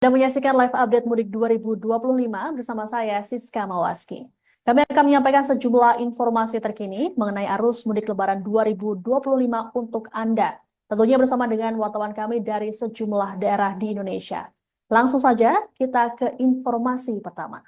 Anda menyaksikan live update mudik 2025 bersama saya, Siska Mawaski. Kami akan menyampaikan sejumlah informasi terkini mengenai arus mudik lebaran 2025 untuk Anda. Tentunya bersama dengan wartawan kami dari sejumlah daerah di Indonesia. Langsung saja kita ke informasi pertama.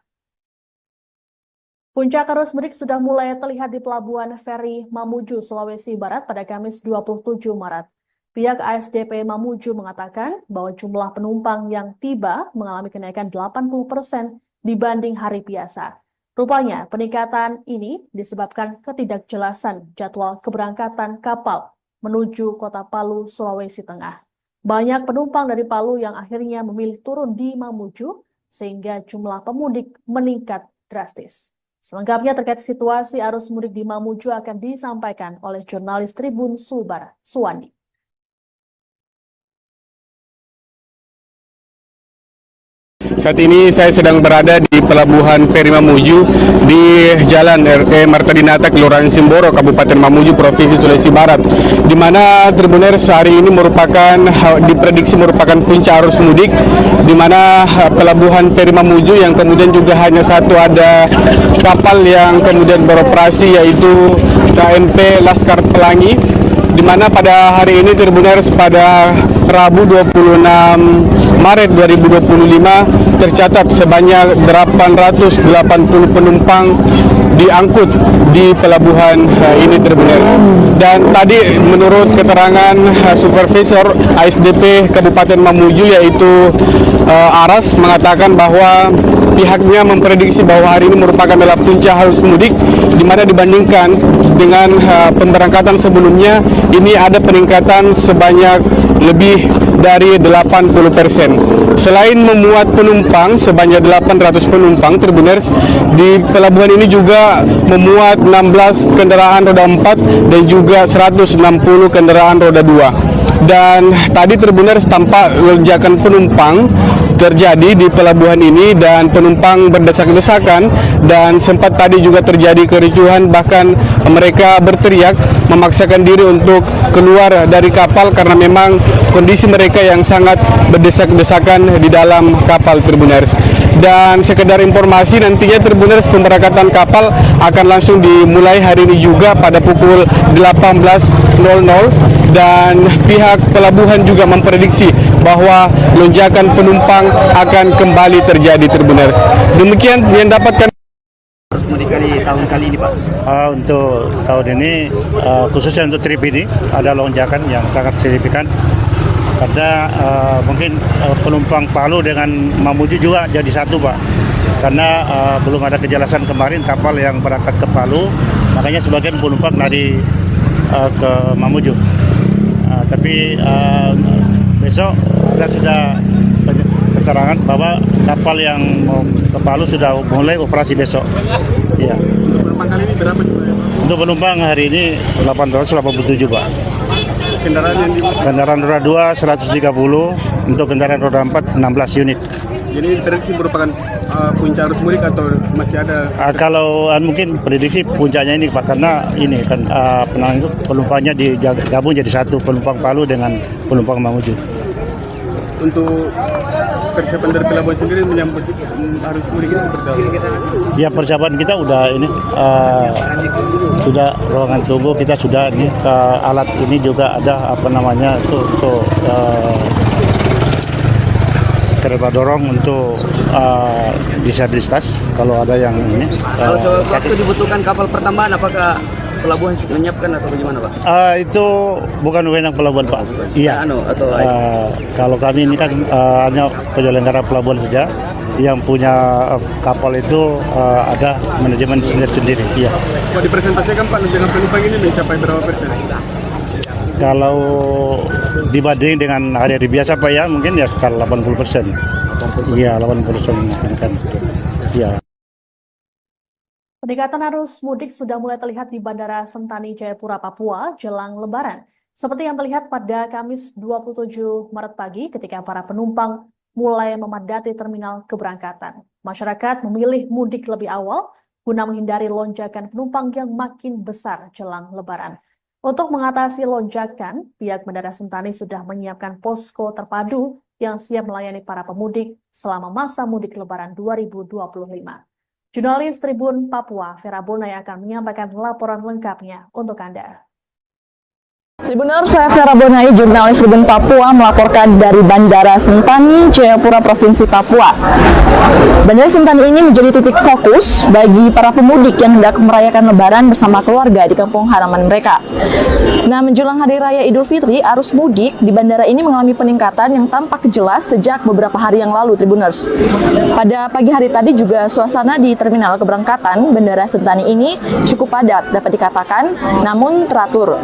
Puncak arus mudik sudah mulai terlihat di Pelabuhan Feri Mamuju, Sulawesi Barat pada Kamis 27 Maret. Pihak ASDP Mamuju mengatakan bahwa jumlah penumpang yang tiba mengalami kenaikan 80% dibanding hari biasa. Rupanya peningkatan ini disebabkan ketidakjelasan jadwal keberangkatan kapal menuju Kota Palu, Sulawesi Tengah. Banyak penumpang dari Palu yang akhirnya memilih turun di Mamuju sehingga jumlah pemudik meningkat drastis. Selengkapnya terkait situasi arus mudik di Mamuju akan disampaikan oleh jurnalis Tribun Sulbar, Suwandi. Saat ini saya sedang berada di Pelabuhan Feri Mamuju di Jalan RT Marta Dinata, Kelurahan Simboro, Kabupaten Mamuju, Provinsi Sulawesi Barat, di mana Tribuners hari ini diprediksi merupakan puncak arus mudik, di mana Pelabuhan Feri Mamuju yang kemudian juga hanya satu ada kapal yang kemudian beroperasi, yaitu KMP Laskar Pelangi, di mana pada hari ini Tribuners pada Rabu 26 Maret 2025 tercatat sebanyak 880 penumpang diangkut di pelabuhan ini Tribuners. Dan tadi menurut keterangan Supervisor ASDP Kabupaten Mamuju yaitu Aras mengatakan bahwa pihaknya memprediksi bahwa hari ini merupakan adalah puncak arus mudik, di mana dibandingkan dengan pemberangkatan sebelumnya ini ada peningkatan sebanyak lebih dari 80%. Selain memuat penumpang sebanyak 800 penumpang, Tribuners, di pelabuhan ini juga memuat 16 kendaraan roda 4 dan juga 160 kendaraan roda 2. Dan tadi Tribuners tampak lonjakan penumpang terjadi di pelabuhan ini dan penumpang berdesak-desakan, dan sempat tadi juga terjadi kericuhan, bahkan mereka berteriak memaksakan diri untuk keluar dari kapal karena memang kondisi mereka yang sangat berdesak-desakan di dalam kapal Tribuners. Dan sekedar informasi, nantinya Tribuners pemberangkatan kapal akan langsung dimulai hari ini juga pada pukul 18.00, dan pihak pelabuhan juga memprediksi bahwa lonjakan penumpang akan kembali terjadi Tribuners. Demikian yang dapatkan Arus mudik tahun kali ini, Pak. Untuk tahun ini khususnya untuk trip ini ada lonjakan yang sangat signifikan karena mungkin penumpang Palu dengan Mamuju juga jadi satu, Pak, karena belum ada kejelasan kemarin kapal yang berangkat ke Palu, makanya sebagian penumpang lari ke Mamuju. Tapi besok ada sudah keterangan bahwa kapal yang mau ke Palu sudah mulai operasi besok. Ya. penumpang kali ini berapa? Untuk penumpang hari ini 887, Pak. Kendaraan yang Kendaraan roda 2 130, untuk kendaraan roda 4 16 unit. jadi diprediksi merupakan puncak arus mudik atau masih ada? Kalau mungkin prediksi puncaknya ini, Pak, karena ini kan penumpangnya digabung jadi satu, penumpang Palu dengan penumpang Mamuju. Untuk persiapan dari pelabuhan sendiri menyambut arus mudik ini seperti apa? Ya, persiapan kita udah ini sudah ruangan tunggu kita sudah ini, alat ini juga ada untuk kereta dorong untuk disabilitas kalau ada yang ini. Kalau sewaktu dibutuhkan kapal pertambahan, apakah pelabuhan menyiapkan atau bagaimana, Pak? Itu bukan wewenang pelabuhan, Pak. Iya. Kalau kami ini kan hanya penyelenggara pelabuhan saja. Yang punya kapal itu ada manajemen sendiri. Iya. Kalau dipresentasikan Pak, lonjakan penumpang ini mencapai berapa persen? Kalau dibanding dengan hari-hari biasa, Pak, ya mungkin ya sekitar 80%. Iya, 80% kan. Iya. Peningkatan arus mudik sudah mulai terlihat di Bandara Sentani Jayapura, Papua jelang Lebaran. Seperti yang terlihat pada Kamis 27 Maret pagi ketika para penumpang mulai memadati terminal keberangkatan. Masyarakat memilih mudik lebih awal guna menghindari lonjakan penumpang yang makin besar jelang Lebaran. Untuk mengatasi lonjakan, pihak Bandara Sentani sudah menyiapkan posko terpadu yang siap melayani para pemudik selama masa mudik Lebaran 2025. Jurnalis Tribun Papua, Vera Bonai akan menyampaikan laporan lengkapnya untuk Anda. Tribuners, saya Vera Bonai, jurnalis Tribun Papua, melaporkan dari Bandara Sentani, Jayapura, Provinsi Papua. Bandara Sentani ini menjadi titik fokus bagi para pemudik yang hendak merayakan Lebaran bersama keluarga di kampung halaman mereka. Nah, menjelang Hari Raya Idul Fitri, arus mudik di bandara ini mengalami peningkatan yang tampak jelas sejak beberapa hari yang lalu, Tribuners. Pada pagi hari tadi juga suasana di terminal keberangkatan Bandara Sentani ini cukup padat, dapat dikatakan, namun teratur.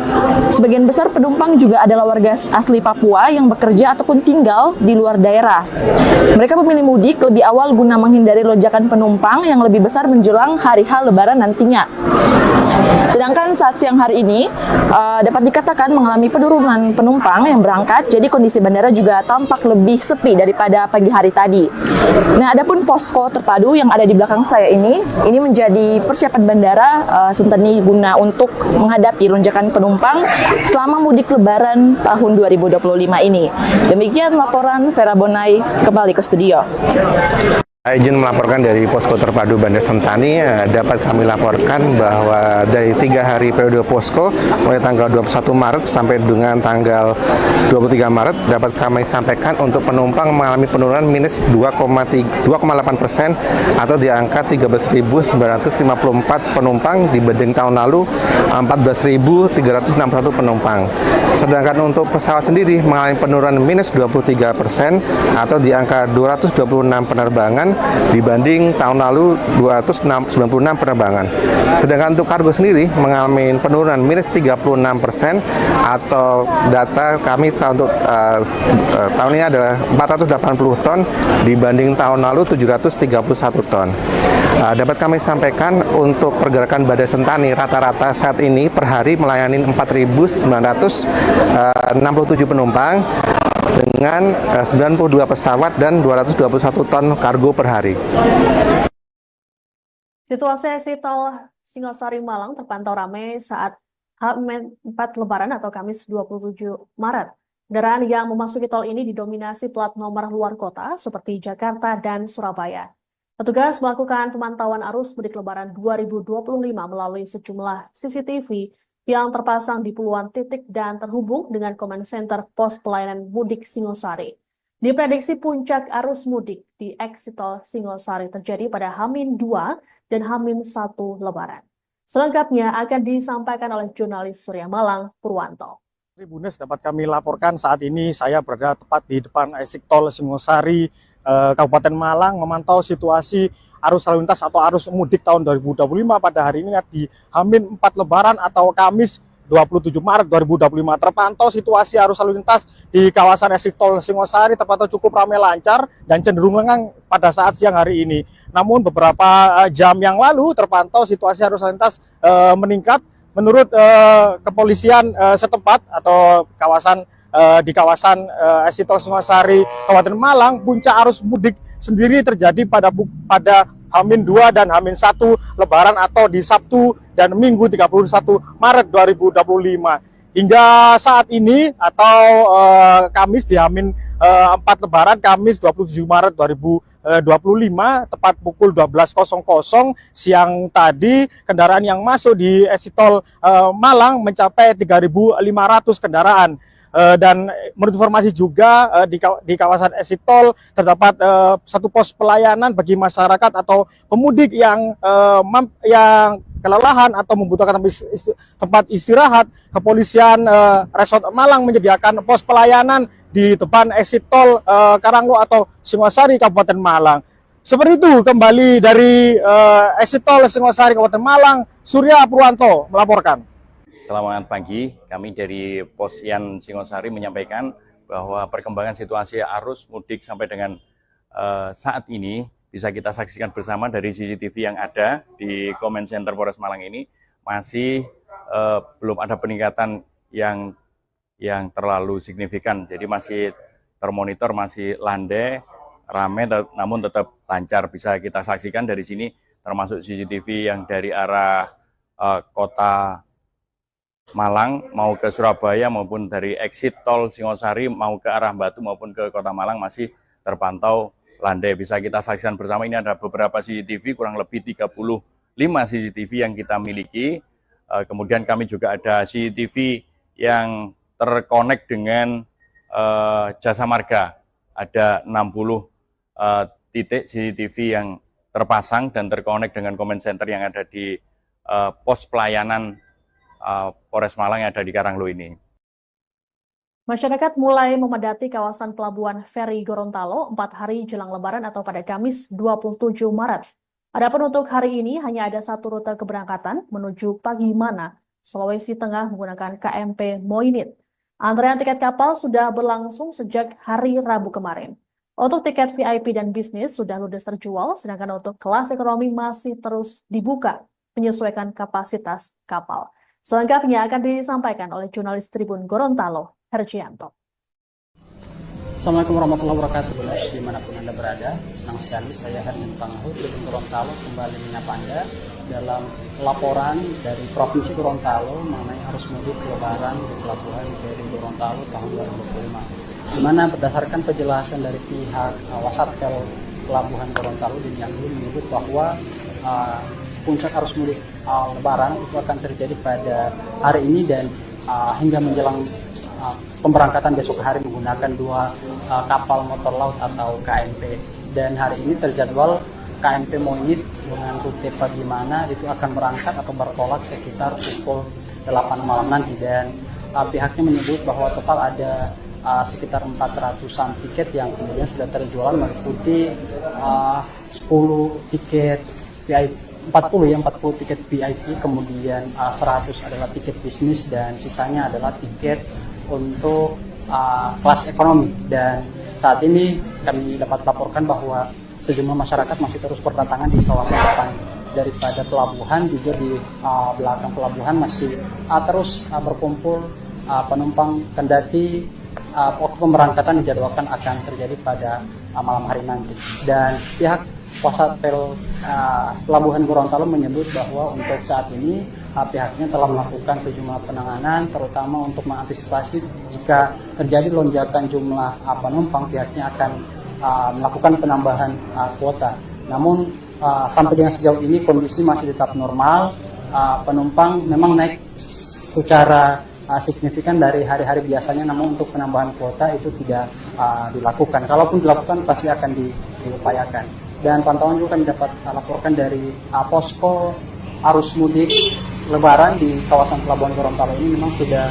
Sebagian besar penumpang juga adalah warga asli Papua yang bekerja ataupun tinggal di luar daerah. Mereka memilih mudik lebih awal guna menghindari lonjakan penumpang yang lebih besar menjelang hari H Lebaran nantinya. Sedangkan saat siang hari ini dapat dikatakan mengalami penurunan penumpang yang berangkat, jadi kondisi bandara juga tampak lebih sepi daripada pagi hari tadi. Nah, adapun posko terpadu yang ada di belakang saya ini menjadi persiapan bandara Sentani guna untuk menghadapi lonjakan penumpang selama mudik Lebaran tahun 2025 ini. Demikian laporan Vera Bonai, kembali ke studio. Izin melaporkan dari posko terpadu Bandara Sentani. Dapat kami laporkan bahwa dari 3 hari periode posko mulai tanggal 21 Maret sampai dengan tanggal 23 Maret dapat kami sampaikan untuk penumpang mengalami penurunan minus 2,8% atau di angka 13.954 penumpang dibanding tahun lalu 14.361 penumpang. Sedangkan untuk pesawat sendiri mengalami penurunan minus 23% atau di angka 226 penerbangan dibanding tahun lalu 296 penerbangan. Sedangkan untuk kargo sendiri mengalami penurunan minus 36% atau data kami untuk tahun ini adalah 480 ton dibanding tahun lalu 731 ton. Dapat kami sampaikan untuk pergerakan Bandara Sentani rata-rata saat ini per hari melayani 4.967 penumpang dengan 92 pesawat dan 221 ton kargo per hari. Situasi tol Singosari Malang terpantau ramai saat H4 Lebaran atau Kamis 27 Maret. Kendaraan yang memasuki tol ini didominasi plat nomor luar kota seperti Jakarta dan Surabaya. Petugas melakukan pemantauan arus mudik Lebaran 2025 melalui sejumlah CCTV yang terpasang di puluhan titik dan terhubung dengan Command Center Pos Pelayanan Mudik Singosari. Diprediksi puncak arus mudik di exit tol Singosari terjadi pada H-2 dan H-1 Lebaran. Selengkapnya akan disampaikan oleh jurnalis Surya Malang, Purwanto. Tribuners, dapat kami laporkan saat ini saya berada tepat di depan exit tol Singosari, Kabupaten Malang, memantau situasi arus lalu lintas atau arus mudik tahun 2025 pada hari ini di H-4 Lebaran atau Kamis 27 Maret 2025. Terpantau situasi arus lalu lintas di kawasan exit tol Singosari terpantau cukup ramai lancar dan cenderung lengang pada saat siang hari ini. Namun beberapa jam yang lalu terpantau situasi arus lalu lintas meningkat. Menurut kepolisian setempat atau di kawasan exit tol Singosari, Kabupaten Malang, puncak arus mudik sendiri terjadi pada H-2 dan H-1 Lebaran atau di Sabtu dan Minggu 31 Maret 2025. Hingga saat ini atau Kamis di H-4 Lebaran, Kamis 27 Maret 2025, tepat pukul 12.00 siang tadi, kendaraan yang masuk di exit tol Malang mencapai 3.500 kendaraan. Dan menurut informasi juga di kawasan exit tol terdapat satu pos pelayanan bagi masyarakat atau pemudik yang kelelahan atau membutuhkan tempat istirahat. Kepolisian Resort Malang menyediakan pos pelayanan di depan exit tol Karanglo atau Singosari, Kabupaten Malang. Seperti itu kembali dari exit tol Singosari, Kabupaten Malang, Surya Purwanto melaporkan. Selamat pagi, kami dari Posyan Singosari menyampaikan bahwa perkembangan situasi arus mudik sampai dengan saat ini bisa kita saksikan bersama dari CCTV yang ada di Command Center Polres Malang ini masih belum ada peningkatan yang terlalu signifikan. Jadi masih termonitor, masih landai, ramai, namun tetap lancar. Bisa kita saksikan dari sini termasuk CCTV yang dari arah kota Malang mau ke Surabaya maupun dari exit tol Singosari mau ke arah Batu maupun ke Kota Malang masih terpantau landai. Bisa kita saksikan bersama, ini ada beberapa CCTV, kurang lebih 35 CCTV yang kita miliki. Kemudian kami juga ada CCTV yang terkonek dengan jasa marga. Ada 60 titik CCTV yang terpasang dan terkonek dengan comment center yang ada di pos pelayanan Polres Malang yang ada di Karanglo ini. Masyarakat mulai memadati kawasan pelabuhan feri Gorontalo 4 hari jelang Lebaran atau pada Kamis 27 Maret. Adapun untuk hari ini hanya ada satu rute keberangkatan menuju Pagimana, Sulawesi Tengah menggunakan KMP Moinit. Antrean tiket kapal sudah berlangsung sejak hari Rabu kemarin. Untuk tiket VIP dan bisnis sudah ludes terjual, sedangkan untuk kelas ekonomi masih terus dibuka menyesuaikan kapasitas kapal. Selengkapnya akan disampaikan oleh jurnalis Tribun Gorontalo, Herjianto. Assalamualaikum warahmatullahi wabarakatuh. Dimanapun Anda berada, senang sekali saya Herjianto Tribun Gorontalo kembali menyapa Anda dalam laporan dari Provinsi Gorontalo mengenai arus mudik Lebaran di Pelabuhan Feri Gorontalo tahun 2025. Di mana berdasarkan penjelasan dari pihak Wasatpel Pelabuhan Gorontalo di Nianglu menyebut bahwa puncak arus mudik Lebaran itu akan terjadi pada hari ini dan hingga menjelang pemberangkatan besok hari menggunakan 2 kapal motor laut atau KMP. Dan hari ini terjadwal KMP Moinit dengan rute Pagimana itu akan berangkat atau bertolak sekitar pukul 8 malam nanti, dan pihaknya menyebut bahwa total ada sekitar 400-an tiket yang kemudian sudah terjual meliputi 10 tiket VIP, 40 tiket VIP, kemudian 100 adalah tiket bisnis dan sisanya adalah tiket untuk kelas ekonomi. Dan saat ini kami dapat laporkan bahwa sejumlah masyarakat masih terus berdatangan di kawasan depan daripada pelabuhan, juga di belakang pelabuhan masih terus berkumpul penumpang, kendati waktu pemberangkatan dijadwalkan akan terjadi pada malam hari nanti. Dan pihak Wasatpel Pelabuhan Gorontalo menyebut bahwa untuk saat ini pihaknya telah melakukan sejumlah penanganan, terutama untuk mengantisipasi jika terjadi lonjakan jumlah penumpang, pihaknya akan melakukan penambahan kuota. Namun sampai dengan sejauh ini kondisi masih tetap normal. Penumpang memang naik secara signifikan dari hari-hari biasanya, namun untuk penambahan kuota itu tidak dilakukan. Kalaupun dilakukan pasti akan diupayakan. Dan pantauan juga kami dapat laporkan dari posko arus mudik Lebaran di kawasan Pelabuhan Gorontalo ini memang sudah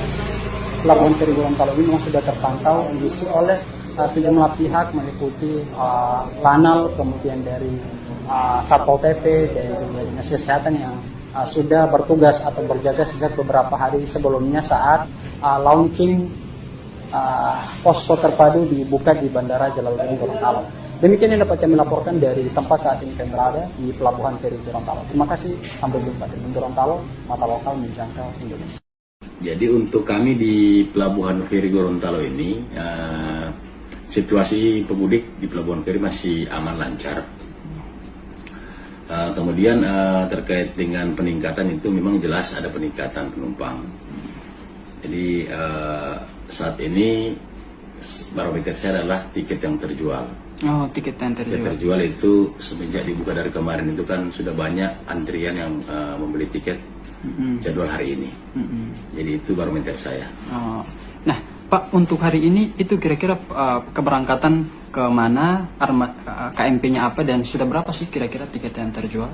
Pelabuhan Feri Gorontalo ini memang sudah terpantau diisi oleh sejumlah pihak meliputi Lanal, kemudian dari Satpol PP dan juga Dinas Kesehatan yang sudah bertugas atau berjaga sejak beberapa hari sebelumnya saat launching posko terpadu dibuka di Bandara Jalaluddin Gorontalo. Demikian yang dapat kami laporkan dari tempat saat ini kami berada di Pelabuhan Feri Gorontalo. Terima kasih, sampai jumpa di Gorontalo, mata lokal menjangkau Indonesia. Jadi untuk kami di Pelabuhan Feri Gorontalo ini, situasi pemudik di Pelabuhan Feri masih aman lancar. Kemudian terkait dengan peningkatan itu memang jelas ada peningkatan penumpang. Jadi saat ini barometer saya adalah tiket yang terjual. Oh, tiket yang terjual. Tiket terjual itu semenjak dibuka dari kemarin itu kan sudah banyak antrian yang membeli tiket jadwal hari ini. Jadi itu barometer saya. Oh. Nah, Pak, untuk hari ini itu kira-kira keberangkatan ke mana, KMP-nya apa, dan sudah berapa sih kira-kira tiket yang terjual?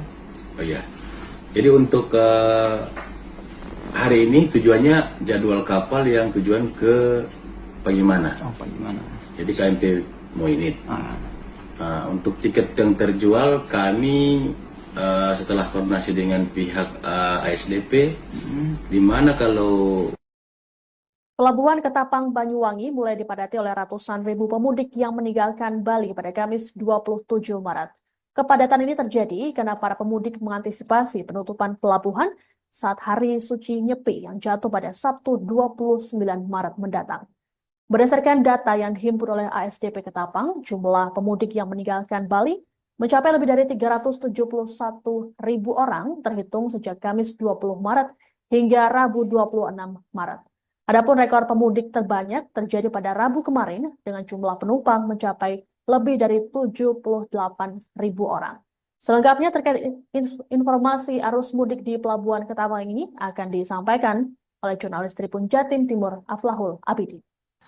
Oh iya. Jadi untuk hari ini tujuannya jadwal kapal yang tujuan ke Pagimana. Oh, Pagimana. Jadi KMP Moinit. Untuk tiket yang terjual kami setelah koordinasi dengan pihak ASDP, di mana kalau Pelabuhan Ketapang Banyuwangi mulai dipadati oleh ratusan ribu pemudik yang meninggalkan Bali pada Kamis 27 Maret. Kepadatan ini terjadi karena para pemudik mengantisipasi penutupan pelabuhan saat Hari Suci Nyepi yang jatuh pada Sabtu 29 Maret mendatang. Berdasarkan data yang dihimpun oleh ASDP Ketapang, jumlah pemudik yang meninggalkan Bali mencapai lebih dari 371 ribu orang terhitung sejak Kamis 20 Maret hingga Rabu 26 Maret. Adapun rekor pemudik terbanyak terjadi pada Rabu kemarin dengan jumlah penumpang mencapai lebih dari 78.000 orang. Selengkapnya terkait informasi arus mudik di Pelabuhan Ketapang ini akan disampaikan oleh jurnalis Tribun Jatim Timur Aflahul Abidi.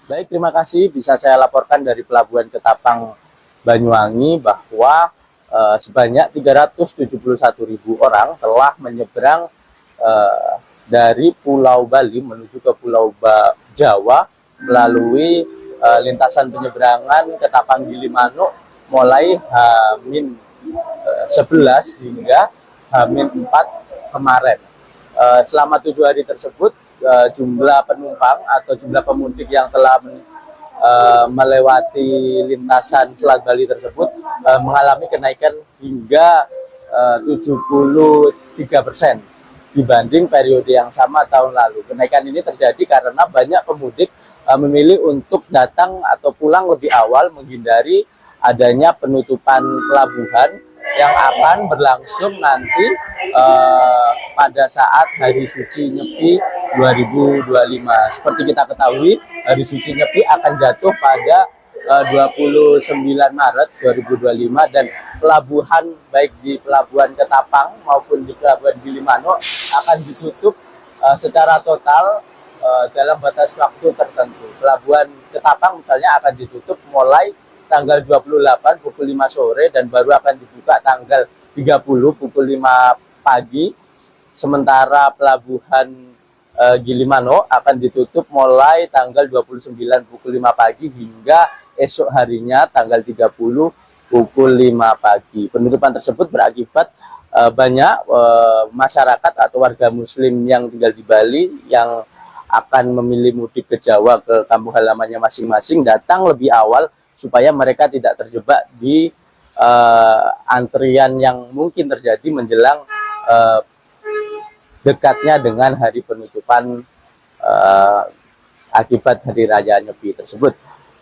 Baik, terima kasih. Bisa saya laporkan dari Pelabuhan Ketapang Banyuwangi bahwa sebanyak 371.000 orang telah menyeberang dari Pulau Bali menuju ke Pulau Jawa melalui lintasan penyeberangan Ketapang Gilimanuk mulai H-11 hingga H-4 kemarin. Selama 7 hari tersebut, jumlah penumpang atau jumlah pemudik yang telah melewati lintasan Selat Bali tersebut mengalami kenaikan hingga 73% dibanding periode yang sama tahun lalu. Kenaikan ini terjadi karena banyak pemudik memilih untuk datang atau pulang lebih awal menghindari adanya penutupan pelabuhan yang akan berlangsung nanti pada saat Hari Suci Nyepi 2025. Seperti kita ketahui, Hari Suci Nyepi akan jatuh pada 29 Maret 2025 dan pelabuhan baik di Pelabuhan Ketapang maupun di Pelabuhan Gilimanuk akan ditutup secara total dalam batas waktu tertentu. Pelabuhan Ketapang misalnya akan ditutup mulai tanggal 28 pukul 5 sore dan baru akan dibuka tanggal 30 pukul 5 pagi. Sementara Pelabuhan Gilimanuk akan ditutup mulai tanggal 29 pukul 5 pagi hingga esok harinya tanggal 30 pukul 5 pagi. Penutupan tersebut berakibat banyak masyarakat atau warga muslim yang tinggal di Bali yang akan memilih mudik ke Jawa ke kampung halamannya masing-masing datang lebih awal supaya mereka tidak terjebak di antrian yang mungkin terjadi menjelang dekatnya dengan hari penutupan akibat Hari Raya Nyepi tersebut.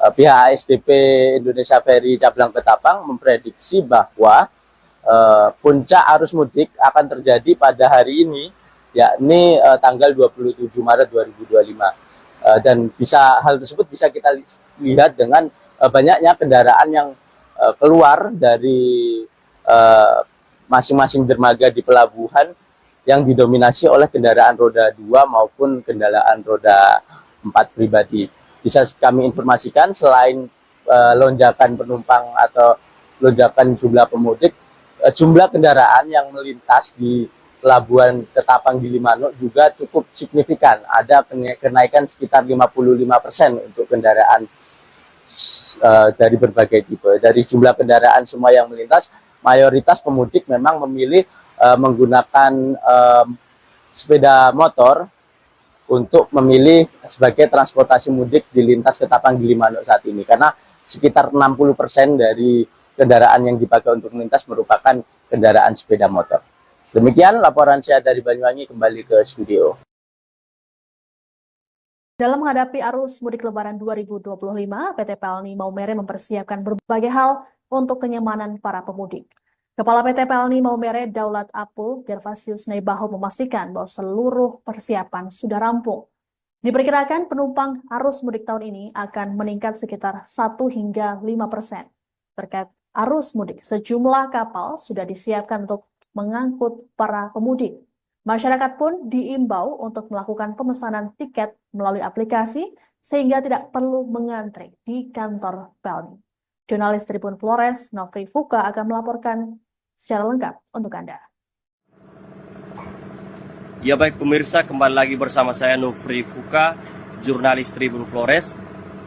Pihak ASDP Indonesia Ferry Cabang Ketapang memprediksi bahwa puncak arus mudik akan terjadi pada hari ini, yakni tanggal 27 Maret 2025. Dan hal tersebut bisa kita lihat dengan banyaknya kendaraan yang keluar dari masing-masing dermaga di pelabuhan yang didominasi oleh kendaraan roda 2 maupun kendaraan roda 4 pribadi. Bisa kami informasikan selain lonjakan penumpang atau lonjakan jumlah pemudik, jumlah kendaraan yang melintas di Pelabuhan Ketapang Gilimanuk juga cukup signifikan. Ada kenaikan sekitar 55% untuk kendaraan dari berbagai tipe. Dari jumlah kendaraan semua yang melintas, mayoritas pemudik memang memilih menggunakan sepeda motor untuk memilih sebagai transportasi mudik di lintas Ketapang Gilimanuk saat ini. Karena sekitar 60% dari kendaraan yang dipakai untuk melintas merupakan kendaraan sepeda motor. Demikian laporan saya dari Banyuwangi, kembali ke studio. Dalam menghadapi arus mudik Lebaran 2025, PT Pelni Maumere mempersiapkan berbagai hal untuk kenyamanan para pemudik. Kepala PT Pelni Maumere Daulat Apul Gervasius Naibaho memastikan bahwa seluruh persiapan sudah rampung. Diperkirakan penumpang arus mudik tahun ini akan meningkat sekitar 1 hingga 5%. Terkait arus mudik, sejumlah kapal sudah disiapkan untuk mengangkut para pemudik. Masyarakat pun diimbau untuk melakukan pemesanan tiket melalui aplikasi sehingga tidak perlu mengantri di kantor Pelni. Jurnalis Tribun Flores, Nofri Fuka akan melaporkan secara lengkap untuk Anda. Ya baik pemirsa, kembali lagi bersama saya Nofri Fuka, jurnalis Tribun Flores.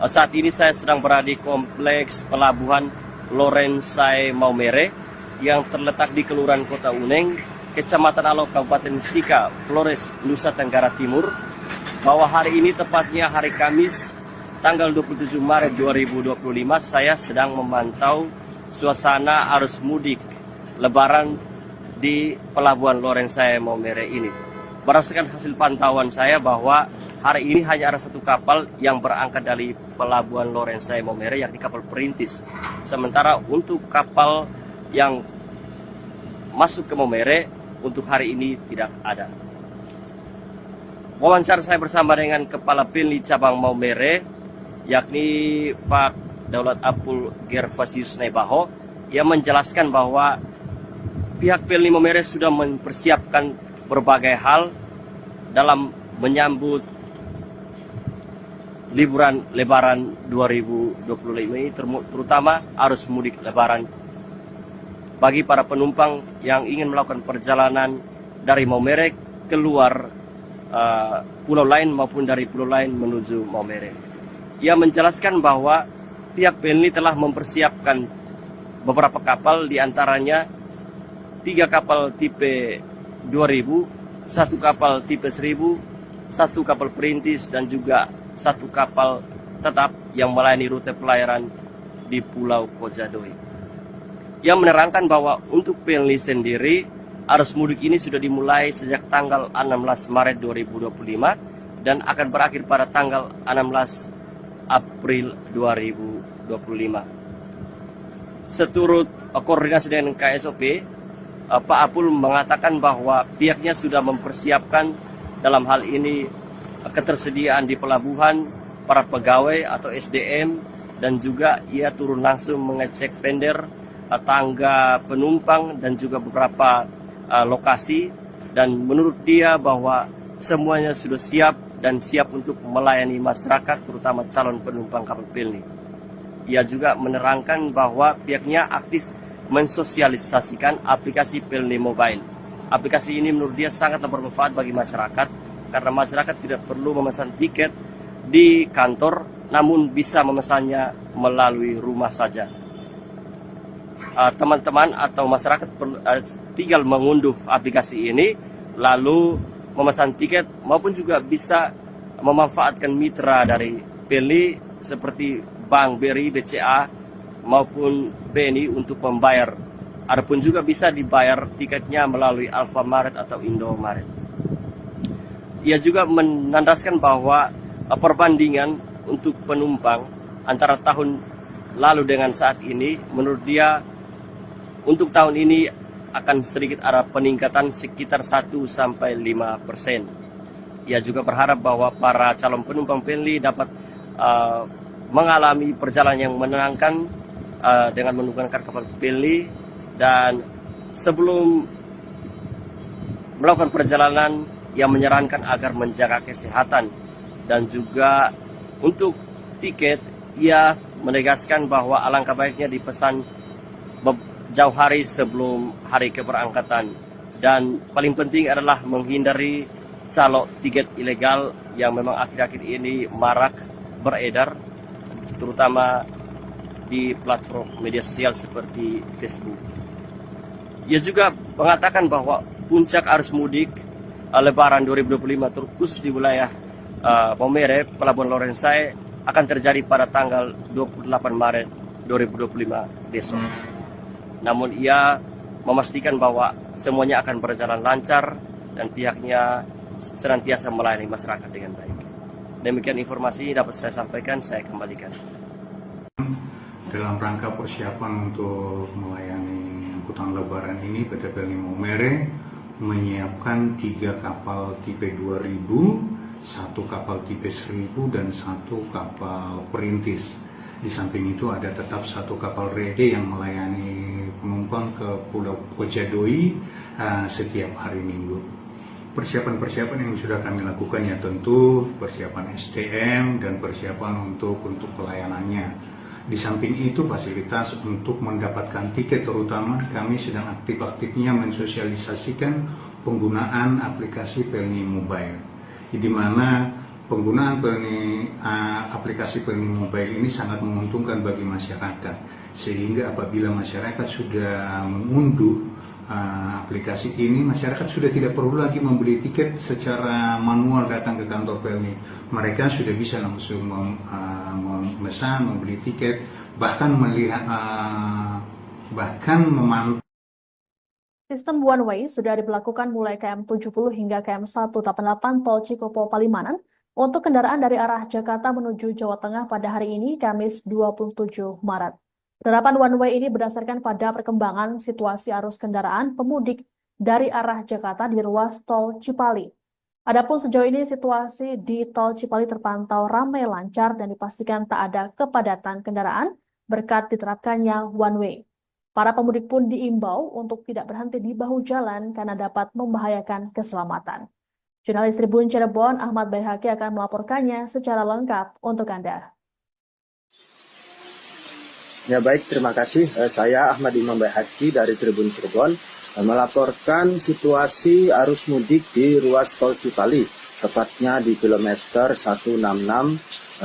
Saat ini saya sedang berada di kompleks pelabuhan Lorensai Maumere yang terletak di Kelurahan Kota Uneng, Kecamatan Alok, Kabupaten Sika, Flores, Nusa Tenggara Timur. Bahwa hari ini tepatnya hari Kamis, tanggal 27 Maret 2025, saya sedang memantau suasana arus mudik Lebaran di Pelabuhan Lorensai Maumere ini. Berdasarkan hasil pantauan saya bahwa hari ini hanya ada satu kapal yang berangkat dari Pelabuhan Lorensai Maumere, yakni kapal perintis. Sementara untuk kapal yang masuk ke Maumere untuk hari ini tidak ada. wawancara saya bersama dengan Kepala Pelni Cabang Maumere, yakni Pak Daulat Apul Gervasius Nebaho, yang menjelaskan bahwa pihak Pelni Maumere sudah mempersiapkan berbagai hal dalam menyambut liburan Lebaran 2025 ini, terutama arus mudik Lebaran bagi para penumpang yang ingin melakukan perjalanan dari Maumere keluar pulau lain maupun dari pulau lain menuju Maumere. Ia menjelaskan bahwa pihak Pelni telah mempersiapkan beberapa kapal, diantaranya 3 kapal tipe 2000, 1 kapal tipe 1000, 1 kapal perintis, dan juga 1 kapal tetap yang melayani rute pelayaran di Pulau Kojadoi. Ia menerangkan bahwa untuk Pelni sendiri, arus mudik ini sudah dimulai sejak tanggal 16 Maret 2025 dan akan berakhir pada tanggal 16 April 2025. Seturut koordinasi dengan KSOP, Pak Apul mengatakan bahwa pihaknya sudah mempersiapkan dalam hal ini ketersediaan di pelabuhan, para pegawai atau SDM, dan juga ia turun langsung mengecek vendor, tangga penumpang, dan juga beberapa lokasi, dan menurut dia bahwa semuanya sudah siap dan siap untuk melayani masyarakat, terutama calon penumpang kapal Pelni. Ia juga menerangkan bahwa pihaknya aktif mensosialisasikan aplikasi Pelni Mobile. Aplikasi ini menurut dia sangat bermanfaat bagi masyarakat karena masyarakat tidak perlu memesan tiket di kantor, namun bisa memesannya melalui rumah saja. Teman-teman atau masyarakat tinggal mengunduh aplikasi ini lalu memesan tiket, maupun juga bisa memanfaatkan mitra dari Pelni seperti Bank BRI, BCA maupun BNI untuk membayar. Adapun juga bisa dibayar tiketnya melalui Alfamaret atau Indomaret. Ia juga menandaskan bahwa perbandingan untuk penumpang antara tahun lalu dengan saat ini, menurut dia untuk tahun ini akan sedikit ada peningkatan sekitar 1-5%. Ia juga berharap bahwa para calon penumpang Pelni dapat mengalami perjalanan yang menyenangkan dengan menggunakan kapal Pelni, dan sebelum melakukan perjalanan ia menyarankan agar menjaga kesehatan, dan juga untuk tiket ia menegaskan bahwa alangkah baiknya dipesan jauh hari sebelum hari keberangkatan, dan paling penting adalah menghindari calo tiket ilegal yang memang akhir-akhir ini marak beredar, terutama di platform media sosial seperti Facebook. Ia juga mengatakan bahwa puncak arus mudik Lebaran 2025 khusus di wilayah Maumere, Pelabuhan Lorensai akan terjadi pada tanggal 28 Maret 2025 besok. Namun ia memastikan bahwa semuanya akan berjalan lancar dan pihaknya senantiasa melayani masyarakat dengan baik. Demikian informasi dapat saya sampaikan, saya kembalikan. Dalam rangka persiapan untuk melayani angkutan Lebaran ini, PT Pelni Maumere menyiapkan 3 kapal tipe 2000, 1 kapal tipe 1000, dan 1 kapal perintis. Di samping itu ada tetap 1 kapal rede yang melayani penumpang ke Pulau Kojadoi setiap hari Minggu. Persiapan-persiapan yang sudah kami lakukan ya tentu persiapan SDM dan persiapan untuk pelayanannya. Di samping itu fasilitas untuk mendapatkan tiket, terutama kami sedang aktif-aktifnya mensosialisasikan penggunaan aplikasi Pelni Mobile, di mana penggunaan aplikasi Pelni Mobile ini sangat menguntungkan bagi masyarakat, sehingga apabila masyarakat sudah mengunduh aplikasi ini, masyarakat sudah tidak perlu lagi membeli tiket secara manual datang ke kantor Pelni. Mereka sudah bisa langsung memesan, membeli tiket, bahkan melihat, bahkan memantau. Sistem one way sudah diberlakukan mulai KM 70 hingga KM 188 Tol Cikopo Palimanan untuk kendaraan dari arah Jakarta menuju Jawa Tengah pada hari ini, Kamis 27 Maret. Penerapan one way ini berdasarkan pada perkembangan situasi arus kendaraan pemudik dari arah Jakarta di ruas Tol Cipali. Adapun sejauh ini situasi di Tol Cipali terpantau ramai lancar dan dipastikan tak ada kepadatan kendaraan berkat diterapkannya one way. Para pemudik pun diimbau untuk tidak berhenti di bahu jalan karena dapat membahayakan keselamatan. Jurnalis Tribun Cirebon Ahmad Baihaqi akan melaporkannya secara lengkap untuk Anda. Ya baik, terima kasih. Saya Ahmad Imam Baihaqi dari Tribun Cirebon melaporkan situasi arus mudik di ruas Tol Cipali, tepatnya di kilometer 166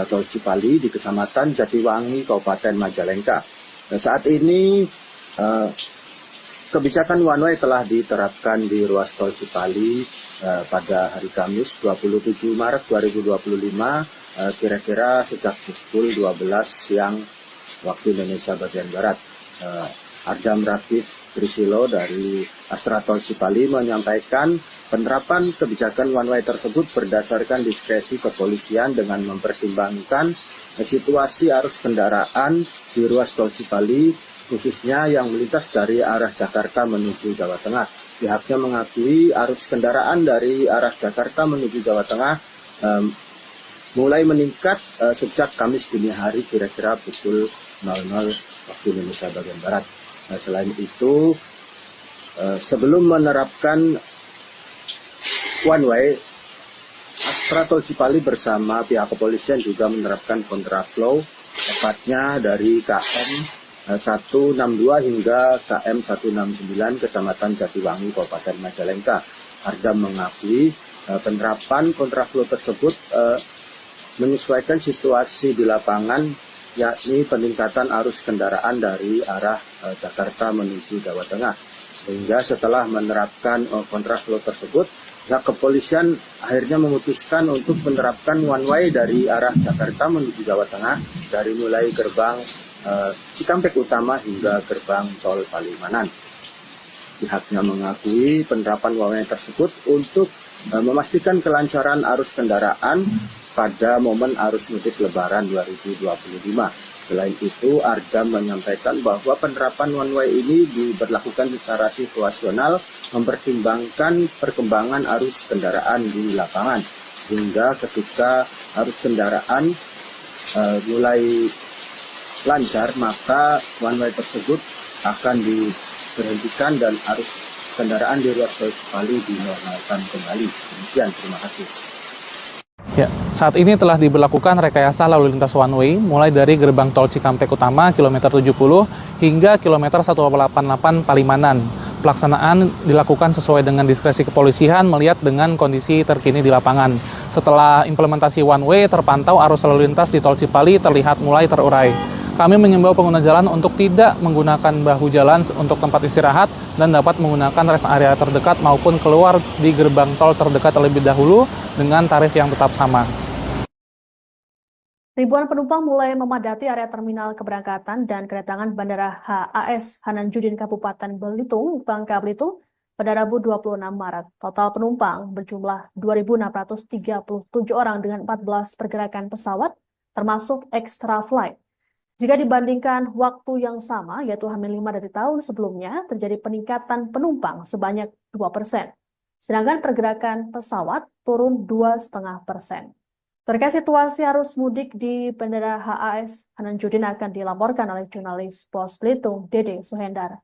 Tol Cipali di Kecamatan Jatiwangi, Kabupaten Majalengka. Saat ini kebijakan one way telah diterapkan di ruas Tol Cipali pada hari Kamis 27 Maret 2025 kira-kira sejak pukul 12 siang waktu Indonesia bagian Barat. Ardam Rafif Trisilo dari Astra Tol Cipali menyampaikan penerapan kebijakan one way tersebut berdasarkan diskresi kepolisian dengan mempertimbangkan situasi arus kendaraan di ruas Tol Cipali, khususnya yang melintas dari arah Jakarta menuju Jawa Tengah. Pihaknya mengakui arus kendaraan dari arah Jakarta menuju Jawa Tengah mulai meningkat sejak Kamis dini hari kira-kira pukul 00 waktu Indonesia bagian Barat. Selain itu, sebelum menerapkan one way, Astra Tol Cipali bersama pihak kepolisian juga menerapkan kontraflow, tepatnya dari KM 162 hingga KM 169 Kecamatan Jatiwangi, Kabupaten Majalengka. Ardam mengakui penerapan kontraflow tersebut menyesuaikan situasi di lapangan, yakni peningkatan arus kendaraan dari arah Jakarta menuju Jawa Tengah. Sehingga setelah menerapkan kontraflow tersebut, pihak kepolisian akhirnya memutuskan untuk menerapkan one way dari arah Jakarta menuju Jawa Tengah dari mulai gerbang Cikampek Utama hingga gerbang Tol Palimanan. Pihaknya mengakui penerapan one way tersebut untuk memastikan kelancaran arus kendaraan pada momen arus mudik Lebaran 2025. Selain itu, Ardam menyampaikan bahwa penerapan one way ini diberlakukan secara situasional, mempertimbangkan perkembangan arus kendaraan di lapangan. Hingga ketika arus kendaraan mulai lancar, maka one way tersebut akan diberhentikan dan arus kendaraan di ruas Tol Cipali dinormalkan kembali. Demikian, terima kasih. Ya, saat ini telah diberlakukan rekayasa lalu lintas one way mulai dari gerbang tol Cikampek Utama kilometer 70 hingga kilometer 188 Palimanan. Pelaksanaan dilakukan sesuai dengan diskresi kepolisian melihat dengan kondisi terkini di lapangan. Setelah implementasi one way, terpantau arus lalu lintas di tol Cipali terlihat mulai terurai. Kami mengimbau pengguna jalan untuk tidak menggunakan bahu jalan untuk tempat istirahat dan dapat menggunakan rest area terdekat maupun keluar di gerbang tol terdekat terlebih dahulu dengan tarif yang tetap sama. Ribuan penumpang mulai memadati area terminal keberangkatan dan kedatangan Bandara HAS Hananjudin Kabupaten Belitung, Bangka Belitung pada Rabu 26 Maret. Total penumpang berjumlah 2.637 orang dengan 14 pergerakan pesawat, termasuk extra flight. Jika dibandingkan waktu yang sama, yaitu H-5 dari tahun sebelumnya, terjadi peningkatan penumpang sebanyak 2%. Sedangkan pergerakan pesawat turun 2,5%. Terkait situasi arus mudik di Bandara HAS Hananjudin akan dilaporkan oleh jurnalis Pos Belitung, Dede Suhendar.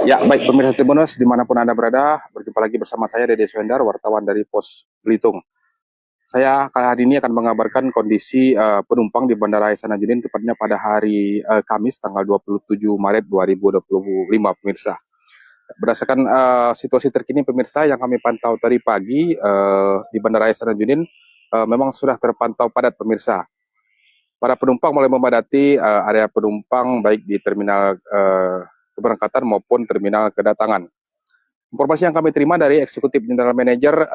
Ya, baik pemirsa Tribunnews dimanapun Anda berada, berjumpa lagi bersama saya Dede Suhendar, wartawan dari Pos Belitung. Saya kali hari ini akan mengabarkan kondisi penumpang di Bandara HAS Hananjudin tepatnya pada hari Kamis tanggal 27 Maret 2025 pemirsa. Berdasarkan situasi terkini pemirsa yang kami pantau tadi pagi di Bandara HAS Hananjudin memang sudah terpantau padat pemirsa. Para penumpang mulai memadati area penumpang baik di terminal keberangkatan maupun terminal kedatangan. Informasi yang kami terima dari Eksekutif General Manager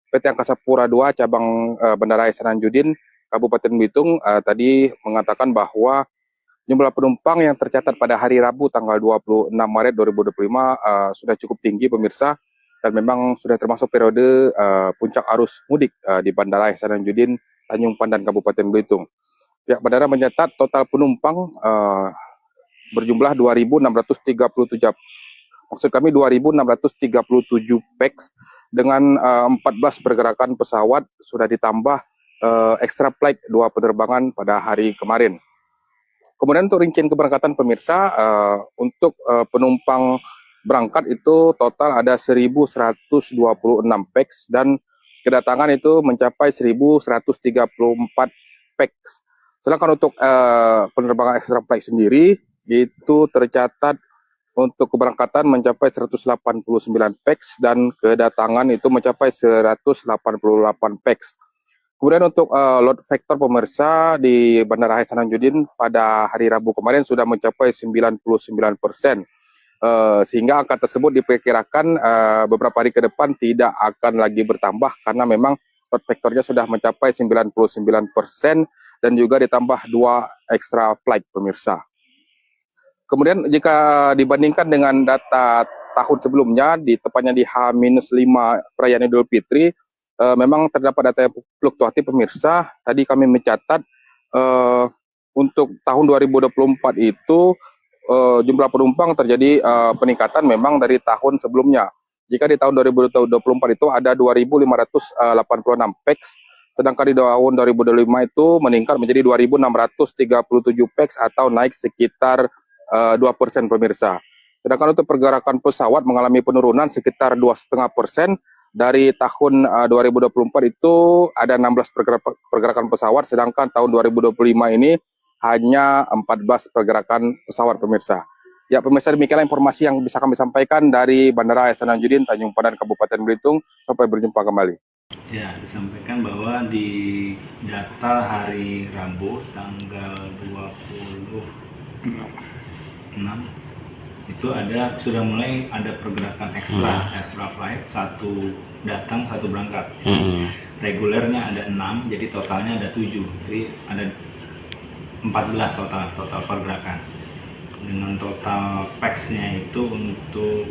PT Angkasa Pura II cabang Bandara HAS Hananjudin Kabupaten Belitung tadi mengatakan bahwa jumlah penumpang yang tercatat pada hari Rabu tanggal 26 Maret 2025 sudah cukup tinggi pemirsa dan memang sudah termasuk periode puncak arus mudik di Bandara HAS Hananjudin Tanjung Pandan Kabupaten Belitung. Pihak bandara mencatat total penumpang berjumlah 2.637 maksud kami 2.637 PAX dengan 14 pergerakan pesawat, sudah ditambah extra flight 2 penerbangan pada hari kemarin. Kemudian untuk rincian keberangkatan pemirsa, untuk penumpang berangkat itu total ada 1.126 PAX dan kedatangan itu mencapai 1.134 PAX. Sedangkan untuk penerbangan extra flight sendiri itu tercatat untuk keberangkatan mencapai 189 PAX dan kedatangan itu mencapai 188 PAX. Kemudian untuk load factor pemirsa di Bandara Hasanuddin pada hari Rabu kemarin sudah mencapai 99%. Sehingga angka tersebut diperkirakan beberapa hari ke depan tidak akan lagi bertambah karena memang load factornya sudah mencapai 99% dan juga ditambah 2 extra flight pemirsa. Kemudian jika dibandingkan dengan data tahun sebelumnya, tepatnya di H-5 perayaan Idul Fitri, memang terdapat data yang fluktuatif pemirsa. Tadi kami mencatat untuk tahun 2024 itu jumlah penumpang terjadi peningkatan memang dari tahun sebelumnya. Jika di tahun 2024 itu ada 2.586 PAX, sedangkan di tahun 2025 itu meningkat menjadi 2.637 PAX atau naik sekitar 2% pemirsa. Sedangkan untuk pergerakan pesawat mengalami penurunan sekitar 2,5%. Dari tahun 2024 itu ada 16 pergerakan pesawat, sedangkan tahun 2025 ini hanya 14 pergerakan pesawat pemirsa. Ya pemirsa, demikianlah informasi yang bisa kami sampaikan dari Bandara Hasanuddin Tanjung Pandan Kabupaten Belitung. Sampai berjumpa kembali. Ya, disampaikan bahwa di data hari Rabu tanggal 26 itu sudah mulai ada pergerakan extra flight, 1 datang 1 berangkat. Regulernya ada 6, jadi totalnya ada 7, jadi ada 14 total pergerakan. Dengan total PAX-nya itu untuk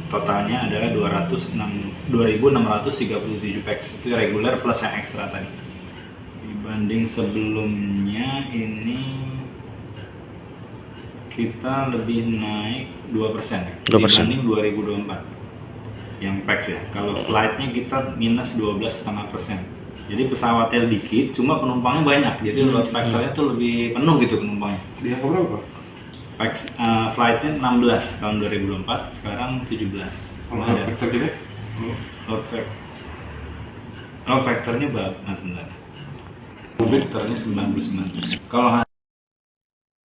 totalnya adalah 2.637 PAX, itu reguler plus yang ekstra tadi. Dibanding sebelumnya ini kita lebih naik 2% dibanding 2024 yang PAX ya. Kalau flightnya kita minus 12,5%. Jadi pesawatnya dikit, cuma penumpangnya banyak. Jadi load factornya tuh lebih penuh gitu penumpangnya. Di angka berapa? PAX flightnya 16 tahun 2024, sekarang 17. Load factor gede? Load factornya bagus, sebentar. Load factornya 99%. Kalau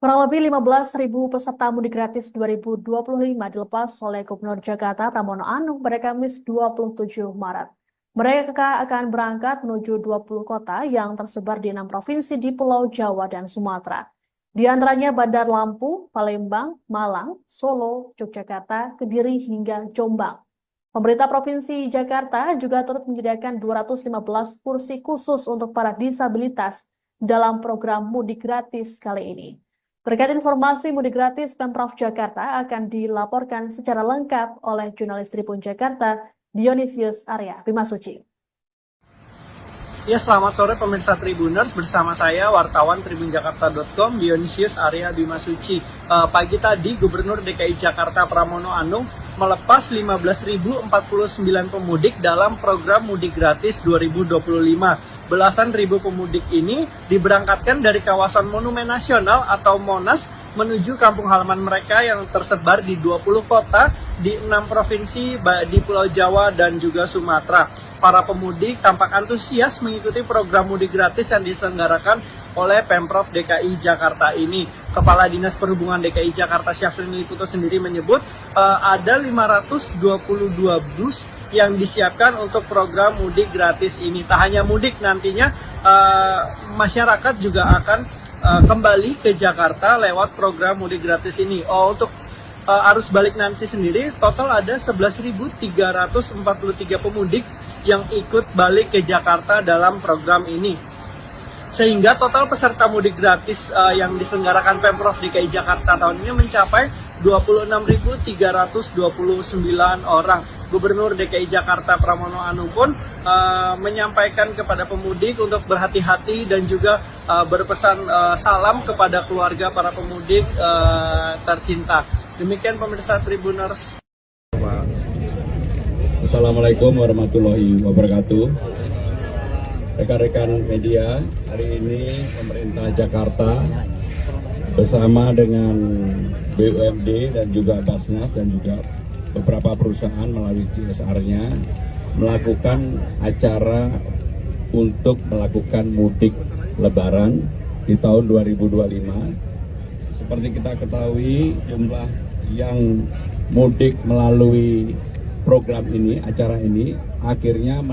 kurang lebih 15.000 peserta mudik gratis 2025 dilepas oleh Gubernur Jakarta Pramono Anung pada Kamis 27 Maret. Mereka akan berangkat menuju 20 kota yang tersebar di 6 provinsi di Pulau Jawa dan Sumatera. Di antaranya Bandar Lampung, Palembang, Malang, Solo, Yogyakarta, Kediri, hingga Jombang. Pemerintah Provinsi Jakarta juga turut menyediakan 215 kursi khusus untuk para disabilitas dalam program mudik gratis kali ini. Terkait informasi mudik gratis, Pemprov Jakarta akan dilaporkan secara lengkap oleh jurnalis Tribun Jakarta, Dionysius Arya Bimasuci. Ya, selamat sore pemirsa Tribuners, bersama saya wartawan tribunjakarta.com Dionysius Arya Bimasuci. Pagi tadi Gubernur DKI Jakarta Pramono Anung melepas 15.049 pemudik dalam program mudik gratis 2025. Belasan ribu pemudik ini diberangkatkan dari kawasan Monumen Nasional atau Monas menuju kampung halaman mereka yang tersebar di 20 kota di 6 provinsi di Pulau Jawa dan juga Sumatera. Para pemudik tampak antusias mengikuti program mudik gratis yang diselenggarakan oleh Pemprov DKI Jakarta ini. Kepala Dinas Perhubungan DKI Jakarta Syafrin Liputo sendiri menyebut ada 522 bus yang disiapkan untuk program mudik gratis ini. Tak hanya mudik, nantinya masyarakat juga akan kembali ke Jakarta lewat program mudik gratis ini. Untuk arus balik nanti sendiri total ada 11.343 pemudik yang ikut balik ke Jakarta dalam program ini. Sehingga total peserta mudik gratis yang diselenggarakan Pemprov DKI Jakarta tahun ini mencapai 26.329 orang. Gubernur DKI Jakarta Pramono Anung pun menyampaikan kepada pemudik untuk berhati-hati dan juga berpesan salam kepada keluarga para pemudik tercinta. Demikian pemirsa Tribuners. Assalamualaikum warahmatullahi wabarakatuh. Rekan-rekan media, hari ini pemerintah Jakarta bersama dengan BUMD dan juga Basnas dan juga beberapa perusahaan melalui CSR-nya melakukan acara untuk melakukan mudik lebaran di tahun 2025. Seperti kita ketahui, jumlah yang mudik melalui program ini, acara ini, akhirnya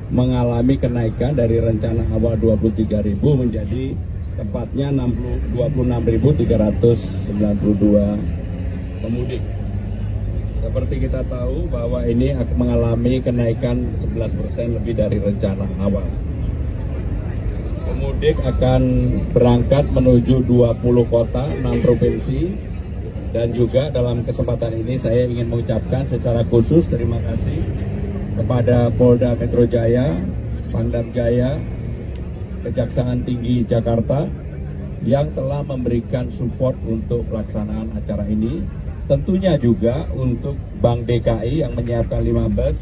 mengalami kenaikan dari rencana awal 23.000 menjadi tepatnya 26.392 pemudik. Seperti kita tahu bahwa ini akan mengalami kenaikan 11% lebih dari rencana awal. Pemudik akan berangkat menuju 20 kota, 6 provinsi, dan juga dalam kesempatan ini saya ingin mengucapkan secara khusus terima kasih kepada Polda Metro Jaya, Pangdam Jaya, Kejaksaan Tinggi Jakarta yang telah memberikan support untuk pelaksanaan acara ini. Tentunya juga untuk Bank DKI yang menyiapkan 5 bus,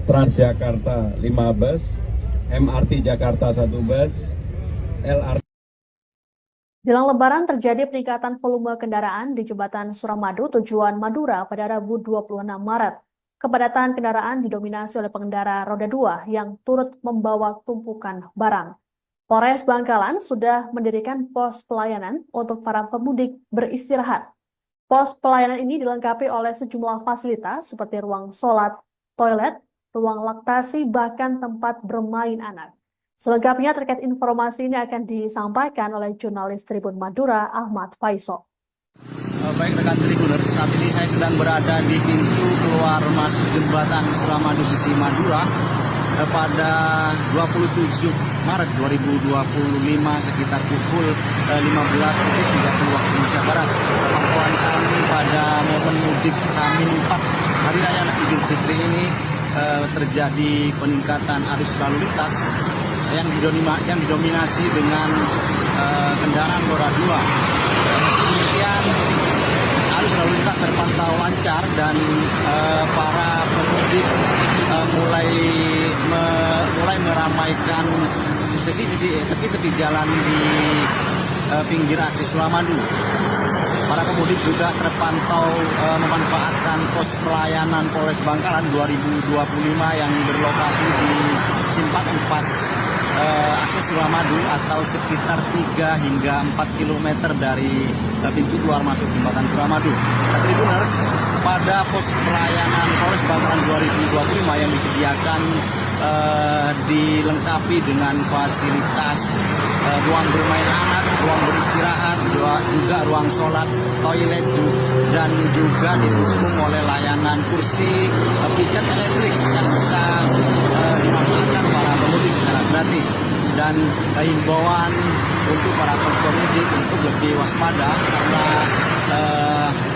Transjakarta 5 bus, MRT Jakarta 1 bus, LRT. Jelang Lebaran terjadi peningkatan volume kendaraan di Jembatan Suramadu tujuan Madura pada Rabu 26 Maret. Kepadatan kendaraan didominasi oleh pengendara roda 2 yang turut membawa tumpukan barang. Polres Bangkalan sudah mendirikan pos pelayanan untuk para pemudik beristirahat. Pos pelayanan ini dilengkapi oleh sejumlah fasilitas seperti ruang sholat, toilet, ruang laktasi, bahkan tempat bermain anak. Selengkapnya terkait informasi ini akan disampaikan oleh jurnalis Tribun Madura, Ahmad Faisal. Baik rekan Tribuners, saat ini saya sedang berada di pintu keluar masuk jembatan Suramadu sisi Madura pada 27 Maret 2025 sekitar pukul 15.30 waktu Indonesia Barat. Pantauan kami pada momen mudik H-4 Hari Raya Idul Fitri ini terjadi peningkatan arus lalu lintas yang didominasi dengan kendaraan roda 2. Kemudian arus lalu lintas terpantau lancar dan para pemudik mulai meramaikan sisi-sisi tepi-tepi jalan di pinggir aksi Suramadu. Para pemudik juga terpantau memanfaatkan pos pelayanan Polres Bangkalan 2025 yang berlokasi di Simpang 4 akses Suramadu atau sekitar 3 hingga 4 km dari pintu keluar masuk jembatan Suramadu. Tribuners, pada pos pelayanan Polres Bangkalan 2025 yang disediakan dilengkapi dengan fasilitas ruang bermain anak, ruang beristirahat, juga ruang sholat, toilet, dan juga didukung oleh layanan kursi pijat elektrik yang bisa dimanfaatkan para pemudik secara gratis. Dan himbauan untuk para pemudik untuk lebih waspada karena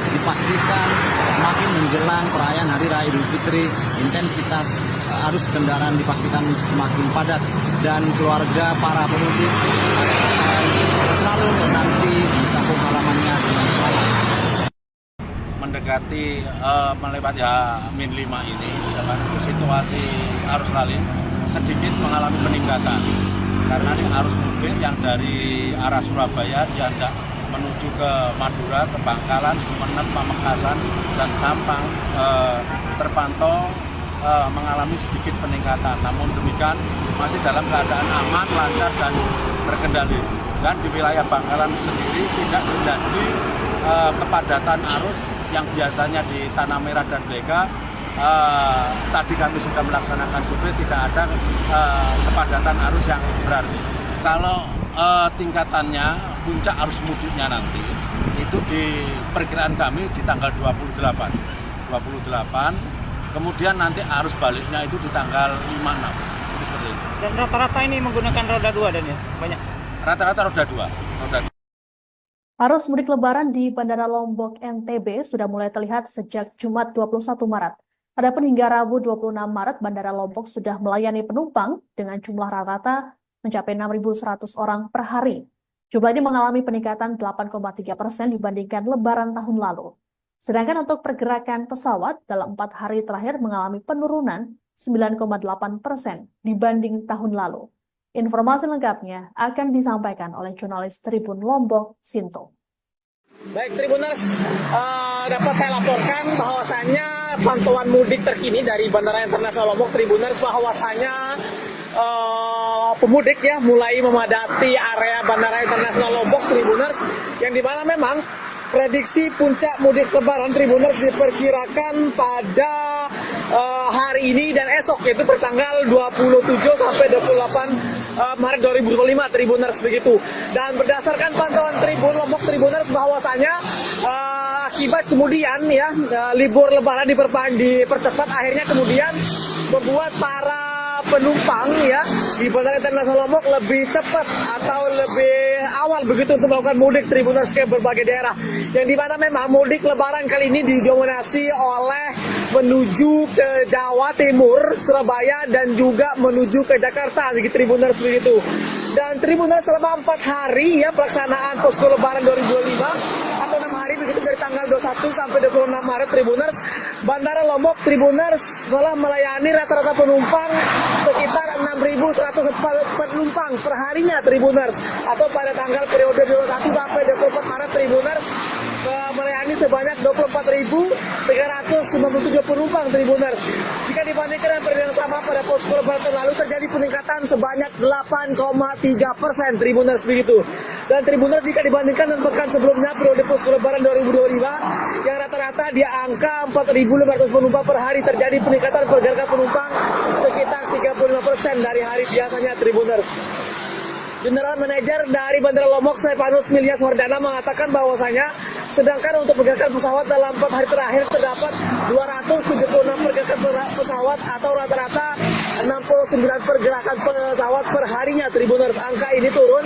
dipastikan semakin menjelang perayaan Hari Raya Idul Fitri, intensitas arus kendaraan dipastikan semakin padat dan keluarga para pemudik selalu menanti di kampung halamannya dengan selamat. Mendekati melewati H-5 ini, dengan situasi arus lalu sedikit mengalami peningkatan karena ini arus mudik yang dari arah Surabaya diandak menuju ke Madura, ke Bangkalan, Sumeneb, Pamekasan, dan Sampang terpantau mengalami sedikit peningkatan. Namun demikian masih dalam keadaan aman, lancar, dan terkendali. Dan di wilayah Bangkalan sendiri tidak terjadi kepadatan arus yang biasanya di Tanah Merah dan Bleka. Tadi kami sudah melaksanakan survei, tidak ada kepadatan arus yang berarti. Kalau tingkatannya puncak arus mudiknya nanti itu di perkiraan kami di tanggal 28, kemudian nanti arus baliknya itu di tanggal 5-6. Seperti itu. Dan rata-rata ini menggunakan roda 2 dan ya banyak. Rata-rata roda 2. Arus mudik lebaran di Bandara Lombok NTB sudah mulai terlihat sejak Jumat 21 Maret. Adapun hingga Rabu 26 Maret, Bandara Lombok sudah melayani penumpang dengan jumlah rata-rata mencapai 6.100 orang per hari. Jumlah ini mengalami peningkatan 8,3% dibandingkan Lebaran tahun lalu. Sedangkan untuk pergerakan pesawat dalam 4 hari terakhir mengalami penurunan 9,8% dibanding tahun lalu. Informasi lengkapnya akan disampaikan oleh jurnalis Tribun Lombok, Sinto. Baik Tribuners, dapat saya laporkan bahwasannya pantauan mudik terkini dari Bandara Internasional Lombok Tribuners bahwasanya pemudik ya mulai memadati area Bandara Internasional Lombok Tribuners, yang dimana memang prediksi puncak mudik Lebaran Tribuners diperkirakan pada hari ini dan esok, yaitu pertanggal 27 sampai 28 Maret 2025 Tribuners begitu. Dan berdasarkan pantauan Tribun Lombok Tribuners bahwasanya akibat kemudian ya libur Lebaran dipercepat, akhirnya kemudian membuat para penumpang ya di Bandara Internasional Lombok lebih cepat atau lebih awal begitu untuk melakukan mudik Tribuners ke berbagai daerah, yang dimana memang mudik Lebaran kali ini didominasi oleh menuju ke Jawa Timur, Surabaya, dan juga menuju ke Jakarta gitu Tribuners begitu. Dan Tribuners selama 4 hari ya pelaksanaan posko Lebaran 2025 atau 6 hari begitu dari tanggal 21 sampai 26 Maret Tribuners, Bandara Lombok Tribuners telah melayani rata-rata penumpang sekitar 6.100 penumpang per harinya Tribuners, atau pada tanggal periode 21 sampai 24 Maret Tribuners melayani sebanyak 24.397 penumpang Tribuners. Jika dibandingkan dengan periode yang sama pada posko Lebaran tahun lalu terjadi peningkatan sebanyak 8,3% Tribuners begitu. Dan Tribuners jika dibandingkan dengan pekan sebelumnya periode posko Lebaran 2025 yang rata-rata di angka 4.500 penumpang per hari, terjadi peningkatan pergerakan penumpang sekitar 35% dari hari biasanya Tribuners. General Manager dari Bandara Lombok Stefanus Milyas Wardana mengatakan bahwasanya sedangkan untuk pergerakan pesawat dalam 4 hari terakhir terdapat 276 pergerakan pesawat atau rata-rata 69 pergerakan pesawat per harinya Tribuners. Angka ini turun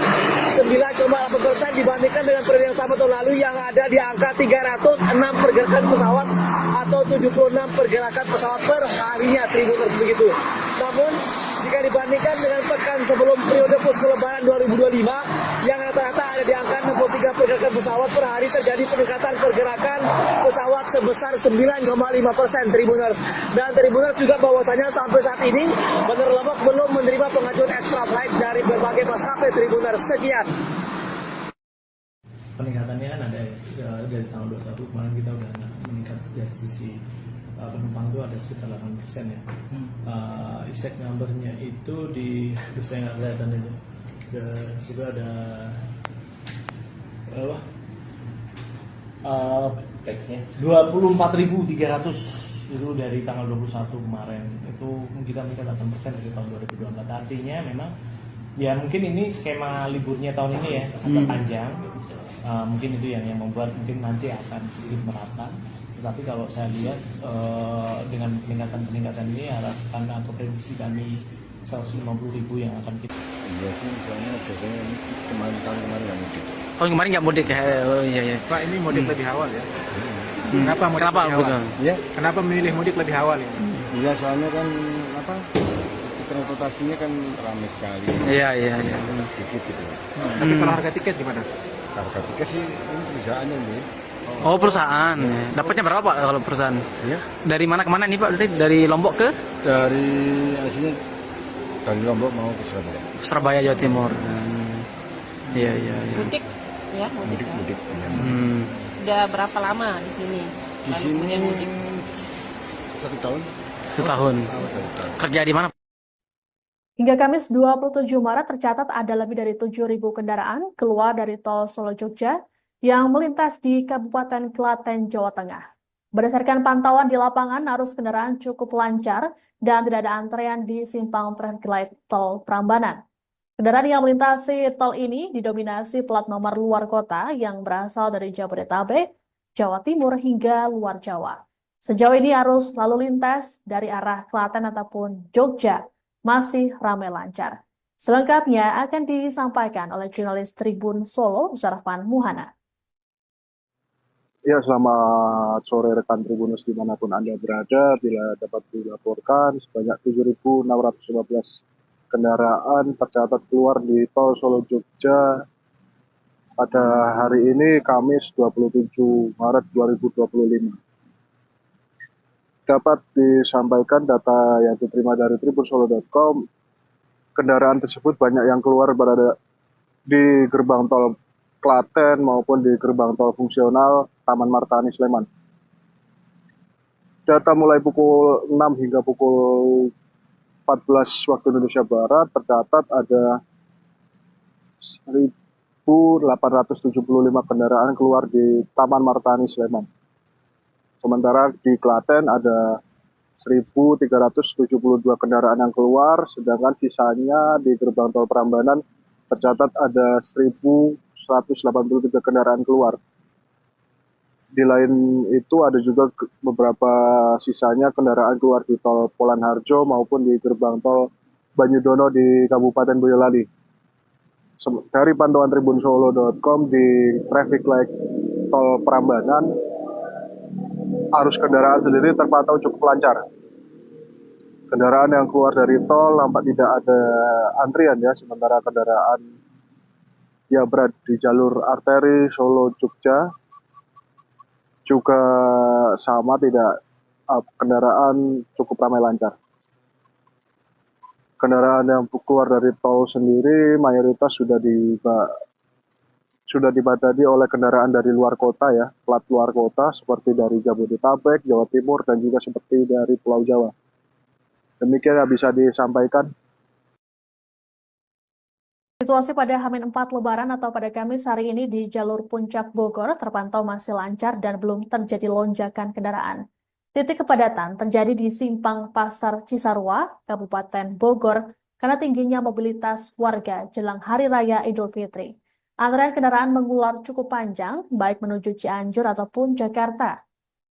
9,8% dibandingkan dengan periode yang sama tahun lalu yang ada di angka 306 pergerakan pesawat atau 76 pergerakan pesawat per harinya Tribuners begitu. Namun jika dibandingkan dengan pekan sebelum periode posko Lebaran 2025 yang rata-rata ada di angka 63 pergerakan pesawat per hari, terjadi peningkatan pergerakan pesawat sebesar 9,5% Tribuners. Dan Tribuners juga bahwasanya sampai saat ini Bandara Lombok belum menerima pengajuan extra flight dari berbagai maskapai Tribuners. Sekian. Peningkatannya kan ada dari tanggal 21 kemarin kita udah meningkat dari sisi penumpang itu ada sekitar 8% ya. Exact numbernya itu di saya nggak kelihatan itu. Di situ ada berapa? 24.300 itu dari tanggal 21 kemarin. Itu kita meningkat 8% dari tahun 2024. Artinya memang ya mungkin ini skema liburnya tahun ini ya agak panjang. Mungkin itu yang membuat mungkin nanti akan sedikit merata. Tetapi kalau saya lihat dengan peningkatan ini harapan atau prediksi kami 150.000 yang akan kita. Iya sih, misalnya biasanya tahun kemarin nggak mudik. Tahun kemarin nggak mudik ya? Oh iya ya. Pak, ini mudik lebih awal ya? Kenapa mudik Kenapa lebih awal? Ya? Kenapa memilih mudik lebih awal ini? Iya, soalnya kan apa? Transportasinya kan ramai sekali. Iya. Sedikit gitu. Tapi kalau harga tiket gimana? Harga tiket sih ini perusahaannya nih. Oh perusahaan. Dapatnya berapa Pak kalau perusahaan? Ya. Dari mana ke mana nih Pak? Dari Lombok ke? Dari aslinya dari Lombok mau ke Surabaya. Surabaya Jawa Timur. Iya. Mudik ya, mudik. Ya. Udah berapa lama di sini? Di sini mudik. 1 tahun. 1 tahun. Kerja di mana? Hingga Kamis 27 Maret tercatat ada lebih dari 7.000 kendaraan keluar dari tol Solo Jogja yang melintas di Kabupaten Klaten, Jawa Tengah. Berdasarkan pantauan di lapangan, arus kendaraan cukup lancar dan tidak ada antrean di simpang traffic tol Prambanan. Kendaraan yang melintasi tol ini didominasi plat nomor luar kota yang berasal dari Jabodetabek, Jawa Timur hingga luar Jawa. Sejauh ini arus lalu lintas dari arah Klaten ataupun Jogja masih ramai lancar. Selengkapnya akan disampaikan oleh jurnalis Tribun Solo, Zarfan Muhana. Ya, selamat sore rekan Tribunus dimanapun Anda berada. Bila dapat dilaporkan, sebanyak 7.615 kendaraan tercatat keluar di tol Solo Jogja pada hari ini Kamis 27 Maret 2025. Dapat disampaikan data yang diterima dari tribunsolo.com, kendaraan tersebut banyak yang keluar berada di gerbang tol Klaten maupun di gerbang tol fungsional Taman Martani Sleman. Data mulai pukul 6 hingga pukul 14 waktu Indonesia Barat tercatat ada 1.875 kendaraan keluar di Taman Martani Sleman. Sementara di Klaten ada 1.372 kendaraan yang keluar, sedangkan sisanya di gerbang tol Prambanan tercatat ada 1.183 kendaraan keluar. Di lain itu ada juga beberapa sisanya kendaraan keluar di tol Polan Harjo maupun di gerbang tol Banyudono di Kabupaten Boyolali. Dari pantauan tribunsolo.com di traffic light tol Prambanan, arus kendaraan sendiri terpantau cukup lancar. Kendaraan yang keluar dari tol nampak tidak ada antrian ya, sementara kendaraan yang berada di jalur arteri Solo Jogja juga sama, tidak kendaraan cukup ramai lancar. Kendaraan yang keluar dari tol sendiri mayoritas sudah dibatasi oleh kendaraan dari luar kota ya, plat luar kota seperti dari Jabodetabek, Jawa Timur, dan juga seperti dari Pulau Jawa. Demikian yang bisa disampaikan. Situasi pada H-4 Lebaran atau pada Kamis hari ini di jalur Puncak Bogor terpantau masih lancar dan belum terjadi lonjakan kendaraan. Titik kepadatan terjadi di Simpang Pasar Cisarua, Kabupaten Bogor, karena tingginya mobilitas warga jelang Hari Raya Idul Fitri. Antrean kendaraan mengular cukup panjang, baik menuju Cianjur ataupun Jakarta.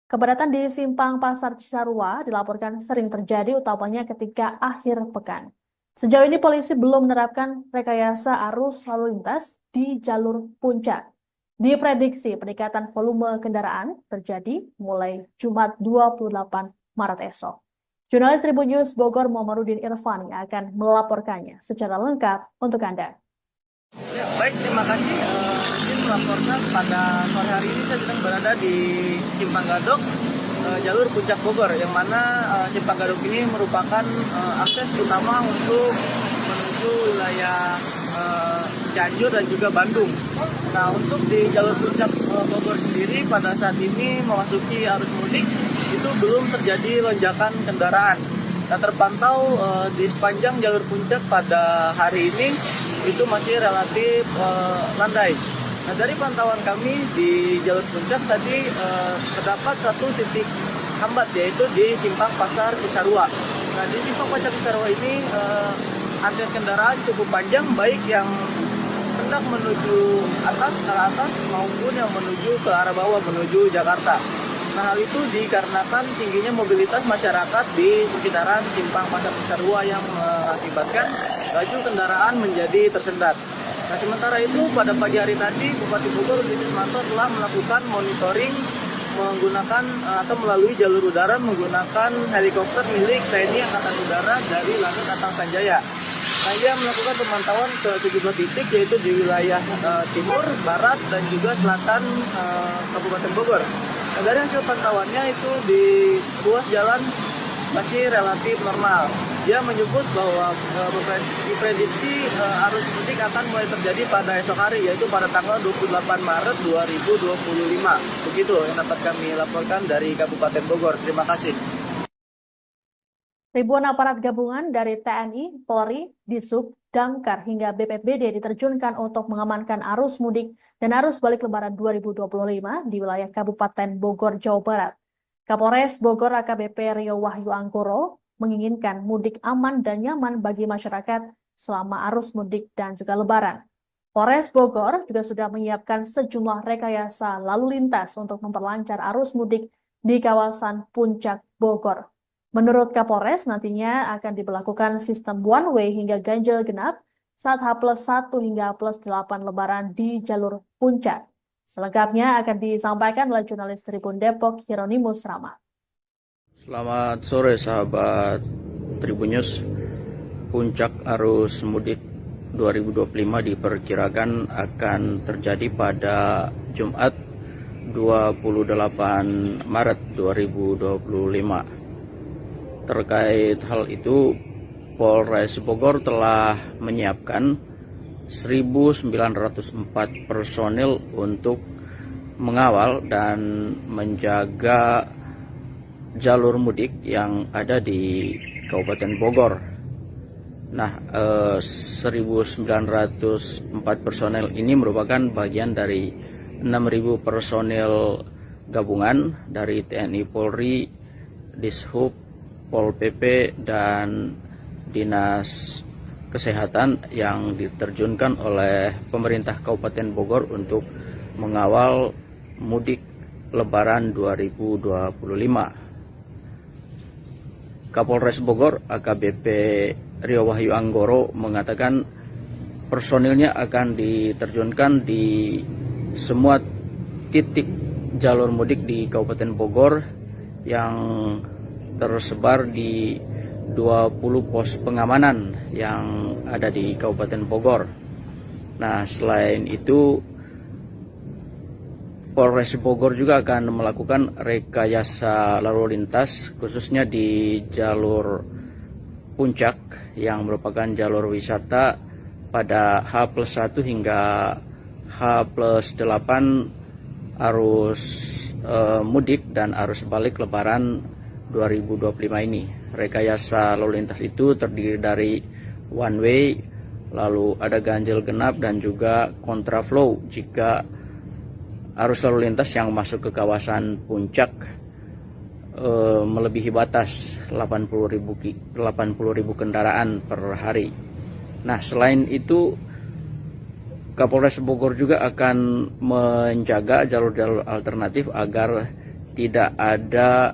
Kepadatan di Simpang Pasar Cisarua dilaporkan sering terjadi utamanya ketika akhir pekan. Sejauh ini polisi belum menerapkan rekayasa arus lalu lintas di jalur puncak. Diprediksi peningkatan volume kendaraan terjadi mulai Jumat 28 Maret esok. Jurnalis Tribun News Bogor Muhammadudin Irfani akan melaporkannya secara lengkap untuk Anda. Ya, baik, terima kasih. Izin melaporkan pada sore hari ini saya sedang berada di Simpang Gadok, jalur Puncak Bogor, yang mana Simpang Gadok ini merupakan akses utama untuk menuju wilayah Cianjur dan juga Bandung. Nah, untuk di jalur Puncak Bogor sendiri pada saat ini memasuki arus mudik itu belum terjadi lonjakan kendaraan. Nah, terpantau di sepanjang jalur puncak pada hari ini itu masih relatif landai. Nah, dari pantauan kami di jalur puncak tadi terdapat satu titik hambat, yaitu di Simpang Pasar Cisarua. Nah, di Simpang Pasar Cisarua ini antrian kendaraan cukup panjang, baik yang hendak menuju arah atas maupun yang menuju ke arah bawah menuju Jakarta. Nah, hal itu dikarenakan tingginya mobilitas masyarakat di sekitaran Simpang Pasar Cisarua yang mengakibatkan laju kendaraan menjadi tersendat. Nah, sementara itu pada pagi hari tadi Bupati Bogor Rudi Sismanto telah melakukan monitoring menggunakan atau melalui jalur udara menggunakan helikopter milik TNI Angkatan Udara dari Lanut Atang Sanjaya. Nah, ia melakukan pemantauan ke sejumlah titik, yaitu di wilayah timur, barat, dan juga selatan Kabupaten Bogor. Nah, dari hasil pantauannya itu di ruas jalan masih relatif normal. Dia menyebut bahwa diprediksi arus mudik akan mulai terjadi pada esok hari, yaitu pada tanggal 28 Maret 2025. Begitu yang dapat kami laporkan dari Kabupaten Bogor. Terima kasih. Ribuan aparat gabungan dari TNI, Polri, Disub, Damkar hingga BPBD diterjunkan untuk mengamankan arus mudik dan arus balik Lebaran 2025 di wilayah Kabupaten Bogor, Jawa Barat. Kapolres Bogor AKBP Rio Wahyu Angkoro menginginkan mudik aman dan nyaman bagi masyarakat selama arus mudik dan juga Lebaran. Polres Bogor juga sudah menyiapkan sejumlah rekayasa lalu lintas untuk memperlancar arus mudik di kawasan Puncak Bogor. Menurut Kapolres, nantinya akan diberlakukan sistem one way hingga ganjil genap saat H+1 hingga H+8 Lebaran di jalur Puncak. Selengkapnya akan disampaikan oleh jurnalis Tribun Depok, Hieronimus Rama. Selamat sore sahabat Tribun News. puncak arus mudik 2025 diperkirakan akan terjadi pada Jumat 28 Maret 2025. Terkait hal itu, Polres Bogor telah menyiapkan 1.904 personil untuk mengawal dan menjaga jalur mudik yang ada di Kabupaten Bogor. Nah, 1.904 personel ini merupakan bagian dari 6.000 personil gabungan dari TNI Polri, Dishub, Pol PP, dan Dinas Kesehatan yang diterjunkan oleh pemerintah Kabupaten Bogor untuk mengawal mudik Lebaran 2025. Kapolres Bogor AKBP Rio Wahyu Anggoro mengatakan personilnya akan diterjunkan di semua titik jalur mudik di Kabupaten Bogor yang tersebar di 20 pos pengamanan yang ada di Kabupaten Bogor. Nah, selain itu Polres Bogor juga akan melakukan rekayasa lalu lintas khususnya di jalur puncak yang merupakan jalur wisata pada H+1 hingga H+8 arus mudik dan arus balik Lebaran 2025 ini. Rekayasa lalu lintas itu terdiri dari one way, lalu ada ganjil genap dan juga kontraflow jika arus lalu lintas yang masuk ke kawasan puncak melebihi batas 80.000 kendaraan per hari. Nah, selain itu Kapolres Bogor juga akan menjaga jalur-jalur alternatif agar tidak ada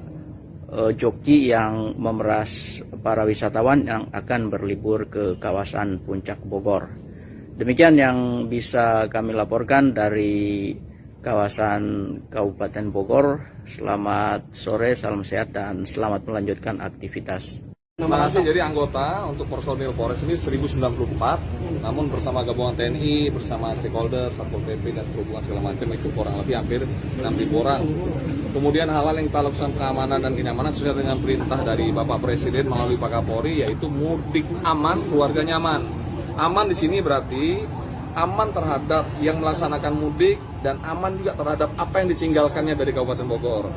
joki yang memeras para wisatawan yang akan berlibur ke kawasan puncak Bogor. Demikian yang bisa kami laporkan dari kawasan Kabupaten Bogor. Selamat sore, salam sehat, dan selamat melanjutkan aktivitas. Terima kasih. Jadi anggota untuk personil Polres ini 1094, namun bersama gabungan TNI, bersama stakeholder, Satpol PP dan perhubungan segala macam itu kurang lebih hampir 6.000 orang. Kemudian hal-hal yang kita lakukan pengamanan dan kenyamanan sesuai dengan perintah dari Bapak Presiden melalui Pak Kapolri, yaitu mudik aman, keluarga nyaman. Aman di sini berarti aman terhadap yang melaksanakan mudik dan aman juga terhadap apa yang ditinggalkannya dari Kabupaten Bogor.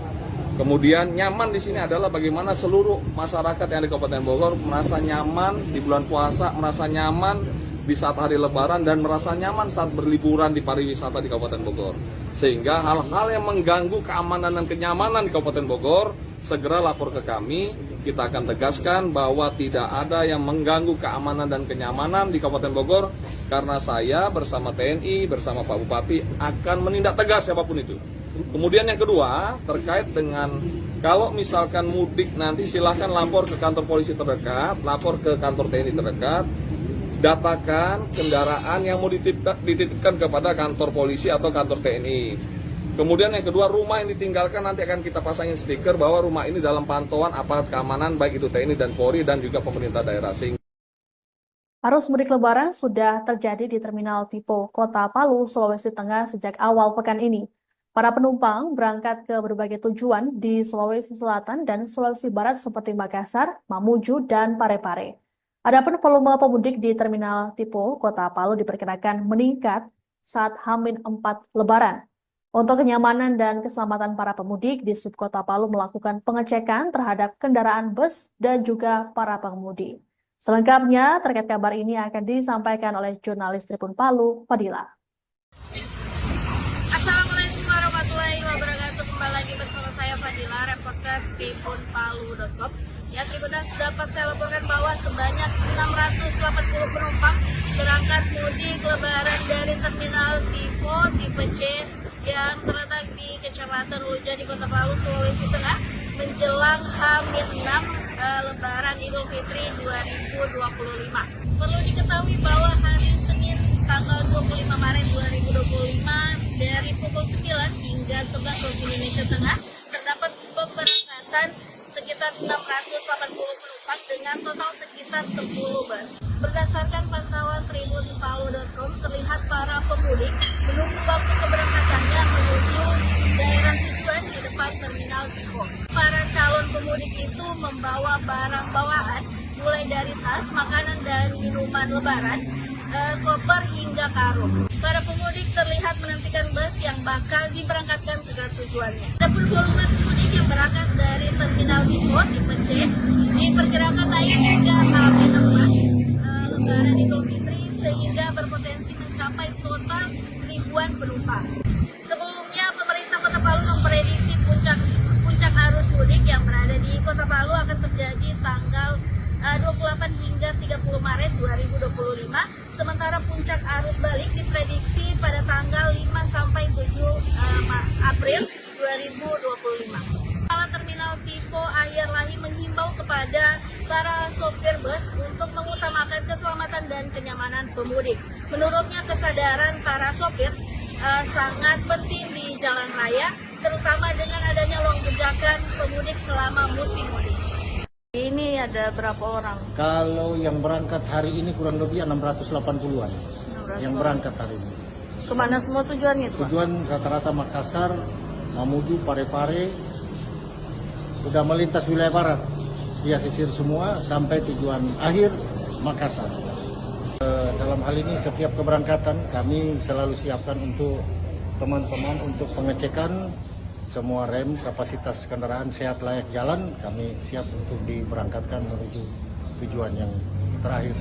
Kemudian nyaman di sini adalah bagaimana seluruh masyarakat yang di Kabupaten Bogor merasa nyaman di bulan puasa, merasa nyaman di saat hari Lebaran, dan merasa nyaman saat berliburan di pariwisata di Kabupaten Bogor. Sehingga hal-hal yang mengganggu keamanan dan kenyamanan di Kabupaten Bogor segera lapor ke kami. Kita akan tegaskan bahwa tidak ada yang mengganggu keamanan dan kenyamanan di Kabupaten Bogor, karena saya bersama TNI, bersama Pak Bupati akan menindak tegas siapapun itu. Kemudian yang kedua, terkait dengan kalau misalkan mudik nanti silahkan lapor ke kantor polisi terdekat, lapor ke kantor TNI terdekat, datakan kendaraan yang mau dititipkan kepada kantor polisi atau kantor TNI. Kemudian yang kedua, rumah yang ditinggalkan nanti akan kita pasangin stiker bahwa rumah ini dalam pantauan aparat keamanan baik itu TNI dan Polri dan juga pemerintah daerah. Arus mudik Lebaran sudah terjadi di Terminal Tipo Kota Palu, Sulawesi Tengah sejak awal pekan ini. Para penumpang berangkat ke berbagai tujuan di Sulawesi Selatan dan Sulawesi Barat seperti Makassar, Mamuju, dan Parepare. Adapun volume pemudik di Terminal Tipo Kota Palu diperkirakan meningkat saat H-4 Lebaran. Untuk kenyamanan dan keselamatan para pemudik, di Subkota Palu melakukan pengecekan terhadap kendaraan bus dan juga para pengemudi. Selengkapnya terkait kabar ini akan disampaikan oleh jurnalis Tribun Palu, Fadila. Assalamualaikum warahmatullahi wabarakatuh. Kembali lagi bersama saya Fadila, reporter tribunpalu.com. Ya, Tribuners, dapat saya laporkan bahwa sebanyak 680 penumpang berangkat mudik Lebaran dari Terminal Tipo tipe C yang terletak di Kecamatan Luja di Kota Palu, Sulawesi Tengah menjelang H-6 Lebaran Idul Fitri 2025. Perlu diketahui bahwa hari Senin tanggal 25 Maret 2025 dari pukul 9 hingga 11 waktu Indonesia Tengah terdapat pemberangkatan sekitar 680 penumpang penumpang dengan total sekitar 10 bus. Berdasarkan pantauan tribunpalu.com, terlihat para pemudik menunggu waktu keberangkatannya menuju daerah tujuan di depan terminal Tipo. Para calon pemudik itu membawa barang bawaan, mulai dari tas, makanan, dan minuman lebaran, koper hingga karung. Para pemudik terlihat menantikan bus yang bakal diberangkatkan ke tujuannya. Adapun volume pemudik yang berangkat dari terminal Tipo tipe C diperkirakan naik hingga H-4 Lebaran Idul Fitri, sehingga berpotensi mencapai total ribuan penumpang. Sebelumnya, pemerintah Kota Palu memprediksi puncak arus mudik yang berada di Kota Palu akan terjadi tanggal 28 hingga 30 Maret 2025, sementara puncak arus balik diprediksi pada tanggal 5 sampai 7 April 2025. Kepala Terminal Tipo Ayer Lahi menghimbau kepada para sopir bus untuk mengutamakan keselamatan dan kenyamanan pemudik. Menurutnya, kesadaran para sopir sangat penting di jalan raya, terutama dengan adanya lonjakan pemudik selama musim mudik. Ini ada berapa orang? Kalau yang berangkat hari ini kurang lebih 680-an yang berangkat hari ini. Kemana semua tujuannya itu? Tujuan rata-rata Makassar, Mamuju, Parepare, sudah melintas wilayah barat. Dia sisir semua sampai tujuan akhir Makassar. Dalam hal ini setiap keberangkatan kami selalu siapkan untuk teman-teman untuk pengecekan semua rem, kapasitas kendaraan sehat layak jalan, kami siap untuk diberangkatkan menuju tujuan yang terakhir.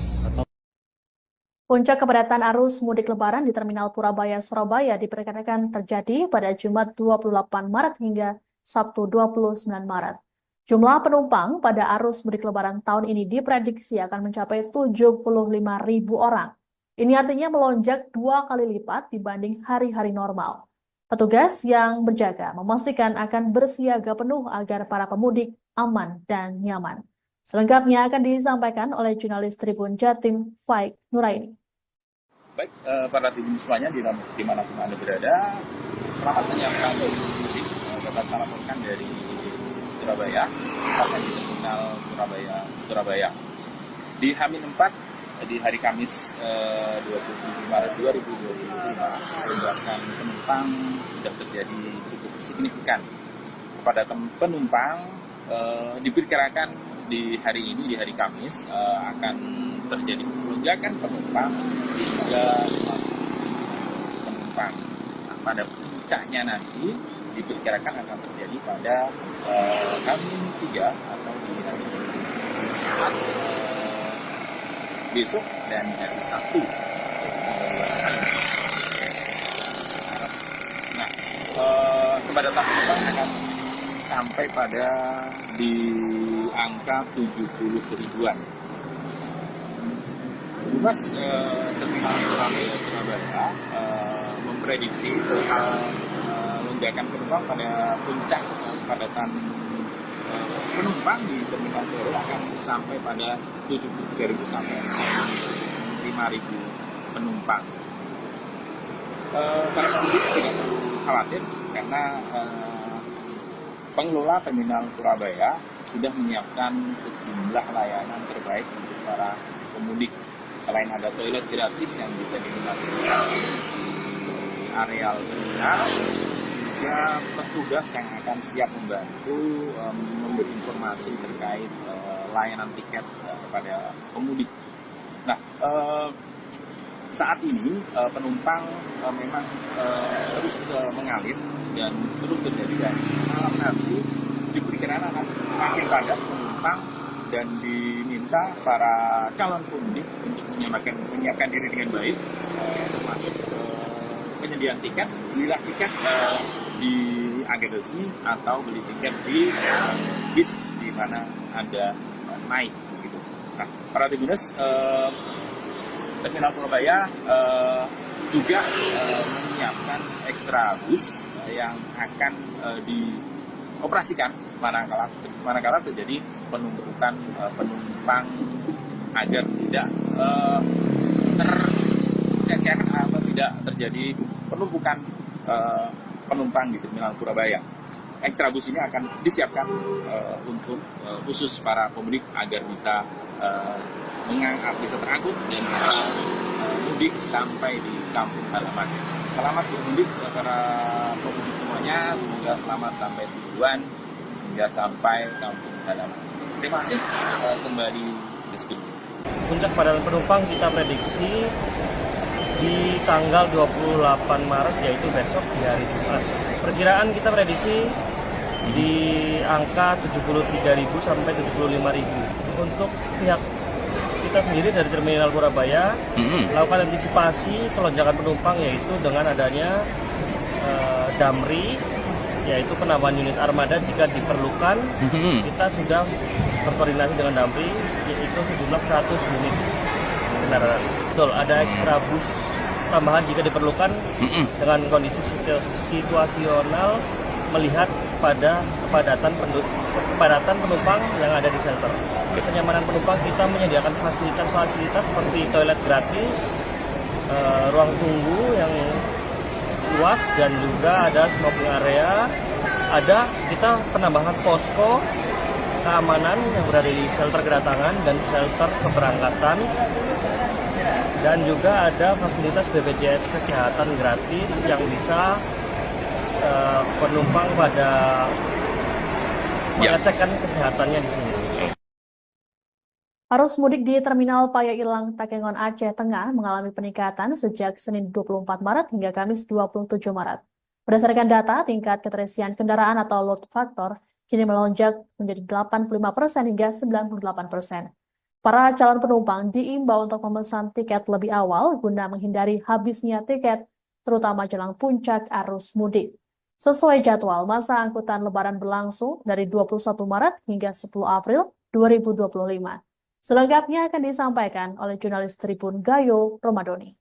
Puncak kepadatan arus mudik lebaran di Terminal Purabaya, Surabaya diperkirakan terjadi pada Jumat 28 Maret hingga Sabtu 29 Maret. Jumlah penumpang pada arus mudik lebaran tahun ini diprediksi akan mencapai 75.000 orang. Ini artinya melonjak 2 kali lipat dibanding hari-hari normal. Petugas yang berjaga memastikan akan bersiaga penuh agar para pemudik aman dan nyaman. Selengkapnya akan disampaikan oleh jurnalis Tribun Jatim, Faik Nuraini. Baik, para tribun semuanya dimanapun Anda berada, selamat menyiapkan mudik. Dapat saya laporkan dari Surabaya, tepatnya di Terminal Purabaya, Surabaya. Di H-4, di hari Kamis 27 Maret 2025, lonjakan penumpang sudah terjadi cukup signifikan. Kepada penumpang diperkirakan di hari ini, di hari Kamis, akan terjadi lonjakan penumpang hingga 50.000 penumpang. Nah, pada puncaknya nanti diperkirakan akan terjadi pada H-3 atau di hari Jumat besok dan hari Sabtu. Nah, kepadatan penumpang akan sampai pada di angka 70 ribuan. Humas Terminal Purabaya Surabaya memprediksi lonjakan penumpang pada puncak kepadatan penumpang di Terminal Purabaya akan sampai pada 73.000 sampai 5.000 penumpang. Para pemudik tidak perlu khawatir karena pengelola Terminal Purabaya sudah menyiapkan sejumlah layanan terbaik untuk para pemudik. Selain ada toilet gratis yang bisa digunakan di areal terminal, juga petugas yang akan siap membantu memberi informasi terkait layanan tiket kepada pemudik. Nah, saat ini penumpang memang terus mengalir dan terus terjadi, dan malam nanti diperkirakan akan makin padat penumpang dan diminta para calon pemudik untuk menyiapkan diri dengan baik, termasuk penyediaan tiket, belilah tiket di agen resmi atau beli tiket di bis di mana Anda naik. Gitu. Nah, para tribuners, Terminal Purabaya juga menyiapkan ekstra bus yang akan dioperasikan manakala terjadi penumpukan penumpang agar tidak tercecer atau tidak terjadi penumpukan penumpang di Terminal Purabaya. ekstra bus ini akan disiapkan untuk khusus para pemudik agar bisa terangkut dan mudik sampai di kampung halaman. Selamat bermudik para pemudik semuanya, semoga selamat sampai tujuan hingga sampai kampung halaman. Terima kasih, kembali ke studio. Puncak kepadatan penumpang kita prediksi di tanggal 28 Maret, yaitu besok di hari Jumat. Perkiraan kita prediksi di angka 73.000 sampai 75.000. Untuk pihak kita sendiri dari Terminal Purabaya melakukan antisipasi pelonjakan penumpang, yaitu dengan adanya Damri, yaitu penambahan unit armada jika diperlukan. Kita sudah berkoordinasi dengan Damri, yaitu sejumlah 100 unit kendaraan. Betul, ada ekstra bus tambahan jika diperlukan dengan kondisi situasional melihat pada kepadatan penumpang yang ada di shelter. Kenyamanan penumpang, kita menyediakan fasilitas-fasilitas seperti toilet gratis, ruang tunggu yang luas, dan juga ada smoking area. Kita penambahan posko keamanan yang berada di shelter kedatangan dan shelter keberangkatan, dan juga ada fasilitas BPJS kesehatan gratis yang bisa penumpang pada mengecekkan kesehatannya di sini. Arus mudik di Terminal Paya-Ilang Takengon Aceh Tengah mengalami peningkatan sejak Senin 24 Maret hingga Kamis 27 Maret. Berdasarkan data, tingkat keterisian kendaraan atau load factor kini melonjak menjadi 85% hingga 98%. Para calon penumpang diimbau untuk memesan tiket lebih awal guna menghindari habisnya tiket, terutama jelang puncak arus mudik. Sesuai jadwal, masa angkutan Lebaran berlangsung dari 21 Maret hingga 10 April 2025. Selengkapnya akan disampaikan oleh jurnalis Tribun Gayo Romadoni.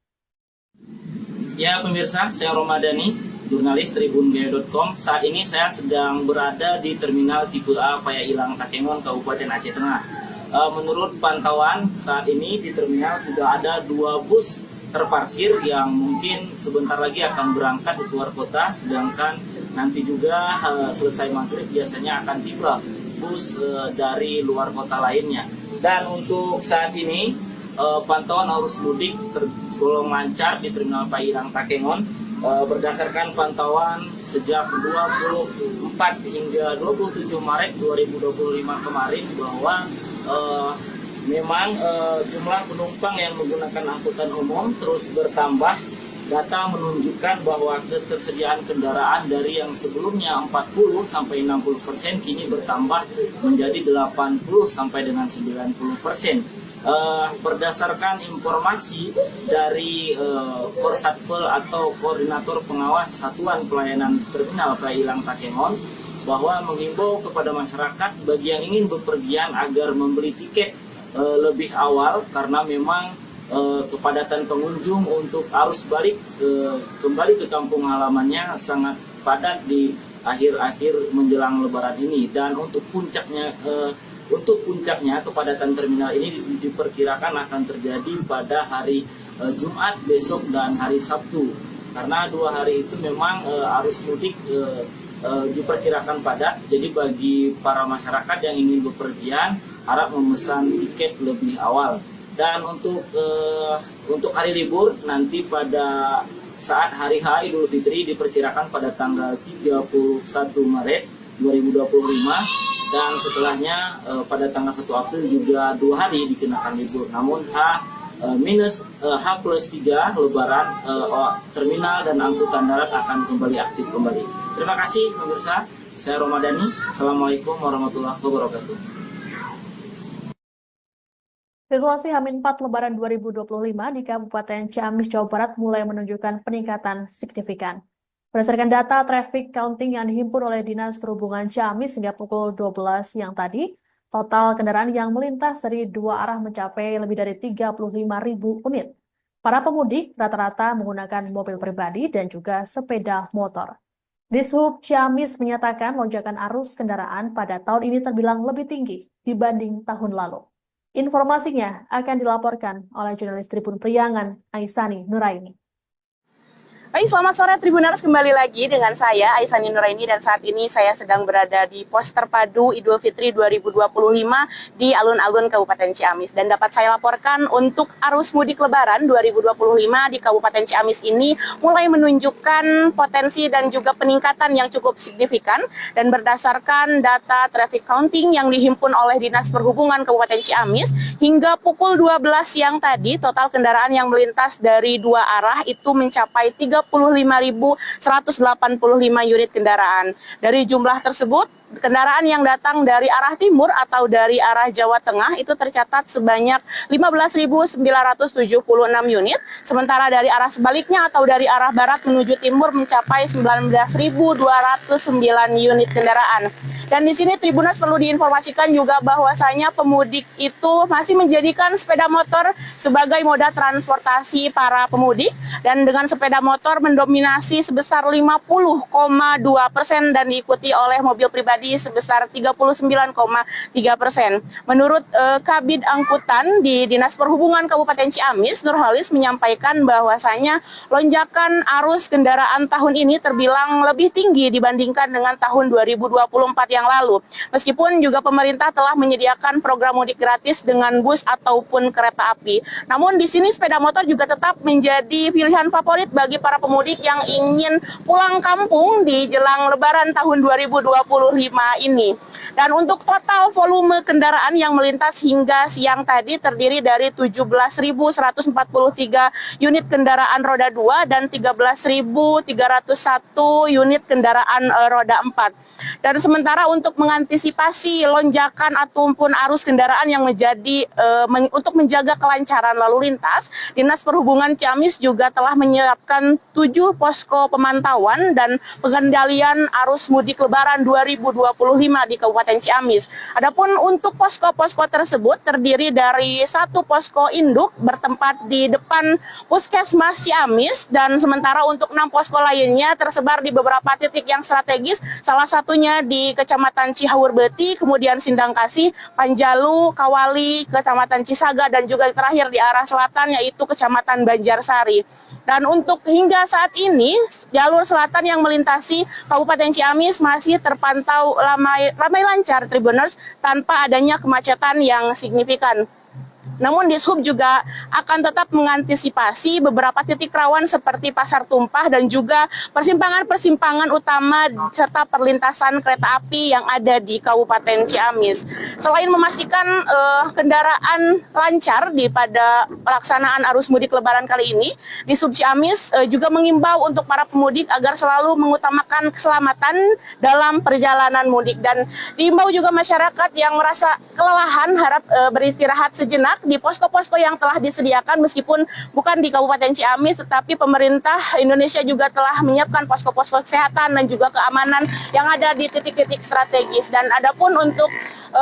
Ya pemirsa, saya Romadani, jurnalis tribungayo.com. Saat ini saya sedang berada di Terminal Tipe A Paya-Ilang Takengon, Kabupaten Aceh Tengah. Menurut pantauan saat ini di terminal sudah ada 2 bus terparkir yang mungkin sebentar lagi akan berangkat ke luar kota, sedangkan nanti juga selesai maghrib biasanya akan tiba bus dari luar kota lainnya. Dan untuk saat ini pantauan arus mudik tergolong lancar di Terminal Paya-Ilang Takengon. Berdasarkan pantauan sejak 24 hingga 27 Maret 2025 kemarin, bahwa memang jumlah penumpang yang menggunakan angkutan umum terus bertambah. Data menunjukkan bahwa ketersediaan kendaraan dari yang sebelumnya 40-60% kini bertambah menjadi 80 sampai dengan 90%. Berdasarkan informasi dari Korsatpel atau Koordinator Pengawas Satuan Pelayanan Terminal Paya-Ilang Takengon, bahwa menghimbau kepada masyarakat bagi yang ingin bepergian agar membeli tiket lebih awal, karena memang kepadatan pengunjung untuk arus balik kembali ke kampung halamannya sangat padat di akhir-akhir menjelang Lebaran ini. Dan untuk puncaknya kepadatan terminal ini diperkirakan akan terjadi pada hari Jumat besok dan hari Sabtu, karena 2 hari itu memang arus mudik diperkirakan padat. Jadi bagi para masyarakat yang ingin bepergian harap memesan tiket lebih awal. Dan untuk hari libur nanti pada saat hari H Idul Fitri diperkirakan pada tanggal 31 Maret 2025, dan setelahnya pada tanggal 1 April juga 2 hari dikenakan libur. Namun H+3 Lebaran, terminal dan angkutan darat akan kembali aktif kembali. Terima kasih pemirsa, saya Romadani. Assalamualaikum warahmatullahi wabarakatuh. Situasi H-4 Lebaran 2025 di Kabupaten Ciamis, Jawa Barat mulai menunjukkan peningkatan signifikan. Berdasarkan data traffic counting yang dihimpun oleh Dinas Perhubungan Ciamis hingga pukul 12 siang tadi, total kendaraan yang melintas dari 2 arah mencapai lebih dari 35.000 unit. Para pemudik rata-rata menggunakan mobil pribadi dan juga sepeda motor. Dishub Ciamis menyatakan lonjakan arus kendaraan pada tahun ini terbilang lebih tinggi dibanding tahun lalu. Informasinya akan dilaporkan oleh jurnalis Tribun Priangan, Aisani Nuraini. Baik, selamat sore Tribuners, kembali lagi dengan saya Aisani Nuraini dan saat ini saya sedang berada di pos terpadu Idul Fitri 2025 di alun-alun Kabupaten Ciamis dan dapat saya laporkan untuk arus mudik Lebaran 2025 di Kabupaten Ciamis ini mulai menunjukkan potensi dan juga peningkatan yang cukup signifikan dan berdasarkan data traffic counting yang dihimpun oleh Dinas Perhubungan Kabupaten Ciamis hingga pukul 12 siang tadi total kendaraan yang melintas dari dua arah itu mencapai 35.185 unit kendaraan. Dari jumlah tersebut, kendaraan yang datang dari arah timur atau dari arah Jawa Tengah itu tercatat sebanyak 15.976 unit, sementara dari arah sebaliknya atau dari arah barat menuju timur mencapai 19.209 unit kendaraan. Dan di sini Tribuners perlu diinformasikan juga bahwasanya pemudik itu masih menjadikan sepeda motor sebagai moda transportasi para pemudik dan dengan sepeda motor mendominasi sebesar 50,2% dan diikuti oleh mobil pribadi sebesar 39,3%. Menurut Kabid Angkutan di Dinas Perhubungan Kabupaten Ciamis, Nurholis menyampaikan bahwasanya lonjakan arus kendaraan tahun ini terbilang lebih tinggi dibandingkan dengan tahun 2024 yang lalu. Meskipun juga pemerintah telah menyediakan program mudik gratis dengan bus ataupun kereta api. Namun di sini sepeda motor juga tetap menjadi pilihan favorit bagi para pemudik yang ingin pulang kampung di jelang Lebaran tahun 2025 ini. Dan untuk total volume kendaraan yang melintas hingga siang tadi terdiri dari 17.143 unit kendaraan roda 2 dan 13.301 unit kendaraan roda 4. Dan sementara untuk mengantisipasi lonjakan ataupun arus kendaraan yang untuk menjaga kelancaran lalu lintas, Dinas Perhubungan Ciamis juga telah menyiapkan 7 posko pemantauan dan pengendalian arus mudik Lebaran 2025 di Kabupaten Ciamis. Adapun untuk posko-posko tersebut terdiri dari 1 posko induk bertempat di depan Puskesmas Ciamis dan sementara untuk 6 posko lainnya tersebar di beberapa titik yang strategis, salah satunya di Kecamatan Cihaurbeti, kemudian Sindangkasih, Panjalu, Kawali, Kecamatan Cisaga dan juga terakhir di arah selatan yaitu Kecamatan Banjarsari. Dan untuk hingga saat ini jalur selatan yang melintasi Kabupaten Ciamis masih terpantau ramai lancar Tribuners tanpa adanya kemacetan yang signifikan. Namun Dishub juga akan tetap mengantisipasi beberapa titik rawan seperti Pasar Tumpah dan juga persimpangan-persimpangan utama serta perlintasan kereta api yang ada di Kabupaten Ciamis. Selain memastikan kendaraan lancar pada pelaksanaan arus mudik Lebaran kali ini, Dishub Ciamis juga mengimbau untuk para pemudik agar selalu mengutamakan keselamatan dalam perjalanan mudik dan diimbau juga masyarakat yang merasa kelelahan harap beristirahat sejenak di posko-posko yang telah disediakan meskipun bukan di Kabupaten Ciamis tetapi pemerintah Indonesia juga telah menyiapkan posko-posko kesehatan dan juga keamanan yang ada di titik-titik strategis. Dan adapun untuk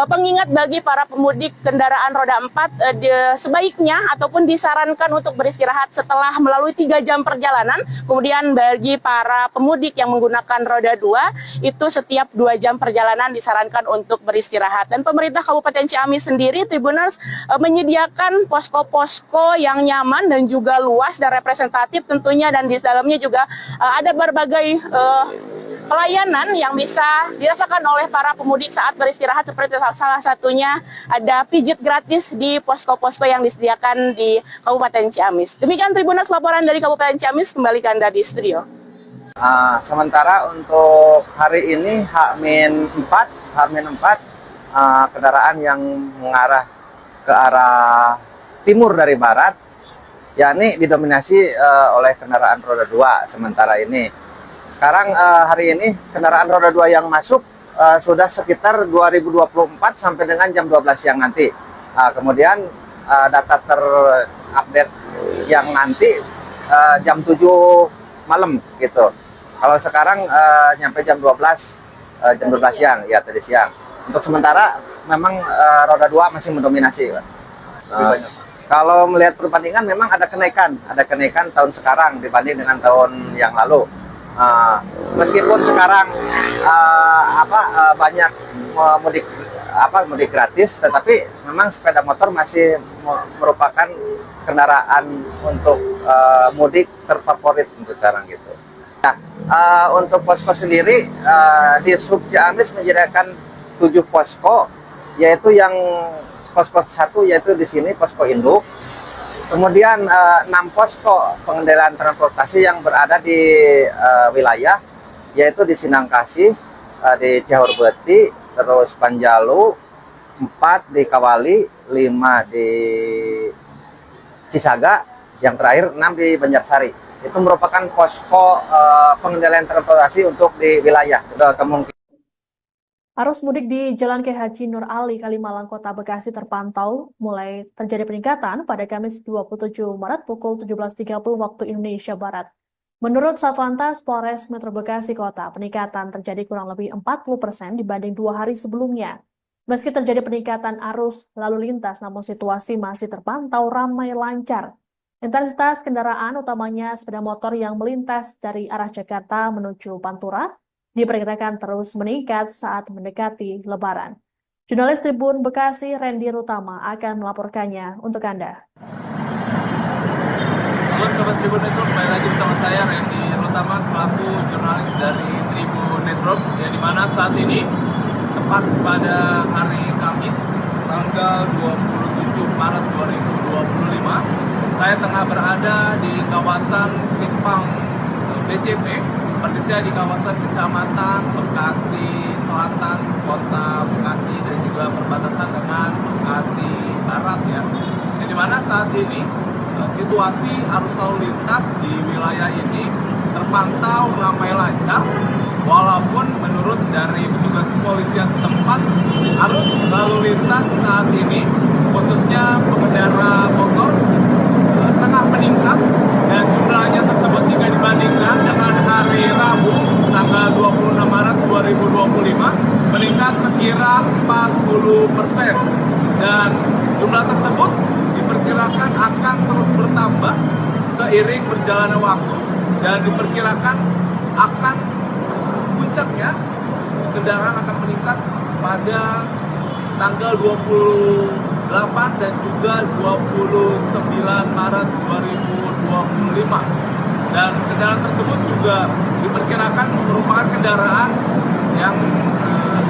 pengingat bagi para pemudik kendaraan roda 4 sebaiknya ataupun disarankan untuk beristirahat setelah melalui 3 jam perjalanan. Kemudian bagi para pemudik yang menggunakan roda 2 itu setiap 2 jam perjalanan disarankan untuk beristirahat. Dan pemerintah Kabupaten Ciamis sendiri Tribuners menyediakan posko-posko yang nyaman dan juga luas dan representatif tentunya, dan di dalamnya juga ada berbagai pelayanan yang bisa dirasakan oleh para pemudik saat beristirahat seperti salah satunya ada pijit gratis di posko-posko yang disediakan di Kabupaten Ciamis. Demikian Tribuners laporan dari Kabupaten Ciamis, kembali ke Anda di studio. Sementara untuk hari ini H-4 kendaraan yang mengarah ke arah timur dari barat, yakni didominasi oleh kendaraan roda 2 sementara ini. Sekarang hari ini kendaraan roda 2 yang masuk sudah sekitar 2024 sampai dengan jam 12 siang nanti. Kemudian data terupdate yang nanti jam 7 malam gitu. Kalau sekarang nyampe jam 12 siang, ya tadi siang. Untuk sementara memang roda 2 masih mendominasi. Kalau melihat perbandingan memang ada kenaikan tahun sekarang dibanding dengan tahun yang lalu. Meskipun sekarang banyak mudik mudik gratis, tetapi memang sepeda motor masih merupakan kendaraan untuk mudik terfavorit sekarang gitu. Nah, untuk posko sendiri di Sub Ciamis menyediakan 7 posko, yaitu yang posko 1 yaitu di sini posko induk. Kemudian 6 posko pengendalian transportasi yang berada di wilayah, yaitu di Sinangkasih, di Cihurbeti, terus Panjalu, 4 di Kawali, 5 di Cisaga, yang terakhir 6 di Banjarsari. Itu merupakan posko pengendalian transportasi untuk di wilayah. Kemungkinan Arus mudik di Jalan Kiai Haji Nur Ali, Kalimalang, Kota Bekasi terpantau mulai terjadi peningkatan pada Kamis 27 Maret pukul 17.30 waktu Indonesia Barat. Menurut Satlantas Polres Metro Bekasi Kota, peningkatan terjadi kurang lebih 40% dibanding 2 hari sebelumnya. Meski terjadi peningkatan arus lalu lintas, namun situasi masih terpantau ramai lancar. Intensitas kendaraan, utamanya sepeda motor yang melintas dari arah Jakarta menuju Pantura, diperkirakan terus meningkat saat mendekati Lebaran. Jurnalis Tribun Bekasi, Randy Rutama, akan melaporkannya untuk Anda. Halo Sobat Tribun Network, kembali lagi bersama saya Randy Rutama selaku jurnalis dari Tribun Network, yang dimana saat ini tepat pada hari Kamis tanggal 27 Maret 2025, saya tengah berada di kawasan Simpang BCP, persisnya di kawasan Kecamatan Bekasi Selatan, Kota Bekasi, dan juga perbatasan dengan Bekasi Barat ya. Di mana saat ini situasi arus lalu lintas di wilayah ini terpantau ramai lancar, walaupun menurut dari petugas kepolisian setempat, arus lalu lintas saat ini khususnya pengendara motor tengah meningkat, dan jumlahnya tersebut jika dibandingkan dengan hari Rabu tanggal 26 Maret 2025 meningkat sekira 40%, dan jumlah tersebut diperkirakan akan terus bertambah seiring berjalannya waktu, dan diperkirakan akan puncaknya kendaraan akan meningkat pada tanggal 28 dan juga 29 Maret 2025, dan kendaraan tersebut juga diperkirakan merupakan kendaraan yang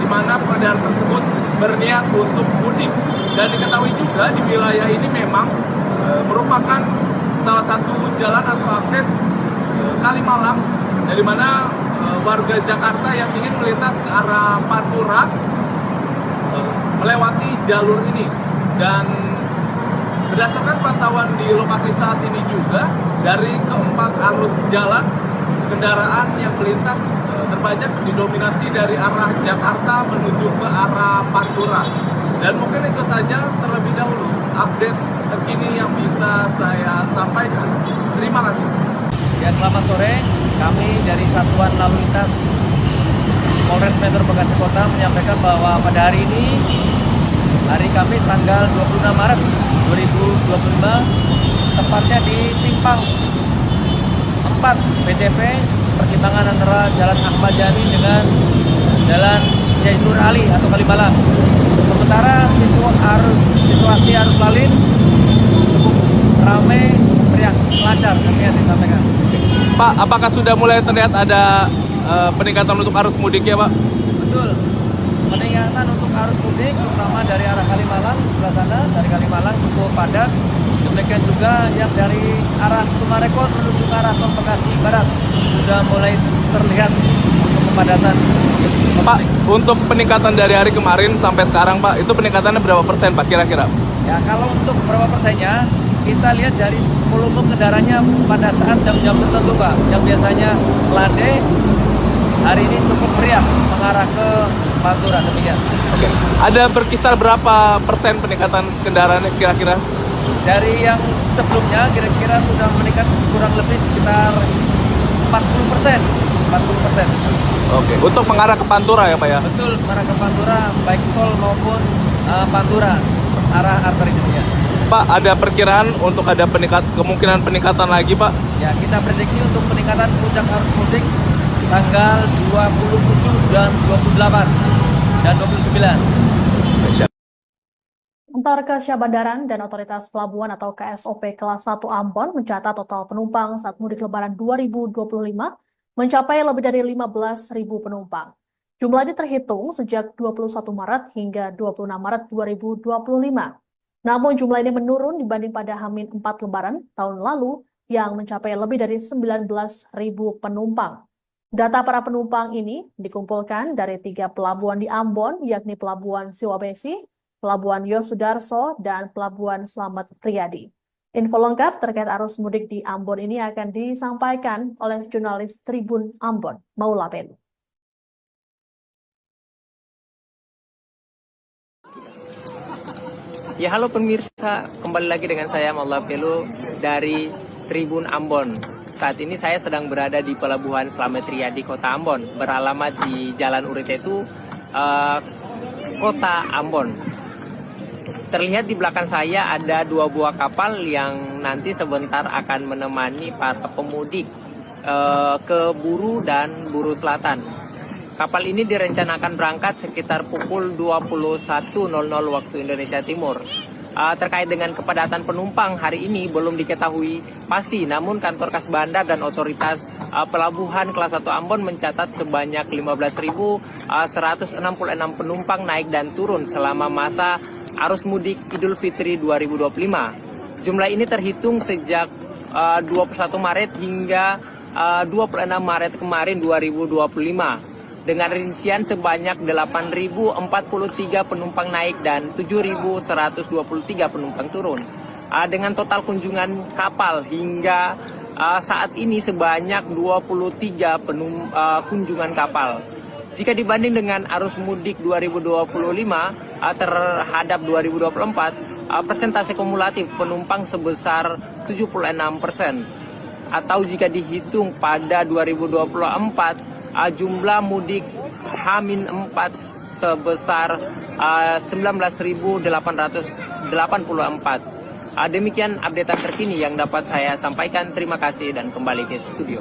dimana kendaraan tersebut berniat untuk mudik. Dan diketahui juga di wilayah ini memang merupakan salah satu jalan atau akses Kalimalang, dari mana warga Jakarta yang ingin melintas ke arah Pantura melewati jalur ini. Dan berdasarkan pantauan di lokasi saat ini juga, dari keempat arus jalan kendaraan yang melintas terbanyak didominasi dari arah Jakarta menuju ke arah Pantura. Dan mungkin itu saja terlebih dahulu update terkini yang bisa saya sampaikan. Terima kasih. Ya, selamat sore. Kami dari Satuan Lalu Lintas Polres Metro Bekasi Kota menyampaikan bahwa pada hari ini, hari Kamis tanggal 26 Maret 2025, tepatnya di Simpang 4 BCP, persimpangan antara Jalan Ahmad Yani dengan Jalan Kiai Nur Ali atau Kalimalang. Sementara situasi arus lalu cukup ramai, meriah, lancar, kami yang disampaikan. Pak, apakah sudah mulai terlihat ada peningkatan untuk arus mudik ya Pak? Betul. Peningkatan untuk arus mudik terutama dari arah Kalimalang sebelah sana, dari Kalimalang cukup padat. Demikian juga yang dari arah Sumarekon menuju ke arah Tol Bekasi Barat sudah mulai terlihat untuk kepadatan. Pak, untuk peningkatan dari hari kemarin sampai sekarang Pak, itu peningkatannya berapa persen Pak kira-kira? Ya, kalau untuk berapa persennya, kita lihat dari volume kendaraannya pada saat jam-jam tertentu Pak, yang biasanya landai, hari ini cukup meriah mengarah ke Pantura, demikian. Oke. Ada berkisar berapa persen peningkatan kendaraannya kira-kira? Dari yang sebelumnya kira-kira sudah meningkat kurang lebih sekitar 40%. Oke, untuk mengarah ke Pantura ya Pak ya? Betul, mengarah ke Pantura, baik tol maupun Pantura, arah arteri demikian. Pak, ada perkiraan untuk ada kemungkinan peningkatan lagi Pak? Ya, kita prediksi untuk peningkatan puncak arus mudik tanggal 27 dan 28 dan 29. Kantor Kesyahbandaran dan Otoritas Pelabuhan atau KSOP kelas 1 Ambon mencatat total penumpang saat mudik Lebaran 2025 mencapai lebih dari 15.000 penumpang. Jumlah ini terhitung sejak 21 Maret hingga 26 Maret 2025. Namun jumlah ini menurun dibanding pada H-4 Lebaran tahun lalu yang mencapai lebih dari 19.000 penumpang. Data para penumpang ini dikumpulkan dari 3 pelabuhan di Ambon, yakni Pelabuhan Siwabesi, Pelabuhan Yosudarso, dan Pelabuhan Slamet Riyadi. Info lengkap terkait arus mudik di Ambon ini akan disampaikan oleh jurnalis Tribun Ambon, Maula Pelu. Ya, halo pemirsa, kembali lagi dengan saya Maula Pelu dari Tribun Ambon. Saat ini saya sedang berada di Pelabuhan Slamet Riyadi, Kota Ambon, beralamat di Jalan Uritetu, Kota Ambon. Terlihat di belakang saya ada 2 buah kapal yang nanti sebentar akan menemani para pemudik ke Buru dan Buru Selatan. Kapal ini direncanakan berangkat sekitar pukul 21.00 waktu Indonesia Timur. Terkait dengan kepadatan penumpang hari ini belum diketahui pasti, namun kantor Kas Bandar dan Otoritas Pelabuhan kelas 1 Ambon mencatat sebanyak 15.166 penumpang naik dan turun selama masa arus mudik Idul Fitri 2025. Jumlah ini terhitung sejak 21 Maret hingga 26 Maret kemarin 2025. Dengan rincian sebanyak 8.043 penumpang naik dan 7.123 penumpang turun. Dengan total kunjungan kapal hingga saat ini sebanyak 23 kunjungan kapal. Jika dibanding dengan arus mudik 2025 terhadap 2024, persentase kumulatif penumpang sebesar 76%. Atau jika dihitung pada 2024, jumlah mudik H-4 sebesar 19.884. Demikian updatean terkini yang dapat saya sampaikan. Terima kasih dan kembali ke studio.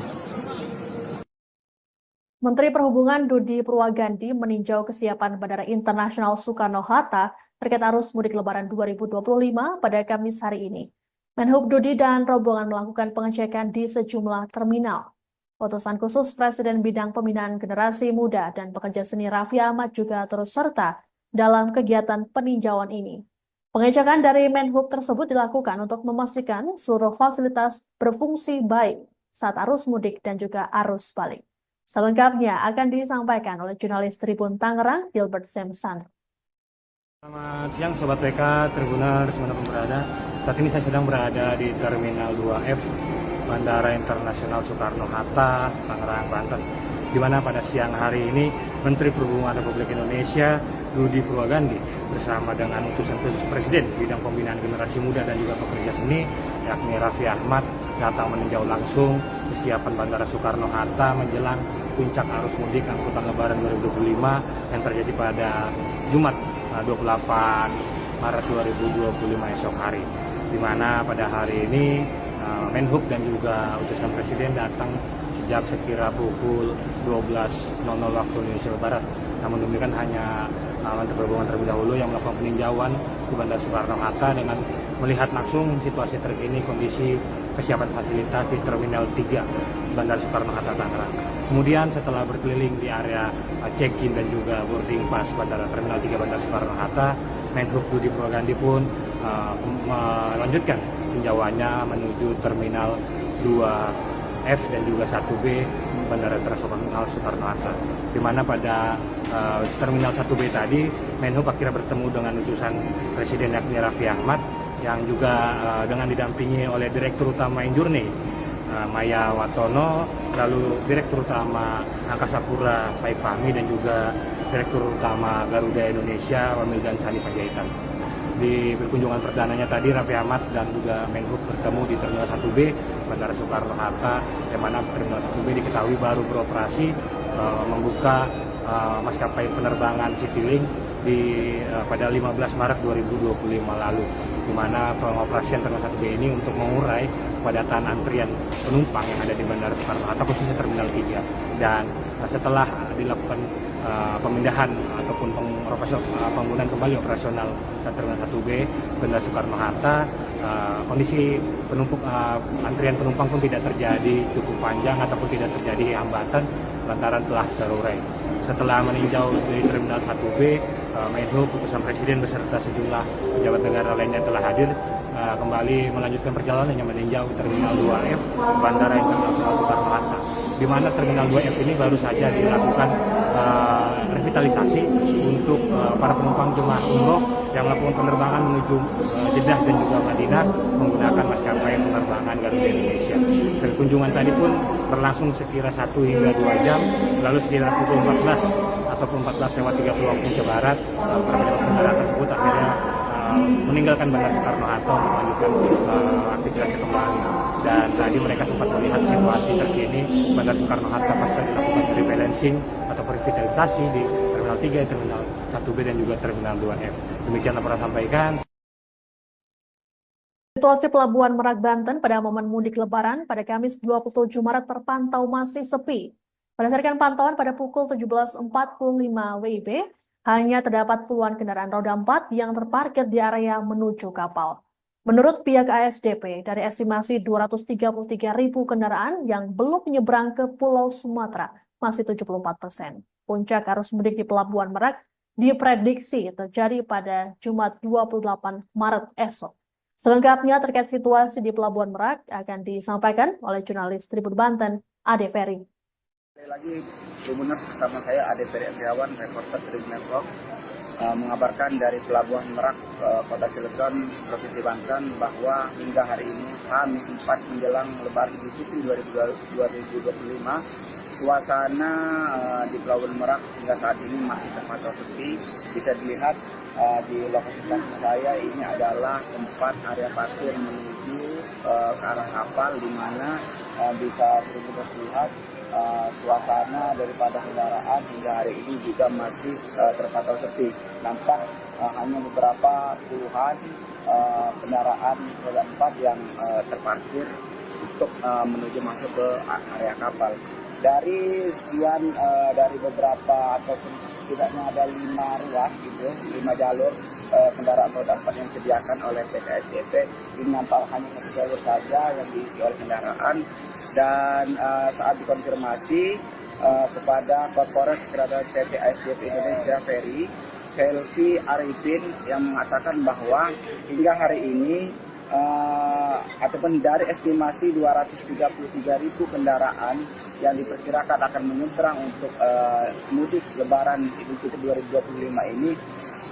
Menteri Perhubungan Dudi Purwagandi meninjau kesiapan Bandara Internasional Soekarno-Hatta terkait arus mudik Lebaran 2025 pada Kamis hari ini. Menhub Dudi dan rombongan melakukan pengecekan di sejumlah terminal. Utusan khusus Presiden Bidang Pembinaan Generasi Muda dan Pekerja Seni Raffi Ahmad juga turut serta dalam kegiatan peninjauan ini. Pengecekan dari Menhub tersebut dilakukan untuk memastikan seluruh fasilitas berfungsi baik saat arus mudik dan juga arus balik. Selengkapnya akan disampaikan oleh jurnalis Tribun Tangerang, Gilbert Simpson. Selamat siang Sobat PK, Tribuners, dimanapun berada. Saat ini saya sedang berada di Terminal 2F Bandara Internasional Soekarno-Hatta, Tangerang, Banten, di mana pada siang hari ini Menteri Perhubungan Republik Indonesia Dudi Purwagandi bersama dengan utusan khusus Presiden Bidang Pembinaan Generasi Muda dan juga Pekerja Seni, yakni Raffi Ahmad, datang meninjau langsung kesiapan Bandara Soekarno-Hatta menjelang puncak arus mudik angkutan Lebaran 2025 yang terjadi pada Jumat 28 Maret 2025 esok hari, di mana pada hari ini Menhub dan juga utusan Presiden datang sejak sekira pukul 12.00 waktu Indonesia Barat. Namun demikian hanya Menteri Perhubungan terlebih dahulu yang melakukan peninjauan di Bandara Soekarno-Hatta dengan melihat langsung situasi terkini kondisi kesiapan fasilitas di Terminal 3 Bandara Soekarno-Hatta Tangerang. Kemudian setelah berkeliling di area check-in dan juga boarding pass Bandara Terminal 3 Bandara Soekarno-Hatta, Menhub Dudi Purwagandi pun melanjutkan tinjauannya menuju Terminal 2F dan juga 1B Bandara Internasional Soekarno-Hatta, di mana pada Terminal 1B tadi Menhub akhirnya bertemu dengan utusan Presiden yakni Raffi Ahmad yang juga dengan didampingi oleh Direktur Utama Injourney Maya Watono, lalu Direktur Utama Angkasa Pura Faik Fahmi dan juga Direktur Utama Garuda Indonesia Wamil dan Sani Panjaitan. Di kunjungan perdananya tadi Raffi Ahmad dan juga Menhub bertemu di Terminal 1B Bandara Soekarno-Hatta, yang mana Terminal 1B diketahui baru beroperasi membuka maskapai penerbangan Citylink pada 15 Maret 2025 lalu, di mana pengoperasian Terminal 1B ini untuk mengurai kepadatan antrian penumpang yang ada di Bandara Soekarno-Hatta khususnya Terminal 3. Dan setelah dilakukan pemindahan ataupun penggunaan kembali operasional Terminal 1B Bandara Soekarno-Hatta, kondisi antrian penumpang pun tidak terjadi cukup panjang ataupun tidak terjadi hambatan lantaran telah terurai. Setelah meninjau di Terminal 1B, Menhub, putusan Presiden beserta sejumlah pejabat negara lainnya telah hadir kembali melanjutkan perjalanan yang meninjau Terminal 2F Bandara Internasional Soekarno-Hatta, di mana Terminal 2F ini baru saja dilakukan revitalisasi untuk para penumpang jemaah umroh yang melakukan penerbangan menuju Jeddah dan juga Madinah menggunakan maskapai penerbangan Garuda Indonesia. Kunjungan tadi pun berlangsung sekira 1 hingga 2 jam, lalu sekitar pukul 14 ataupun 14:30 waktu Indonesia Barat, para pejabat negara tersebut akhirnya meninggalkan Bandara Soekarno-Hatta untuk melanjutkan aktivitasnya kembali. Dan tadi mereka sempat melihat situasi terkini Bandara Soekarno-Hatta pasca dilakukan rebalancing atau revitalisasi di Terminal 3, Terminal 1B dan juga Terminal 2F. Demikian laporan sampaikan. Situasi Pelabuhan Merak Banten pada momen mudik Lebaran pada Kamis 27 Maret terpantau masih sepi. Berdasarkan pantauan pada pukul 17.45 WIB, hanya terdapat puluhan kendaraan roda 4 yang terparkir di area menuju kapal. Menurut pihak ASDP, dari estimasi 233.000 kendaraan yang belum menyeberang ke Pulau Sumatera, masih 74%. Puncak arus mudik di Pelabuhan Merak diprediksi terjadi pada Jumat 28 Maret esok. Selengkapnya terkait situasi di Pelabuhan Merak akan disampaikan oleh jurnalis Tribun Banten, Ade Ferry. Sekali lagi, Tribuners bersama saya Ade Ferry Andriawan, reporter Tribun Network, mengabarkan dari Pelabuhan Merak, Kota Cilegon, Provinsi Banten, bahwa hingga hari ini H-4 menjelang Lebaran Idul Fitri 2025, suasana di Pelabuhan Merak hingga saat ini masih terpantau sepi. Bisa dilihat di lokasi belakang saya ini adalah tempat area parkir menuju ke arah kapal, di mana bisa terlihat suasana daripada kendaraan hingga hari ini juga masih terpantau sepi. Nampak hanya beberapa puluhan kendaraan roda 4 yang terparkir untuk menuju masuk ke area kapal. Dari sekian dari beberapa ataupun setidaknya ada 5 ruas gitu, 5 jalur kendaraan roda 4 yang disediakan oleh PT SDP, ini nampak hanya 1 jalur saja yang diisi oleh kendaraan. Dan saat dikonfirmasi kepada Korporat Sekretariat PT ASDP Indonesia Ferry, Selvi Arifin yang mengatakan bahwa hingga hari ini ataupun dari estimasi 233.000 kendaraan yang diperkirakan akan menyeberang untuk mudik Lebaran Idul Fitri 2025 ini,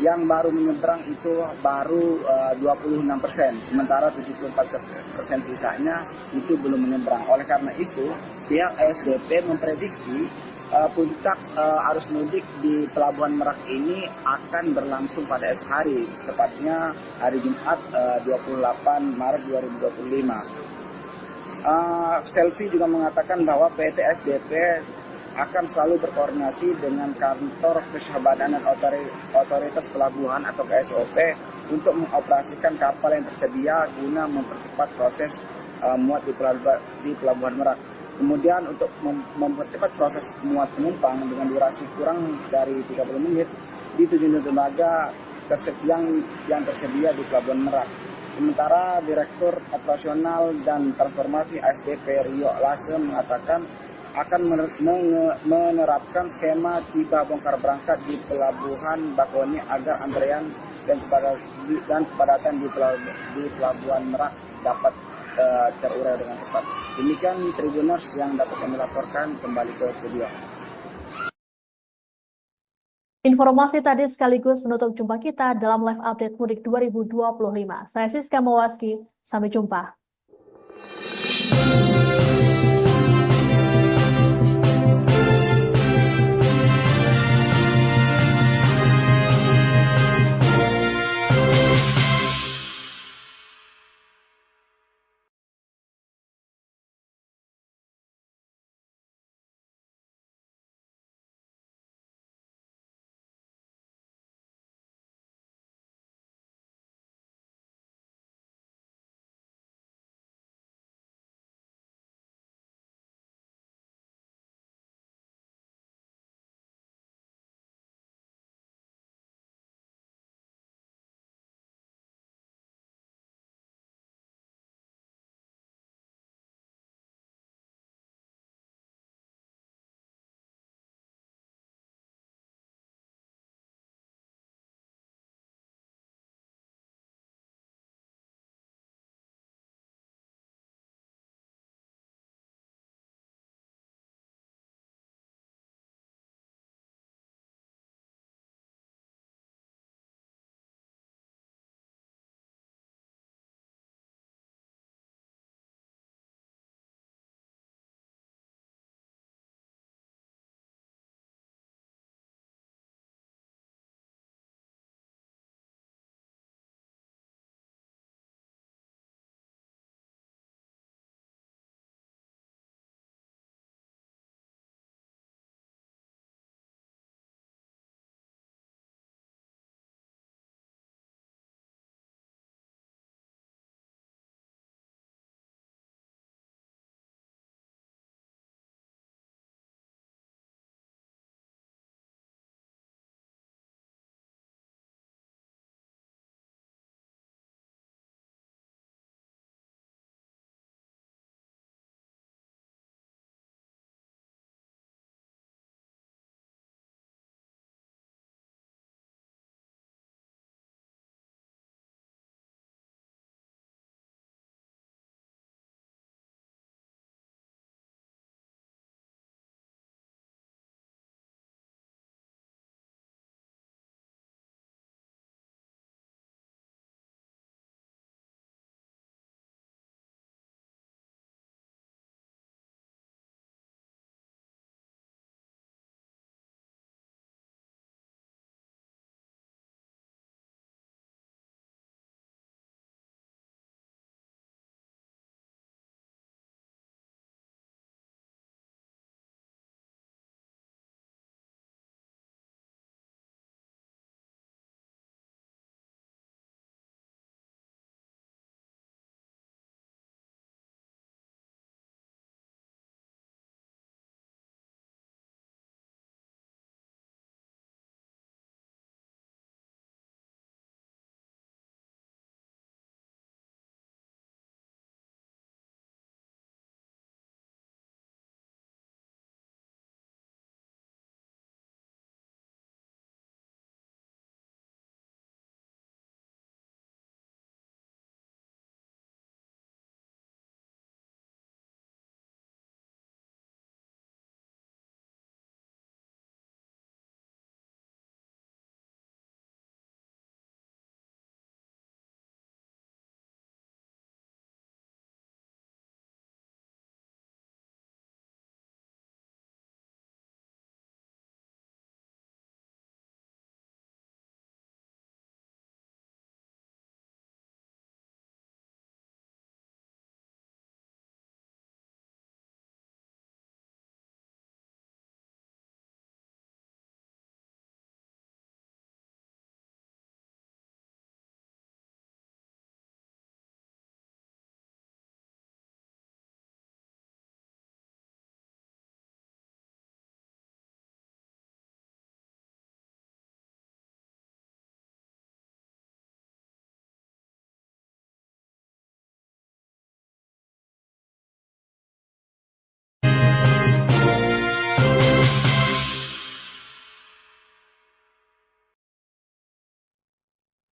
yang baru menyeberang itu baru 26%, sementara 74% sisanya itu belum menyeberang. Oleh karena itu, pihak ASDP memprediksi puncak arus mudik di Pelabuhan Merak ini akan berlangsung pada esok hari, tepatnya hari Jumat 28 Maret 2025. Selvi juga mengatakan bahwa PT SDP akan selalu berkoordinasi dengan kantor Kesyahbadanan Otoritas Pelabuhan atau KSOP untuk mengoperasikan kapal yang tersedia guna mempercepat proses muat di Pelabuhan Merak. Kemudian untuk mempercepat proses muat penumpang dengan durasi kurang dari 30 menit di 7 unit lembaga yang tersedia di Pelabuhan Merak. Sementara Direktur Operasional dan Transformasi ASDP Rio Lase mengatakan akan menerapkan skema tiba bongkar berangkat di Pelabuhan Bakauheni agar antrean dan kepadatan di Pelabuhan Merak dapat terurai dengan cepat. Demikian Tribuners yang dapat kami laporkan, kembali ke studio. Informasi tadi sekaligus menutup jumpa kita dalam live update mudik 2025. Saya Siska Mawaski, sampai jumpa.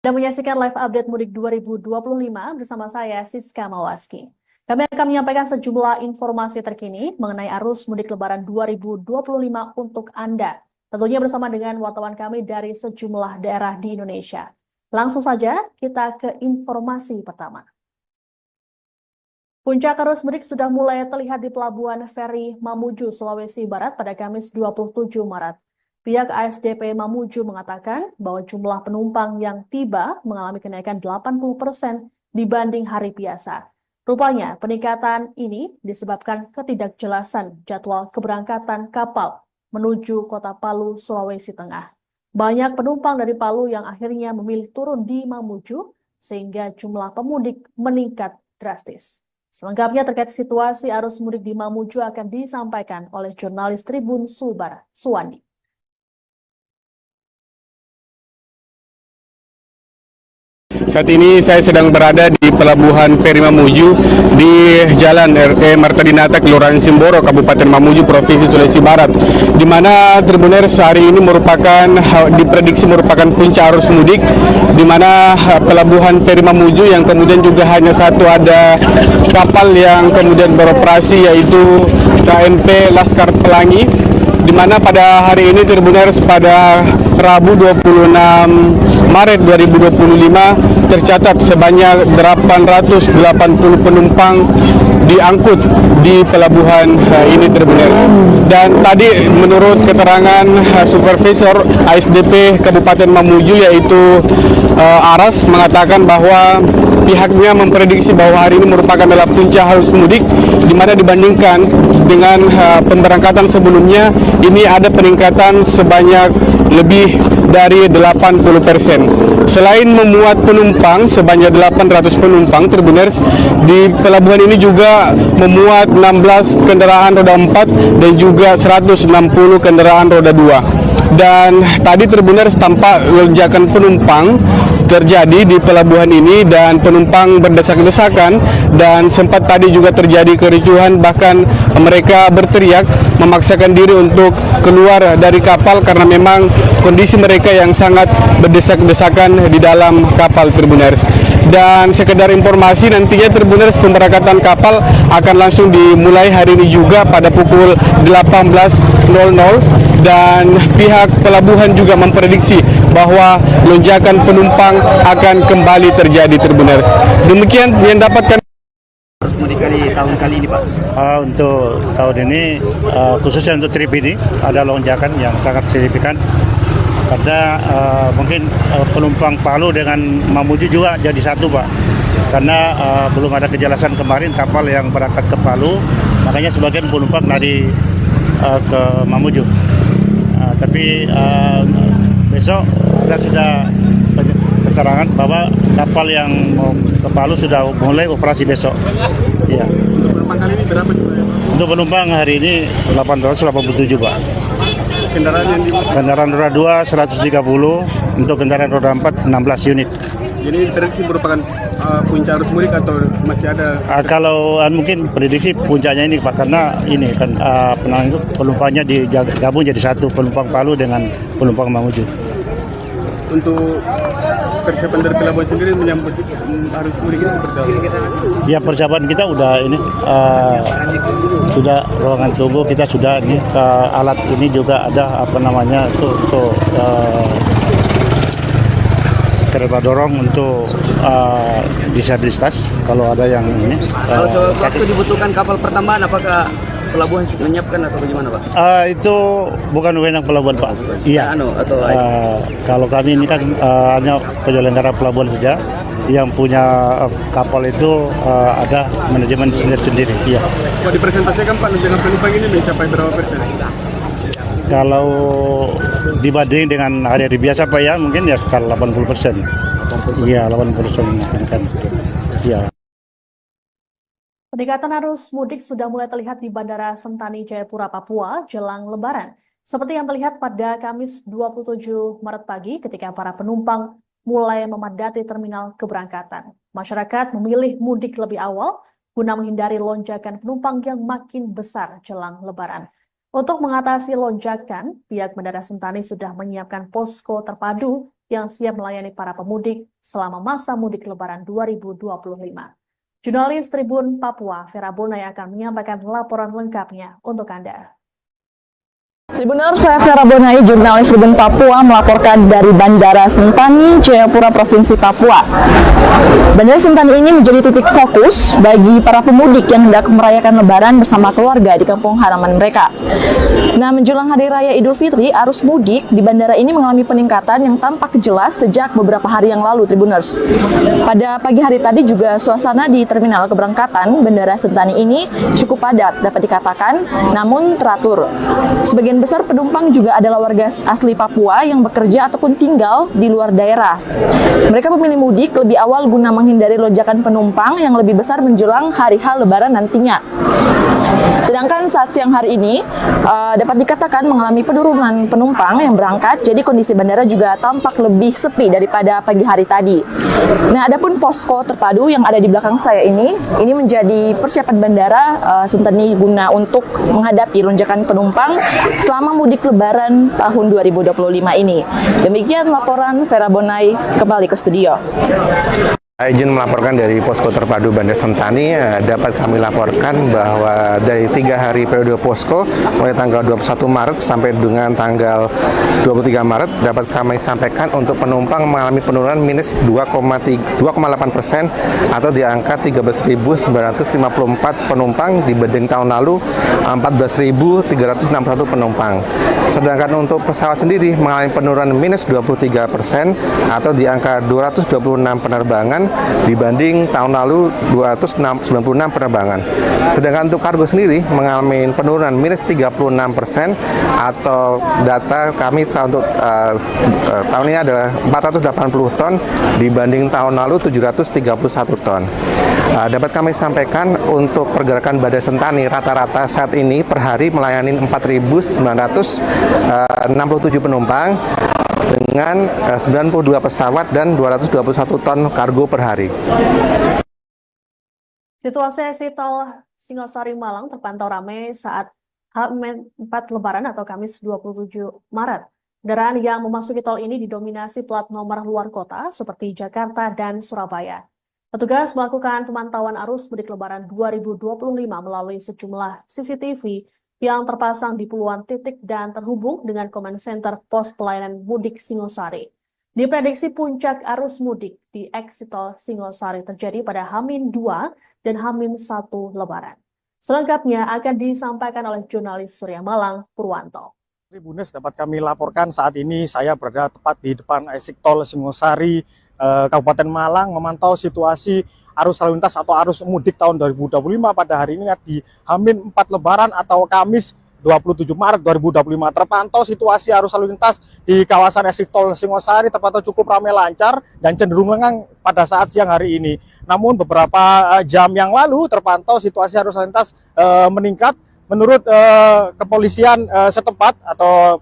dan menyaksikan live update mudik 2025 bersama saya Siska Mawaski. Kami akan menyampaikan sejumlah informasi terkini mengenai arus mudik lebaran 2025 untuk Anda. Tentunya bersama dengan wartawan kami dari sejumlah daerah di Indonesia. Langsung saja kita ke informasi pertama. Puncak arus mudik sudah mulai terlihat di Pelabuhan Feri Mamuju, Sulawesi Barat pada Kamis 27 Maret. Pihak ASDP Mamuju mengatakan bahwa jumlah penumpang yang tiba mengalami kenaikan 80% dibanding hari biasa. Rupanya peningkatan ini disebabkan ketidakjelasan jadwal keberangkatan kapal menuju Kota Palu, Sulawesi Tengah. Banyak penumpang dari Palu yang akhirnya memilih turun di Mamuju sehingga jumlah pemudik meningkat drastis. Selengkapnya terkait situasi arus mudik di Mamuju akan disampaikan oleh jurnalis Tribun Sulbar, Suwandi. Saat ini saya sedang berada di Pelabuhan Feri Mamuju di Jalan RE Marta Dinata, Kelurahan Simboro, Kabupaten Mamuju, Provinsi Sulawesi Barat, di mana Tribuners hari ini diprediksi merupakan puncak arus mudik, di mana Pelabuhan Feri Mamuju yang kemudian juga hanya satu ada kapal yang kemudian beroperasi, yaitu KMP Laskar Pelangi, di mana pada hari ini Tribuners pada Rabu 26 Maret 2025 tercatat sebanyak 880 penumpang diangkut di pelabuhan ini Tribuners. Dan tadi menurut keterangan Supervisor ASDP Kabupaten Mamuju yaitu Aras mengatakan bahwa pihaknya memprediksi bahwa hari ini merupakan adalah puncak arus mudik, di mana dibandingkan dengan pemberangkatan sebelumnya ini ada peningkatan sebanyak lebih dari 80%. Selain memuat penumpang sebanyak 800 penumpang, Tribuners, di pelabuhan ini juga memuat 16 kendaraan roda 4 dan juga 160 kendaraan roda 2. Dan tadi Tribuners tampak lonjakan penumpang terjadi di pelabuhan ini dan penumpang berdesak-desakan, dan sempat tadi juga terjadi kericuhan, bahkan mereka berteriak memaksakan diri untuk keluar dari kapal karena memang kondisi mereka yang sangat berdesak-desakan di dalam kapal Tribuners. Dan sekedar informasi, nantinya Tribuners pemberangkatan kapal akan langsung dimulai hari ini juga pada pukul 18.00, dan pihak pelabuhan juga memprediksi bahwa lonjakan penumpang akan kembali terjadi Tribuners. Demikian yang dapatkan tahun kali ini, Pak. Untuk tahun ini khususnya untuk trip ini ada lonjakan yang sangat signifikan. Karena mungkin penumpang Palu dengan Mamuju juga jadi satu, Pak. Karena belum ada kejelasan kemarin kapal yang berangkat ke Palu, makanya sebagian penumpang lari ke Mamuju. Tapi besok ada sudah keterangan bahwa kapal yang mau ke Palu sudah mulai operasi besok. Ya. Penumpang kali ini berapa? Untuk penumpang hari ini 887, Pak. Kendaraan yang Kendaraan roda 2 130, untuk kendaraan roda 4 16 unit. Jadi prediksi merupakan puncak arus mudik atau masih ada? Kalau mungkin prediksi puncaknya ini, Pak, karena ini kan penumpangnya digabung jadi satu, penumpang Palu dengan penumpang Mamuju. Untuk persiapan dari pelabuhan sendiri menyambut arus mudik ini seperti apa? Ya, persiapan kita udah ini sudah ruangan tunggu kita sudah ini, alat ini juga ada untuk kereta dorong untuk disabilitas kalau ada yang ini. Kalau waktu dibutuhkan kapal pertambahan, apakah pelabuhan menyiapkan atau bagaimana, Pak? Itu bukan wewenang pelabuhan, Pak. Iya. Kalau kami ini kan hanya penyelenggara pelabuhan saja. Yang punya kapal itu ada manajemen sendiri. Iya. Kalau dipresentasikan, Pak, lonjakan penumpang ini mencapai berapa persen? Kalau dibanding dengan hari-hari biasa, Pak, ya mungkin ya sekitar 80%. Iya, 80% kan. Iya. Peningkatan arus mudik sudah mulai terlihat di Bandara Sentani Jayapura, Papua jelang Lebaran. Seperti yang terlihat pada Kamis 27 Maret pagi ketika para penumpang mulai memadati terminal keberangkatan. Masyarakat memilih mudik lebih awal guna menghindari lonjakan penumpang yang makin besar jelang Lebaran. Untuk mengatasi lonjakan, pihak Bandara Sentani sudah menyiapkan posko terpadu yang siap melayani para pemudik selama masa mudik Lebaran 2025. Jurnalis Tribun Papua, Vera Bonai akan menyampaikan laporan lengkapnya untuk Anda. Tribuners, saya Vera Bonai, jurnalis Tribun Papua melaporkan dari Bandara Sentani, Jayapura, Provinsi Papua. Bandara Sentani ini menjadi titik fokus bagi para pemudik yang hendak merayakan Lebaran bersama keluarga di kampung halaman mereka. Nah, menjelang Hari Raya Idul Fitri, arus mudik di bandara ini mengalami peningkatan yang tampak jelas sejak beberapa hari yang lalu, Tribuners. Pada pagi hari tadi juga suasana di terminal keberangkatan Bandara Sentani ini cukup padat, dapat dikatakan, namun teratur. Sebagian besar penumpang juga adalah warga asli Papua yang bekerja ataupun tinggal di luar daerah. Mereka memilih mudik lebih awal guna menghindari lonjakan penumpang yang lebih besar menjelang hari H Lebaran nantinya. Sedangkan saat siang hari ini dapat dikatakan mengalami penurunan penumpang yang berangkat, jadi kondisi bandara juga tampak lebih sepi daripada pagi hari tadi. Nah, adapun posko terpadu yang ada di belakang saya ini menjadi persiapan bandara Sentani guna untuk menghadapi lonjakan penumpang selama mudik Lebaran tahun 2025 ini. Demikian laporan Vera Bonai, kembali ke studio. Izin melaporkan dari posko terpadu Bandara Sentani. Dapat kami laporkan bahwa dari 3 hari periode posko mulai tanggal 21 Maret sampai dengan tanggal 23 Maret dapat kami sampaikan untuk penumpang mengalami penurunan minus 2,8% atau di angka 13.954 penumpang dibanding tahun lalu 14.361 penumpang. Sedangkan untuk pesawat sendiri mengalami penurunan minus 23% atau di angka 226 penerbangan dibanding tahun lalu 296 penerbangan. Sedangkan untuk kargo sendiri mengalami penurunan minus 36% atau data kami untuk tahun ini adalah 480 ton dibanding tahun lalu 731 ton. Dapat kami sampaikan untuk pergerakan Bandara Sentani rata-rata saat ini per hari melayani 4.967 penumpang dengan 92 pesawat dan 221 ton kargo per hari. Situasi eksit tol Singosari Malang terpantau ramai saat H-4 Lebaran atau Kamis 27 Maret. Kendaraan yang memasuki tol ini didominasi plat nomor luar kota seperti Jakarta dan Surabaya. Petugas melakukan pemantauan arus mudik Lebaran 2025 melalui sejumlah CCTV yang terpasang di puluhan titik dan terhubung dengan Command Center Pos Pelayanan Mudik Singosari. Diprediksi puncak arus mudik di eksit tol Singosari terjadi pada H-2 dan H-1 Lebaran. Selengkapnya akan disampaikan oleh jurnalis Surya Malang, Purwanto. Tribuners, dapat kami laporkan saat ini saya berada tepat di depan eksit tol Singosari, Kabupaten Malang, memantau situasi arus lalu lintas atau arus mudik tahun 2025 pada hari ini di H-4 Lebaran atau Kamis 27 Maret 2025. Terpantau situasi arus lalu lintas di kawasan eksit tol Singosari terpantau cukup ramai lancar dan cenderung lengang pada saat siang hari ini. Namun beberapa jam yang lalu terpantau situasi arus lalu lintas meningkat. Menurut kepolisian setempat atau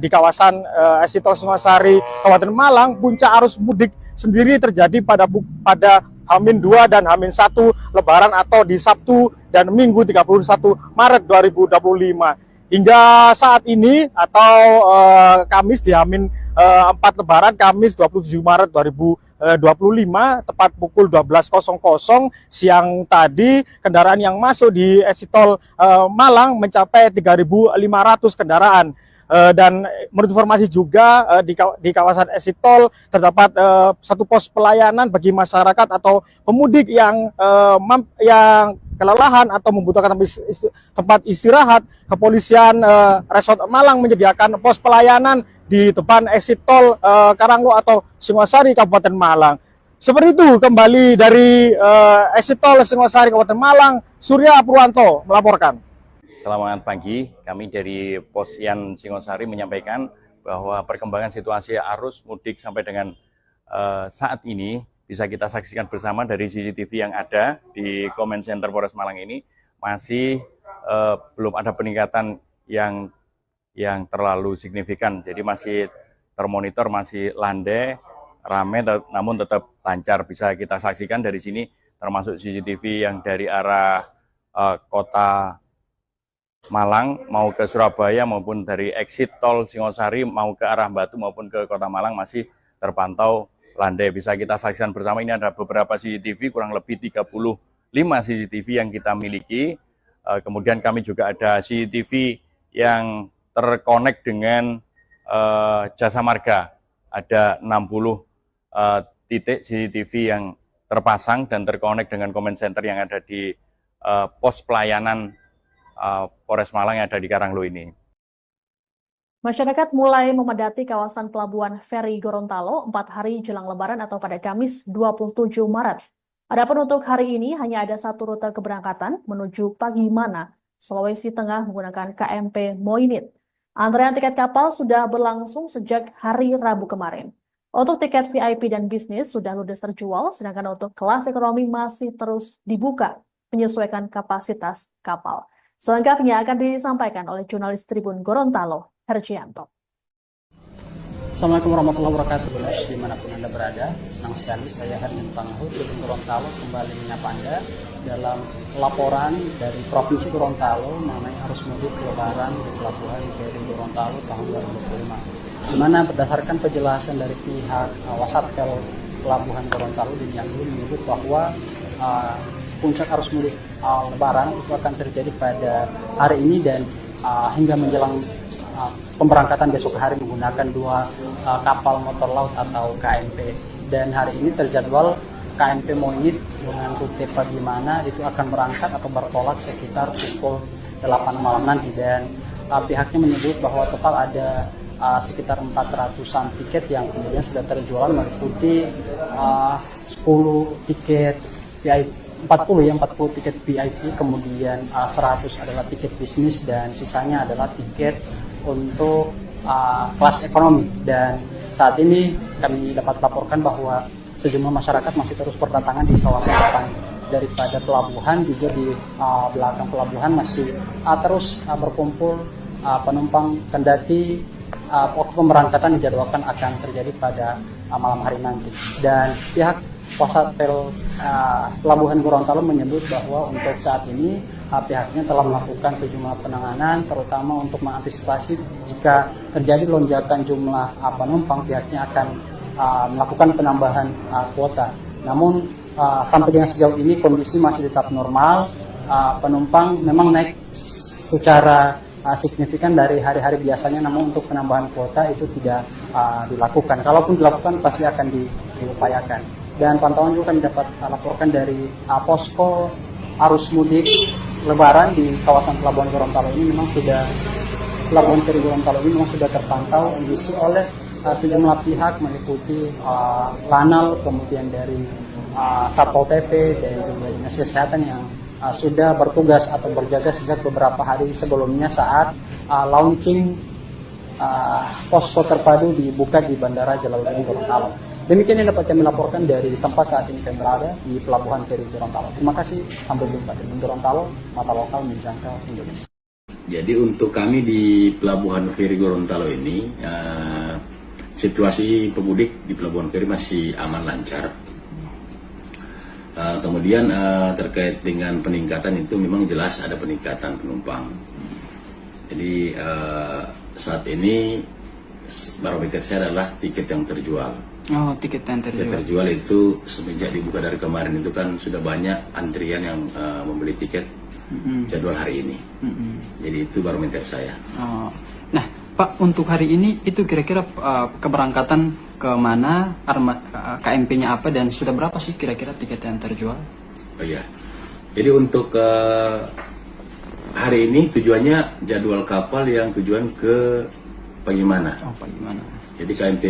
di kawasan eksit tol Singosari Kabupaten Malang, puncak arus mudik sendiri terjadi pada H-2 dan H-1 Lebaran atau di Sabtu dan Minggu 31 Maret 2025. Hingga saat ini atau Kamis di H-4 Lebaran, Kamis 27 Maret 2025, tepat pukul 12.00 siang tadi, kendaraan yang masuk di eksit tol Malang mencapai 3.500 kendaraan. Dan menurut informasi juga di kawasan eksit tol terdapat satu pos pelayanan bagi masyarakat atau pemudik yang kelelahan atau membutuhkan tempat istirahat. Kepolisian Resort Malang menyediakan pos pelayanan di depan eksit tol Karanglo atau Singosari Kabupaten Malang. Seperti itu kembali dari eksit tol Singosari Kabupaten Malang, Surya Purwanto melaporkan. Selamat pagi, kami dari Posyan Singosari menyampaikan bahwa perkembangan situasi arus mudik sampai dengan saat ini bisa kita saksikan bersama dari CCTV yang ada di Command Center Polres Malang ini masih belum ada peningkatan yang terlalu signifikan, jadi masih termonitor, masih landai, ramai, namun tetap lancar. Bisa kita saksikan dari sini termasuk CCTV yang dari arah kota Malang mau ke Surabaya maupun dari exit tol Singosari mau ke arah Batu maupun ke Kota Malang masih terpantau landai. Bisa kita saksikan bersama, ini ada beberapa CCTV, kurang lebih 35 CCTV yang kita miliki. Kemudian kami juga ada CCTV yang terkonek dengan Jasa Marga. Ada 60 titik CCTV yang terpasang dan terkonek dengan comment center yang ada di pos pelayanan Polres Malang yang ada di Karanglo ini. Masyarakat mulai memadati kawasan pelabuhan feri Gorontalo 4 hari jelang Lebaran atau pada Kamis 27 Maret. Adapun untuk hari ini hanya ada satu rute keberangkatan menuju Pagimana, Sulawesi Tengah menggunakan KMP Moinit. Antrean tiket kapal sudah berlangsung sejak hari Rabu kemarin. Untuk tiket VIP dan bisnis sudah ludes terjual, sedangkan untuk kelas ekonomi masih terus dibuka menyesuaikan kapasitas kapal. Selengkapnya akan disampaikan oleh jurnalis Tribun Gorontalo, Herjianto. Assalamualaikum warahmatullahi wabarakatuh. Dimanapun Anda berada, senang sekali saya Herjianto Tribun Gorontalo kembali menyapa Anda dalam laporan dari Provinsi Gorontalo mengenai arus mudik Lebaran di Pelabuhan Feri Gorontalo tahun 2025. Di mana berdasarkan penjelasan dari pihak Wasatpel Pelabuhan Gorontalo di Nyanggu menyebut bahwa puncak arus mudik Lebaran itu akan terjadi pada hari ini dan hingga menjelang pemberangkatan besok hari menggunakan 2 kapal motor laut atau KMP. Dan hari ini terjadwal KMP Moinit dengan rute Pagimana itu akan berangkat atau bertolak sekitar pukul 8 malam nanti, dan pihaknya menyebut bahwa total ada sekitar 400-an tiket yang kemudian sudah terjual meliputi 10 tiket VIP, 40 tiket VIP, kemudian 100 adalah tiket bisnis dan sisanya adalah tiket untuk kelas ekonomi. Dan saat ini kami dapat laporkan bahwa sejumlah masyarakat masih terus berdatangan di kawasan depan daripada pelabuhan, juga di belakang pelabuhan masih terus berkumpul penumpang, kendati waktu pemberangkatan dijadwalkan akan terjadi pada malam hari nanti. Dan pihak Wasatpel Pelabuhan Gorontalo menyebut bahwa untuk saat ini pihaknya telah melakukan sejumlah penanganan, terutama untuk mengantisipasi jika terjadi lonjakan jumlah penumpang, pihaknya akan melakukan penambahan kuota. Namun sampai dengan sejauh ini kondisi masih tetap normal. Penumpang memang naik secara signifikan dari hari-hari biasanya, namun untuk penambahan kuota itu tidak dilakukan. Kalaupun dilakukan pasti akan diupayakan. Dan pantauan juga kami dapat laporkan dari posko arus mudik Lebaran di kawasan Pelabuhan Gorontalo ini memang sudah, Pelabuhan Feri Gorontalo ini memang sudah terpantau diisi oleh sejumlah pihak meliputi Lanal, kemudian dari Satpol PP dan juga Dinas Kesehatan yang sudah bertugas atau berjaga sejak beberapa hari sebelumnya saat launching posko terpadu dibuka di Bandara Jalaluddin Gorontalo. Demikian yang dapat kami laporkan dari tempat saat ini kami berada di Pelabuhan Feri Gorontalo. Terima kasih, sampai jumpa di Gorontalo, mata lokal menjangkau Indonesia. Jadi untuk kami di Pelabuhan Feri Gorontalo ini, situasi pemudik di Pelabuhan Feri masih aman lancar. Kemudian terkait dengan peningkatan itu memang jelas ada peningkatan penumpang. Jadi saat ini barometer saya adalah tiket yang terjual. Oh, tiket yang terjual. Tiket terjual itu semenjak dibuka dari kemarin itu kan sudah banyak antrian yang membeli tiket jadwal hari ini. Jadi itu barometer saya. Oh. Nah, Pak, untuk hari ini itu kira-kira keberangkatan ke mana, KMP-nya apa, dan sudah berapa sih kira-kira tiket yang terjual? Oh iya. Jadi untuk hari ini tujuannya jadwal kapal yang tujuan ke Pagimana. Oh, Pagimana. Jadi KMP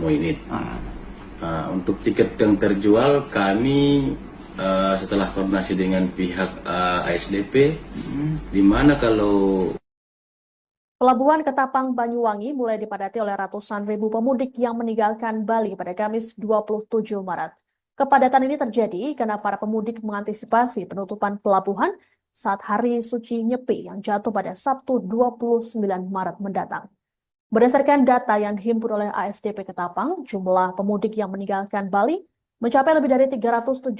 Moinit. Untuk tiket yang terjual kami setelah koordinasi dengan pihak ASDP, di mana kalau Pelabuhan Ketapang Banyuwangi mulai dipadati oleh ratusan ribu pemudik yang meninggalkan Bali pada Kamis 27 Maret. Kepadatan ini terjadi karena para pemudik mengantisipasi penutupan pelabuhan saat hari suci Nyepi yang jatuh pada Sabtu 29 Maret mendatang. Berdasarkan data yang dihimpun oleh ASDP Ketapang, jumlah pemudik yang meninggalkan Bali mencapai lebih dari 371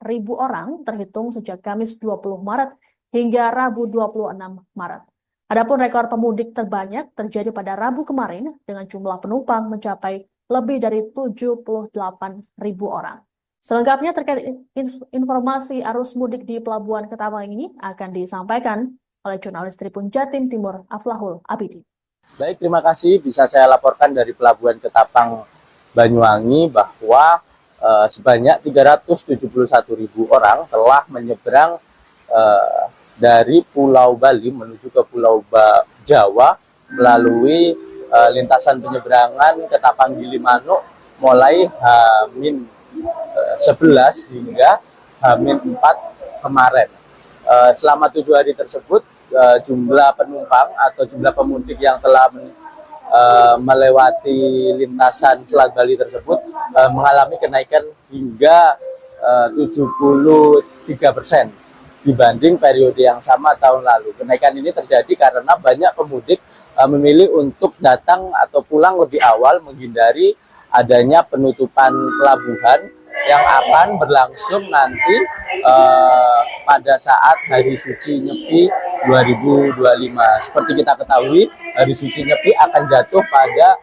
ribu orang terhitung sejak Kamis 20 Maret hingga Rabu 26 Maret. Adapun rekor pemudik terbanyak terjadi pada Rabu kemarin dengan jumlah penumpang mencapai lebih dari 78.000 orang. Selengkapnya terkait informasi arus mudik di Pelabuhan Ketapang ini akan disampaikan oleh jurnalis Tribun Jatim Timur Aflahul Abidi. Baik, terima kasih. Bisa saya laporkan dari Pelabuhan Ketapang Banyuwangi bahwa sebanyak 371.000 orang telah menyeberang dari Pulau Bali menuju ke Pulau Jawa melalui lintasan penyeberangan Ketapang Gilimanuk mulai H-11 hingga H-4 kemarin. Selama 7 hari tersebut, jumlah penumpang atau jumlah pemudik yang telah melewati lintasan Selat Bali tersebut mengalami kenaikan hingga 73% dibanding periode yang sama tahun lalu. Kenaikan ini terjadi karena banyak pemudik memilih untuk datang atau pulang lebih awal menghindari adanya penutupan pelabuhan yang akan berlangsung nanti pada saat Hari Suci Nyepi 2025. Seperti kita ketahui, Hari Suci Nyepi akan jatuh pada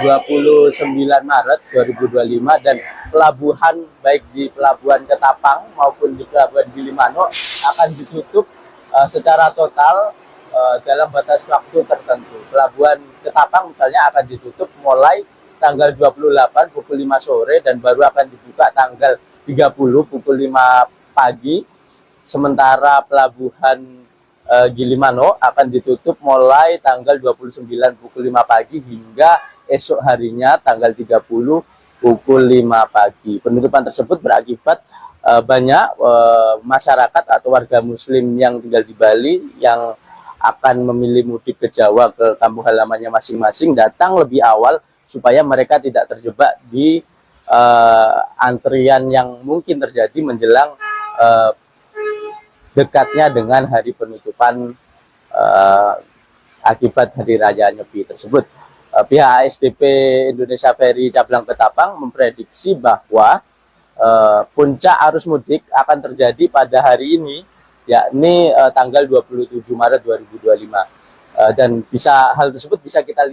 29 Maret 2025 dan pelabuhan baik di Pelabuhan Ketapang maupun di Pelabuhan Gilimanuk akan ditutup secara total dalam batas waktu tertentu. Pelabuhan Ketapang misalnya akan ditutup mulai tanggal 28 pukul 5 sore dan baru akan dibuka tanggal 30 pukul 5 pagi. Sementara Pelabuhan Gilimanuk akan ditutup mulai tanggal 29 pukul 5 pagi hingga esok harinya tanggal 30 pukul 5 pagi. Penutupan tersebut berakibat banyak masyarakat atau warga muslim yang tinggal di Bali yang akan memilih mudik ke Jawa ke kampung halamannya masing-masing datang lebih awal supaya mereka tidak terjebak di antrian yang mungkin terjadi menjelang dekatnya dengan hari penutupan akibat Hari Raya Nyepi tersebut. Pihak ASDP Indonesia Ferry Cabang Ketapang memprediksi bahwa puncak arus mudik akan terjadi pada hari ini, yakni tanggal 27 Maret 2025. Dan hal tersebut bisa kita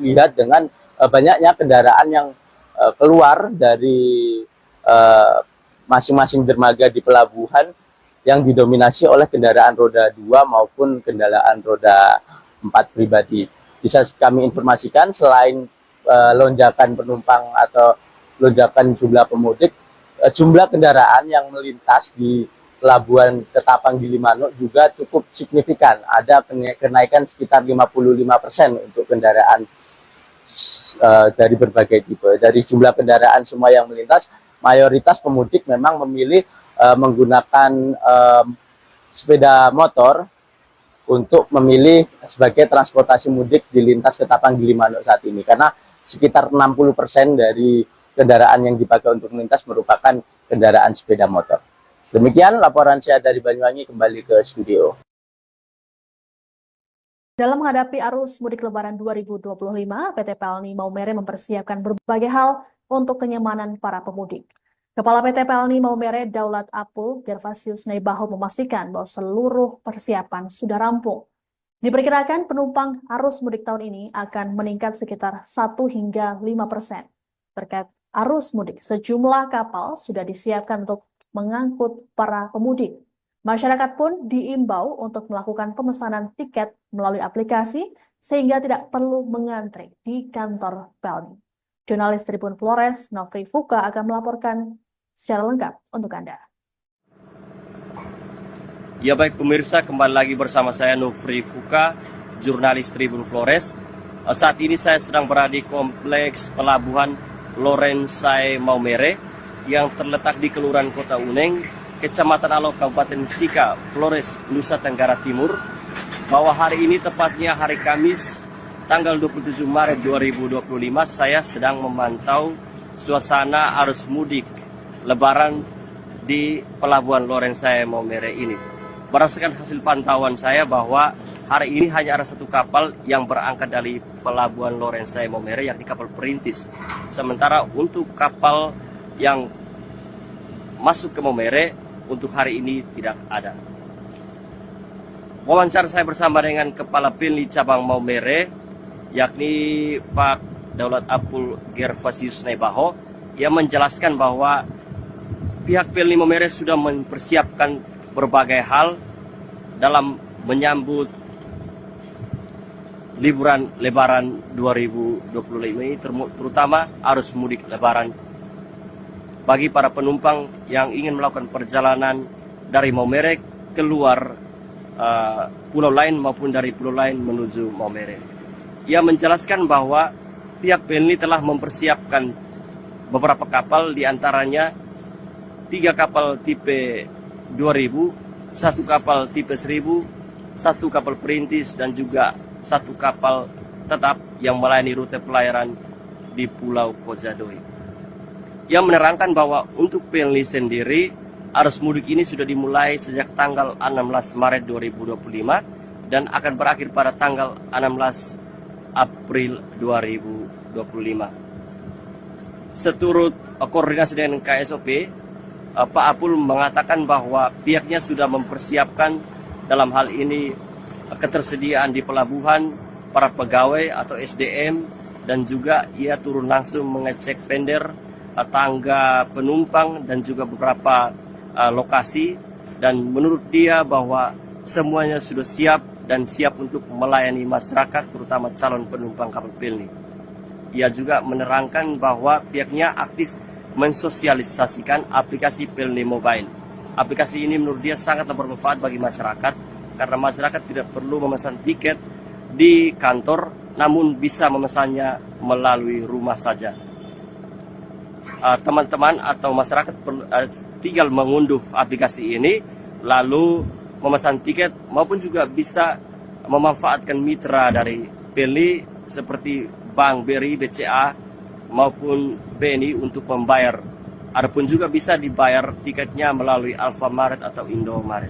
lihat dengan banyaknya kendaraan yang keluar dari masing-masing dermaga di pelabuhan yang didominasi oleh kendaraan roda 2 maupun kendaraan roda 4 pribadi. Bisa kami informasikan selain lonjakan penumpang atau lonjakan jumlah pemudik, jumlah kendaraan yang melintas di Pelabuhan Ketapang Gilimanuk juga cukup signifikan. Ada kenaikan sekitar 55% untuk kendaraan dari berbagai tipe. Dari jumlah kendaraan semua yang melintas, mayoritas pemudik memang memilih menggunakan sepeda motor untuk memilih sebagai transportasi mudik di lintas Ketapang Gilimanuk saat ini. Karena sekitar 60% dari kendaraan yang dipakai untuk melintas merupakan kendaraan sepeda motor. Demikian laporan saya dari Banyuwangi, kembali ke studio. Dalam menghadapi arus mudik Lebaran 2025, PT Pelni Maumere mempersiapkan berbagai hal untuk kenyamanan para pemudik. Kepala PT Pelni Maumere Daulat Apul Gervasius Naibaho memastikan bahwa seluruh persiapan sudah rampung. Diperkirakan penumpang arus mudik tahun ini akan meningkat sekitar 1 hingga 5%. Terkait arus mudik, sejumlah kapal sudah disiapkan untuk mengangkut para pemudik. Masyarakat pun diimbau untuk melakukan pemesanan tiket melalui aplikasi sehingga tidak perlu mengantri di kantor Pelni. Jurnalis Tribun Flores, Nofri Fuka akan melaporkan secara lengkap untuk Anda. Ya baik pemirsa, kembali lagi bersama saya Nofri Fuka, jurnalis Tribun Flores. Saat ini saya sedang berada di kompleks pelabuhan Lorensai Maumere yang terletak di Kelurahan Kota Uneng, Kecamatan Alok, Kabupaten Sika, Flores, Nusa Tenggara Timur. Bahwa hari ini tepatnya hari Kamis, tanggal 27 Maret 2025, saya sedang memantau suasana arus mudik Lebaran di Pelabuhan Lorensai Maumere ini. Berdasarkan hasil pantauan saya bahwa hari ini hanya ada satu kapal yang berangkat dari Pelabuhan Lorensai Maumere, yakni kapal perintis. Sementara untuk kapal yang masuk ke Maumere untuk hari ini tidak ada. wawancara saya bersama dengan Kepala PENLI Cabang Maumere, yakni Pak Daulat Apul Gervasius Nebaho, yang menjelaskan bahwa pihak PENLI Maumere sudah mempersiapkan berbagai hal dalam menyambut liburan Lebaran 2025 ini, terutama arus mudik Lebaran bagi para penumpang yang ingin melakukan perjalanan dari Maumere keluar pulau lain maupun dari pulau lain menuju Maumere. Ia menjelaskan bahwa pihak PENLI telah mempersiapkan beberapa kapal, diantaranya 3 kapal tipe 2000, 1 kapal tipe 1000, 1 kapal perintis, dan juga 1 kapal tetap yang melayani rute pelayaran di Pulau Kojadoi. Ia menerangkan bahwa untuk PENLI sendiri, arus mudik ini sudah dimulai sejak tanggal 16 Maret 2025 dan akan berakhir pada tanggal 16 April 2025. Seturut koordinasi dengan KSOP, Pak Apul mengatakan bahwa pihaknya sudah mempersiapkan dalam hal ini ketersediaan di pelabuhan, para pegawai atau SDM, dan juga ia turun langsung mengecek vendor, tangga penumpang, dan juga beberapa lokasi, dan menurut dia bahwa semuanya sudah siap dan siap untuk melayani masyarakat, terutama calon penumpang kapal PENLI. Ia juga menerangkan bahwa pihaknya aktif mensosialisasikan aplikasi PENLI Mobile. Aplikasi ini menurut dia sangat bermanfaat bagi masyarakat karena masyarakat tidak perlu memesan tiket di kantor, namun bisa memesannya melalui rumah saja. Teman-teman atau masyarakat tinggal mengunduh aplikasi ini lalu memesan tiket, maupun juga bisa memanfaatkan mitra dari PENLI seperti Bank BRI, BCA maupun BNI untuk membayar. Adapun juga bisa dibayar tiketnya melalui Alfamaret atau Indomaret.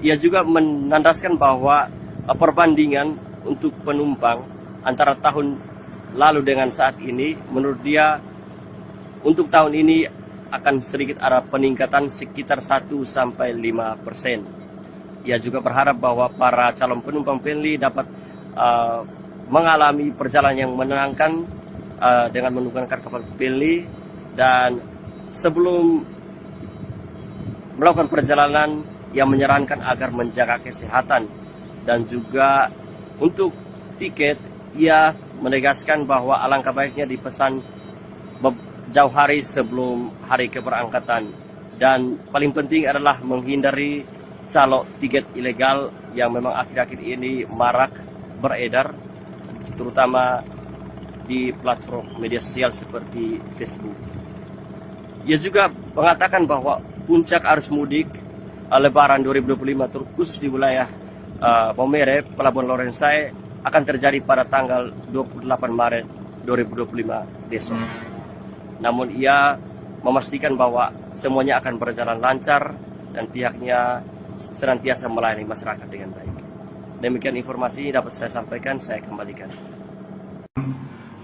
Ia juga menandaskan bahwa perbandingan untuk penumpang antara tahun lalu dengan saat ini, menurut dia untuk tahun ini akan sedikit ada peningkatan sekitar 1-5%. Ia juga berharap bahwa para calon penumpang PENLI dapat mengalami perjalanan yang menyenangkan dengan menggunakan kapal PENLI, dan sebelum melakukan perjalanan yang menyarankan agar menjaga kesehatan. Dan juga untuk tiket, ia menegaskan bahwa alangkah baiknya dipesan jauh hari sebelum hari keberangkatan, dan paling penting adalah menghindari calo tiket ilegal yang memang akhir-akhir ini marak beredar, terutama di platform media sosial seperti Facebook. Ia juga mengatakan bahwa puncak arus mudik Lebaran 2025 terkhusus di wilayah Maumere, Pelabuhan Lorensai akan terjadi pada tanggal 28 Maret 2025 besok. Namun ia memastikan bahwa semuanya akan berjalan lancar dan pihaknya senantiasa melayani masyarakat dengan baik. Demikian informasi dapat saya sampaikan, saya kembalikan.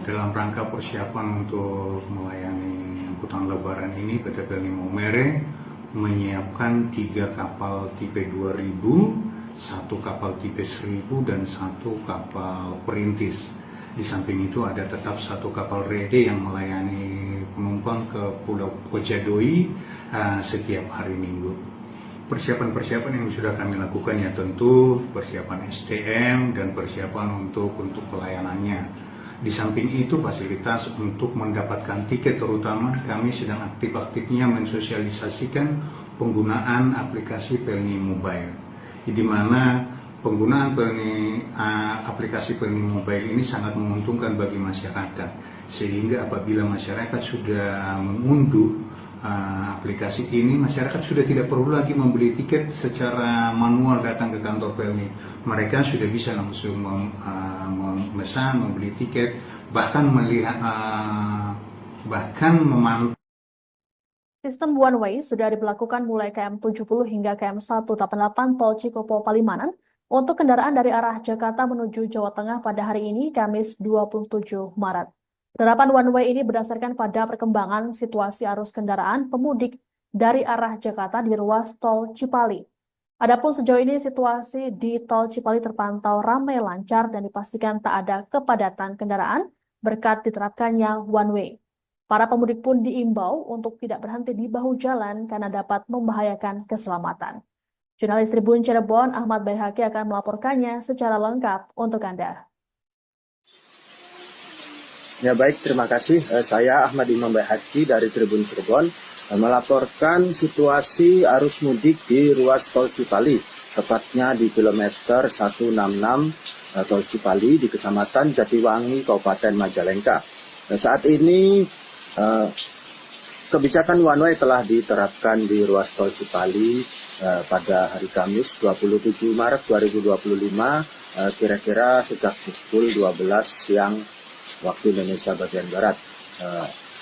Dalam rangka persiapan untuk melayani angkutan Lebaran ini, PT PENLI Maumere menyiapkan 3 kapal tipe 2000, 1 kapal tipe 1000, dan 1 kapal perintis. Di samping itu ada tetap 1 kapal rede yang melayani penumpang ke Pulau Kojadoi setiap hari Minggu. Persiapan-persiapan yang sudah kami lakukan ya tentu persiapan SDM dan persiapan untuk pelayanannya. Di samping itu fasilitas untuk mendapatkan tiket, terutama kami sedang aktif-aktifnya mensosialisasikan penggunaan aplikasi PENLI Mobile, di mana penggunaan aplikasi PENLI Mobile ini sangat menguntungkan bagi masyarakat, sehingga apabila masyarakat sudah mengunduh aplikasi ini, masyarakat sudah tidak perlu lagi membeli tiket secara manual datang ke kantor PENLI. Mereka sudah bisa langsung memesan, membeli tiket, bahkan melihat, bahkan memantau. Sistem one way sudah diberlakukan mulai KM 70 hingga KM 188 Tol Cikopo Palimanan untuk kendaraan dari arah Jakarta menuju Jawa Tengah pada hari ini, Kamis 27 Maret. Penerapan one way ini berdasarkan pada perkembangan situasi arus kendaraan pemudik dari arah Jakarta di ruas Tol Cipali. Adapun sejauh ini situasi di Tol Cipali terpantau ramai lancar dan dipastikan tak ada kepadatan kendaraan berkat diterapkannya one way. Para pemudik pun diimbau untuk tidak berhenti di bahu jalan karena dapat membahayakan keselamatan. Jurnalis Tribun Cirebon Ahmad Baihaqi akan melaporkannya secara lengkap untuk Anda. Ya baik, terima kasih. Saya Ahmad Imam Baihaqi dari Tribun Cirebon melaporkan situasi arus mudik di ruas Tol Cipali, tepatnya di kilometer 166 Tol Cipali di Kecamatan Jatiwangi, Kabupaten Majalengka. Saat ini kebijakan one way telah diterapkan di ruas Tol Cipali pada hari Kamis 27 Maret 2025 kira-kira sejak pukul 12 siang waktu Indonesia bagian Barat.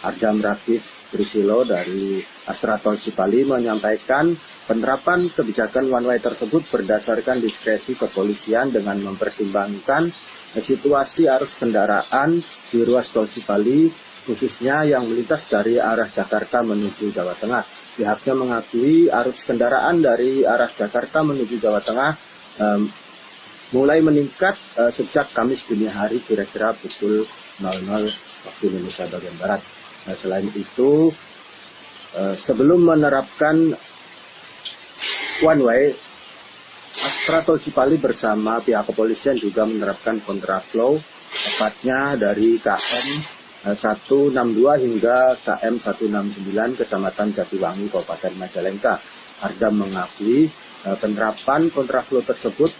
Ardam Rakif Trisilo dari Astra Tol Cipali menyampaikan penerapan kebijakan one way tersebut berdasarkan diskresi kepolisian dengan mempertimbangkan situasi arus kendaraan di ruas Tol Cipali, khususnya yang melintas dari arah Jakarta menuju Jawa Tengah. Pihaknya mengakui arus kendaraan dari arah Jakarta menuju Jawa Tengah mulai meningkat sejak Kamis dini hari kira-kira pukul 00 waktu Indonesia bagian Barat. Selain itu, sebelum menerapkan one way, Astra Tol Cipali bersama pihak kepolisian juga menerapkan kontraflow, tepatnya dari KM 162 hingga KM 169 Kecamatan Jatiwangi, Kabupaten Majalengka. Ardam mengakui penerapan kontraflow tersebut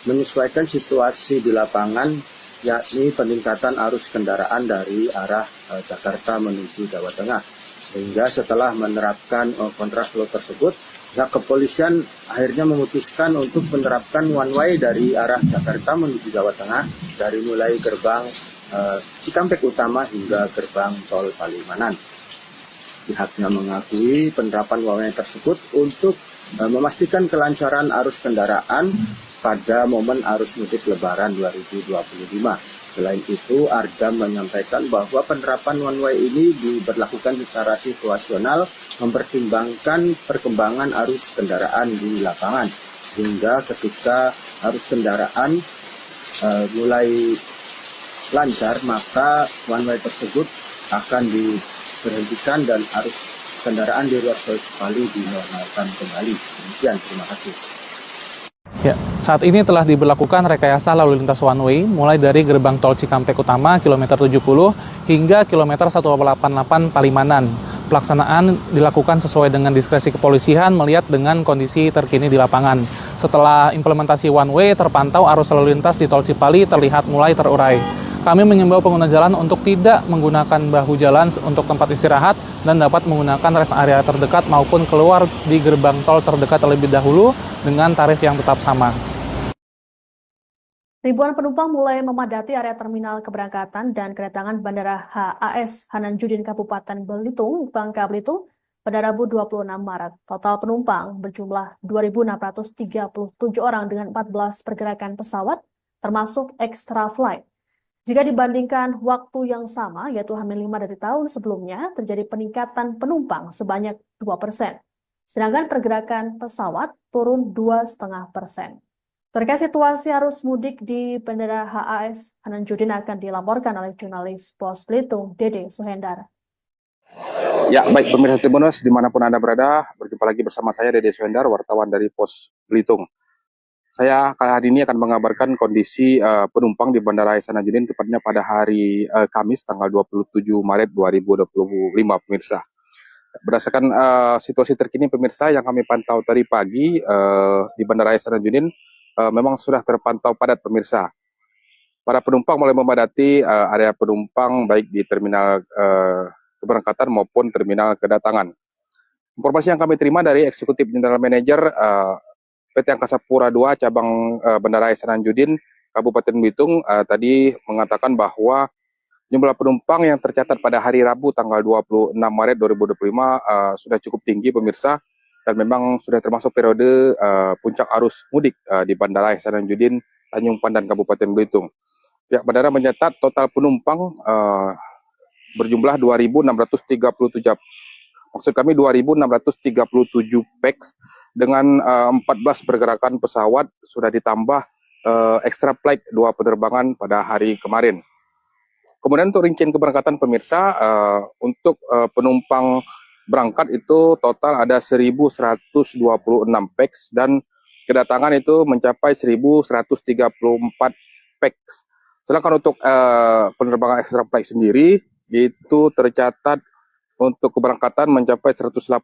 menyesuaikan situasi di lapangan, yakni peningkatan arus kendaraan dari arah Jakarta menuju Jawa Tengah. Sehingga setelah menerapkan kontraflow tersebut, pihak kepolisian akhirnya memutuskan untuk menerapkan one way dari arah Jakarta menuju Jawa Tengah dari mulai gerbang Cikampek Utama hingga gerbang Tol Palimanan. Pihaknya mengakui penerapan one way tersebut untuk memastikan kelancaran arus kendaraan pada momen arus mudik Lebaran 2025. Selain itu, Ardam menyampaikan bahwa penerapan one way ini diberlakukan secara situasional, mempertimbangkan perkembangan arus kendaraan di lapangan, sehingga ketika arus kendaraan mulai lancar, maka one way tersebut akan diberhentikan dan arus kendaraan di ruas Tol Cipali dinormalkan kembali. Demikian, terima kasih. Ya, saat ini telah diberlakukan rekayasa lalu lintas one way mulai dari gerbang Tol Cikampek Utama kilometer 70 hingga kilometer 188 Palimanan. Pelaksanaan dilakukan sesuai dengan diskresi kepolisian melihat dengan kondisi terkini di lapangan. Setelah implementasi one way, terpantau arus lalu lintas di Tol Cipali terlihat mulai terurai. Kami mengimbau pengguna jalan untuk tidak menggunakan bahu jalan untuk tempat istirahat dan dapat menggunakan rest area terdekat maupun keluar di gerbang tol terdekat terlebih dahulu dengan tarif yang tetap sama. Ribuan penumpang mulai memadati area terminal keberangkatan dan kedatangan Bandara HAS Hananjudin Kabupaten Belitung, Bangka Belitung pada Rabu 26 Maret. Total penumpang berjumlah 2.637 orang dengan 14 pergerakan pesawat, termasuk extra flight. Jika dibandingkan waktu yang sama, yaitu H-5 dari tahun sebelumnya, terjadi peningkatan penumpang sebanyak 2%. Sedangkan pergerakan pesawat turun 2,5%. Terkait situasi arus mudik di Bandara HAS Hananjudin akan dilaporkan oleh jurnalis Pos Belitung, Dede Suhendar. Ya, baik pemirsa Tribuners, dimanapun Anda berada, berjumpa lagi bersama saya Dede Suhendar, wartawan dari Pos Belitung. Saya kali hari ini akan mengabarkan kondisi penumpang di Bandara HAS Hananjudin tepatnya pada hari Kamis tanggal 27 Maret 2025 pemirsa. Berdasarkan situasi terkini pemirsa yang kami pantau tadi pagi di Bandara HAS Hananjudin memang sudah terpantau padat pemirsa. Para penumpang mulai memadati area penumpang baik di terminal keberangkatan maupun terminal kedatangan. Informasi yang kami terima dari Eksekutif General Manager PT Angkasa Pura II cabang Bandara HAS Hananjudin Kabupaten Belitung tadi mengatakan bahwa jumlah penumpang yang tercatat pada hari Rabu tanggal 26 Maret 2025 sudah cukup tinggi pemirsa dan memang sudah termasuk periode puncak arus mudik di Bandara HAS Hananjudin Tanjung Pandan Kabupaten Belitung. Pihak bandara mencatat total penumpang berjumlah 2.637 maksud kami 2.637 PAX dengan 14 pergerakan pesawat, sudah ditambah extra flight 2 penerbangan pada hari kemarin. Kemudian untuk rincian keberangkatan pemirsa, untuk penumpang berangkat itu total ada 1.126 PAX dan kedatangan itu mencapai 1.134 PAX. Sedangkan untuk penerbangan extra flight sendiri itu tercatat untuk keberangkatan mencapai 189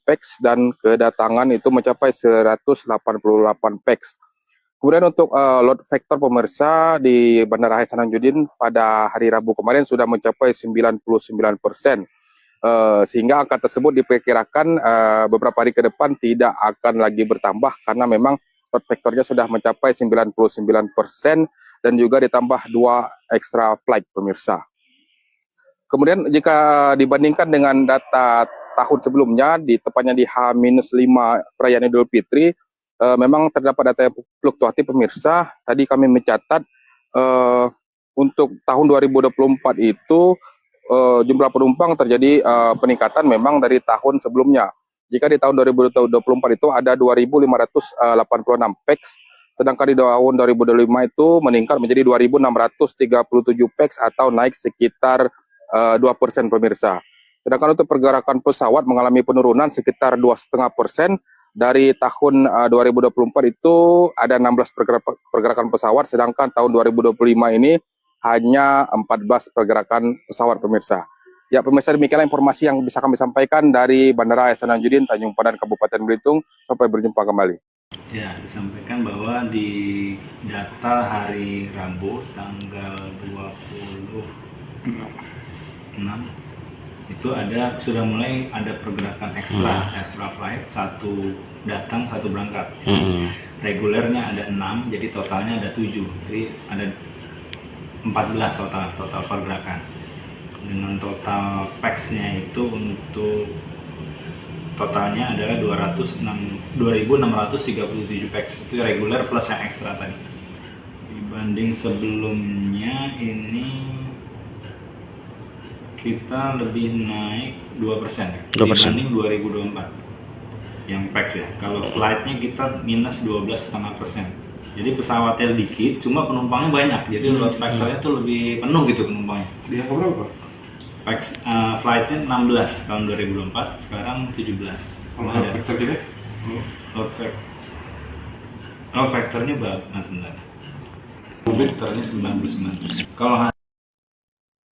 PAX dan kedatangan itu mencapai 188 PAX. Kemudian untuk load factor pemirsa di Bandara Hasanuddin pada hari Rabu kemarin sudah mencapai 99%. Sehingga angka tersebut diperkirakan beberapa hari ke depan tidak akan lagi bertambah karena memang load factornya sudah mencapai 99% dan juga ditambah 2 extra flight pemirsa. Kemudian jika dibandingkan dengan data tahun sebelumnya, tepatnya di H-5 perayaan Idul Fitri, memang terdapat data yang fluktuatif pemirsa. Tadi kami mencatat untuk tahun 2024 itu jumlah penumpang terjadi peningkatan memang dari tahun sebelumnya. Jika di tahun 2024 itu ada 2.586 PAX, sedangkan di tahun 2025 itu meningkat menjadi 2.637 PAX atau naik sekitar 2% pemirsa. Sedangkan untuk pergerakan pesawat mengalami penurunan sekitar 2,5%. Dari tahun 2024 itu ada 16 pergerakan pesawat, sedangkan tahun 2025 ini hanya 14 pergerakan pesawat pemirsa. Ya pemirsa, demikianlah informasi yang bisa kami sampaikan dari Bandara Hasanuddin Tanjung Padan Kabupaten Belitung. Sampai berjumpa kembali. Ya, disampaikan bahwa di data hari Rabu tanggal 26 itu sudah mulai ada pergerakan extra flight, 1 datang 1 berangkat. Regulernya ada 6, jadi totalnya ada 7, jadi ada 14 total pergerakan. Dengan total PAX-nya itu untuk totalnya adalah 2.637 PAX, itu reguler plus yang ekstra tadi. Dibanding sebelumnya ini kita lebih naik 2% dibanding 2024 yang PAX ya. Kalau flightnya kita minus 12,5%. Jadi pesawatnya dikit, cuma penumpangnya banyak. Jadi load factornya tuh lebih penuh gitu penumpangnya. Dia berapa? PAX flightnya 16 tahun 2024, sekarang 17. Load factor kita? Load factornya bagus sebentar. Factornya 99%. Kalau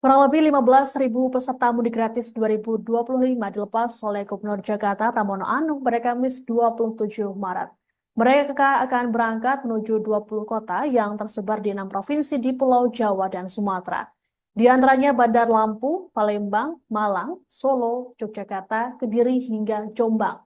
Kurang lebih 15.000 peserta mudik gratis 2025 dilepas oleh Gubernur Jakarta Pramono Anung pada Kamis 27 Maret. Mereka akan berangkat menuju 20 kota yang tersebar di 6 provinsi di Pulau Jawa dan Sumatera. Di antaranya Bandar Lampung, Palembang, Malang, Solo, Yogyakarta, Kediri, hingga Jombang.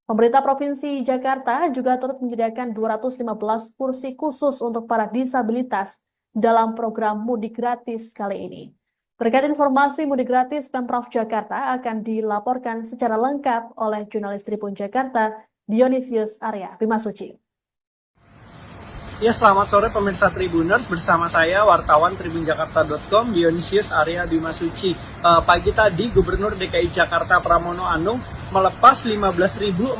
Pemerintah Provinsi Jakarta juga turut menyediakan 215 kursi khusus untuk para disabilitas dalam program mudik gratis kali ini. Terkait informasi mudik gratis, Pemprov Jakarta akan dilaporkan secara lengkap oleh jurnalis Tribun Jakarta, Dionysius Arya Bimasuci. Ya, selamat sore pemirsa Tribuners, bersama saya wartawan tribunjakarta.com Dionysius Arya Bimasuci. Pagi tadi Gubernur DKI Jakarta Pramono Anung melepas 15.049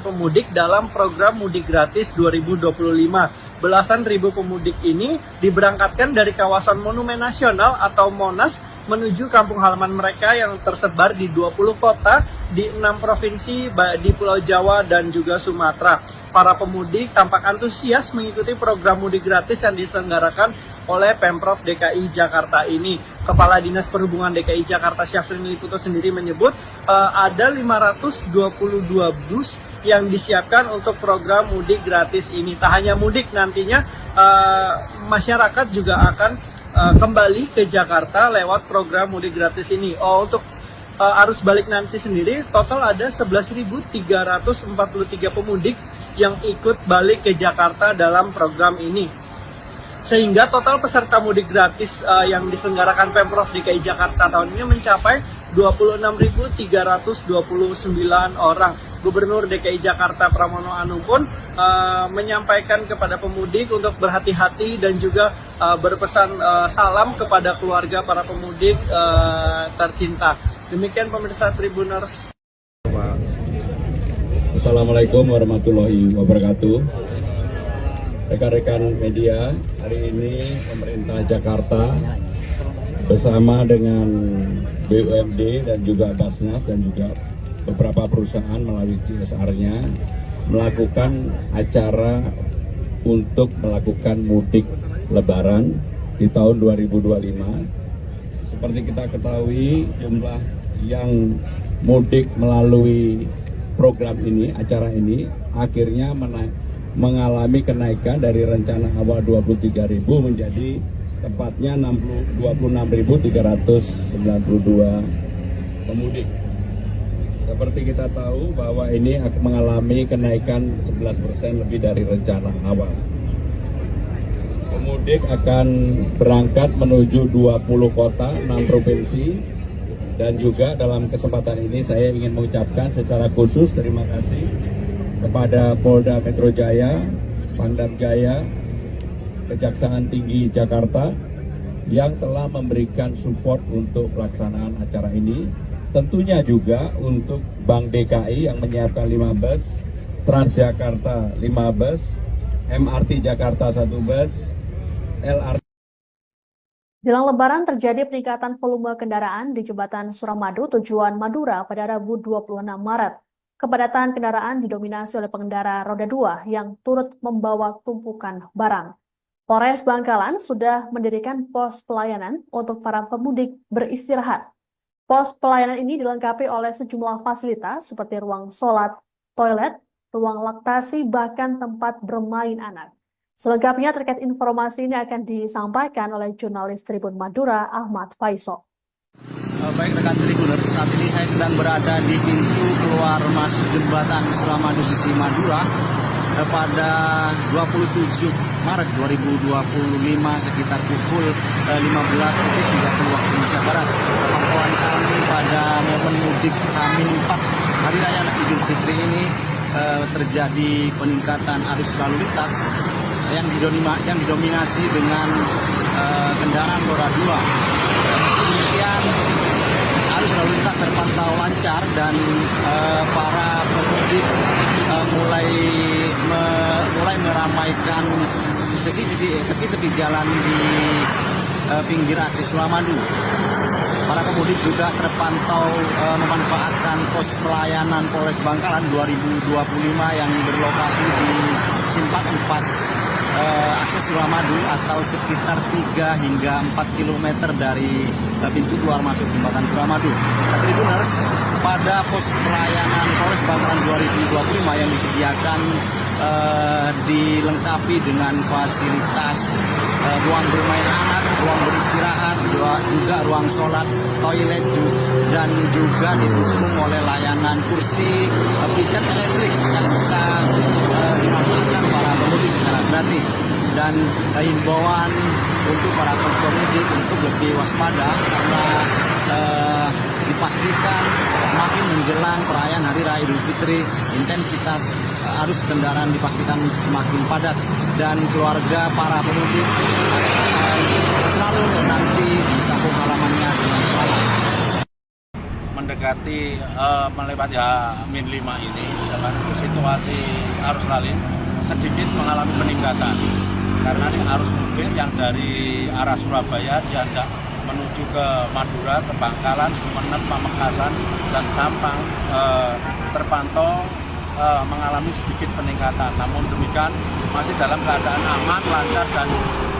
pemudik dalam program mudik gratis 2025. Belasan ribu pemudik ini diberangkatkan dari kawasan Monumen Nasional atau Monas menuju kampung halaman mereka yang tersebar di 20 kota di 6 provinsi di Pulau Jawa dan juga Sumatera. Para pemudik tampak antusias mengikuti program mudik gratis yang diselenggarakan oleh Pemprov DKI Jakarta ini. Kepala Dinas Perhubungan DKI Jakarta Syafrin Liputo sendiri menyebut ada 522 bus yang disiapkan untuk program mudik gratis ini. Tak hanya mudik, nantinya masyarakat juga akan kembali ke Jakarta lewat program mudik gratis ini. Untuk arus balik nanti sendiri total ada 11.343 pemudik yang ikut balik ke Jakarta dalam program ini. Sehingga total peserta mudik gratis yang diselenggarakan Pemprov DKI Jakarta tahun ini mencapai 26.329 orang. Gubernur DKI Jakarta Pramono Anung pun menyampaikan kepada pemudik untuk berhati-hati dan juga berpesan salam kepada keluarga para pemudik tercinta. Demikian pemirsa Tribuners. Assalamualaikum warahmatullahi wabarakatuh. Rekan-rekan media, hari ini pemerintah Jakarta bersama dengan BUMD dan juga Basnas dan juga beberapa perusahaan melalui CSR-nya melakukan acara untuk melakukan mudik lebaran di tahun 2025. Seperti kita ketahui, jumlah yang mudik melalui program ini, acara ini, akhirnya mengalami kenaikan dari rencana awal 23.000 menjadi tepatnya 26.392 pemudik. Seperti kita tahu bahwa ini mengalami kenaikan 11% lebih dari rencana awal. Pemudik akan berangkat menuju 20 kota, 6 provinsi, dan juga dalam kesempatan ini saya ingin mengucapkan secara khusus terima kasih kepada Polda Metro Jaya, Pangdam Jaya, Kejaksaan Tinggi Jakarta yang telah memberikan support untuk pelaksanaan acara ini. Tentunya juga untuk Bank DKI yang menyiapkan 5 bus, Transjakarta 5 bus, MRT Jakarta 1 bus, LRT. Jelang Lebaran terjadi peningkatan volume kendaraan di Jembatan Suramadu tujuan Madura pada Rabu 26 Maret. Kepadatan kendaraan didominasi oleh pengendara roda 2 yang turut membawa tumpukan barang. Polres Bangkalan sudah mendirikan pos pelayanan untuk para pemudik beristirahat. Pos pelayanan ini dilengkapi oleh sejumlah fasilitas seperti ruang sholat, toilet, ruang laktasi, bahkan tempat bermain anak. Selengkapnya terkait informasi ini akan disampaikan oleh jurnalis Tribun Madura, Ahmad Faisal. Baik rekan Tribuners, saat ini saya sedang berada di pintu keluar masuk jembatan Suramadu sisi Madura pada 27 Maret 2025 sekitar pukul 15.30 waktu Indonesia Barat. Pantauan kami pada momen mudik H-4 Hari Raya Idul Fitri ini terjadi peningkatan arus lalu lintas yang didominasi dengan kendaraan roda 2. Demikian arus lalu lintas terpantau lancar dan para pemudik mulai meramaikan sisi-sisi tepi-tepi jalan di pinggir aksi Suramadu. Para pemudik juga terpantau memanfaatkan pos pelayanan Polres Bangkalan 2025 yang berlokasi di Simpang 4 akses Suramadu atau sekitar 3 hingga 4 km dari pintu keluar masuk jembatan Suramadu. Tribuners, pada pos pelayanan Polres Bangkalan 2025 yang disediakan dilengkapi dengan fasilitas ruang bermain anak, ruang beristirahat, juga ruang sholat, toilet dan juga didukung oleh layanan kursi pijat elektrik yang bisa dimanfaatkan para pemudik secara gratis. Dan himbauan untuk para pemudik untuk lebih waspada karena dipastikan semakin menjelang perayaan Hari Raya Idul Fitri, intensitas arus kendaraan dipastikan semakin padat dan keluarga para pemudik akan selalu menanti di kampung halamannya dengan selamat. Mendekati melewati H-5 ini, situasi arus lalu sedikit mengalami peningkatan karena ini arus mudik yang dari arah Surabaya diandak menuju ke Madura, ke Bangkalan, Sumeneb, Pamekasan, dan Sampang terpantau mengalami sedikit peningkatan. Namun demikian masih dalam keadaan aman, lancar, dan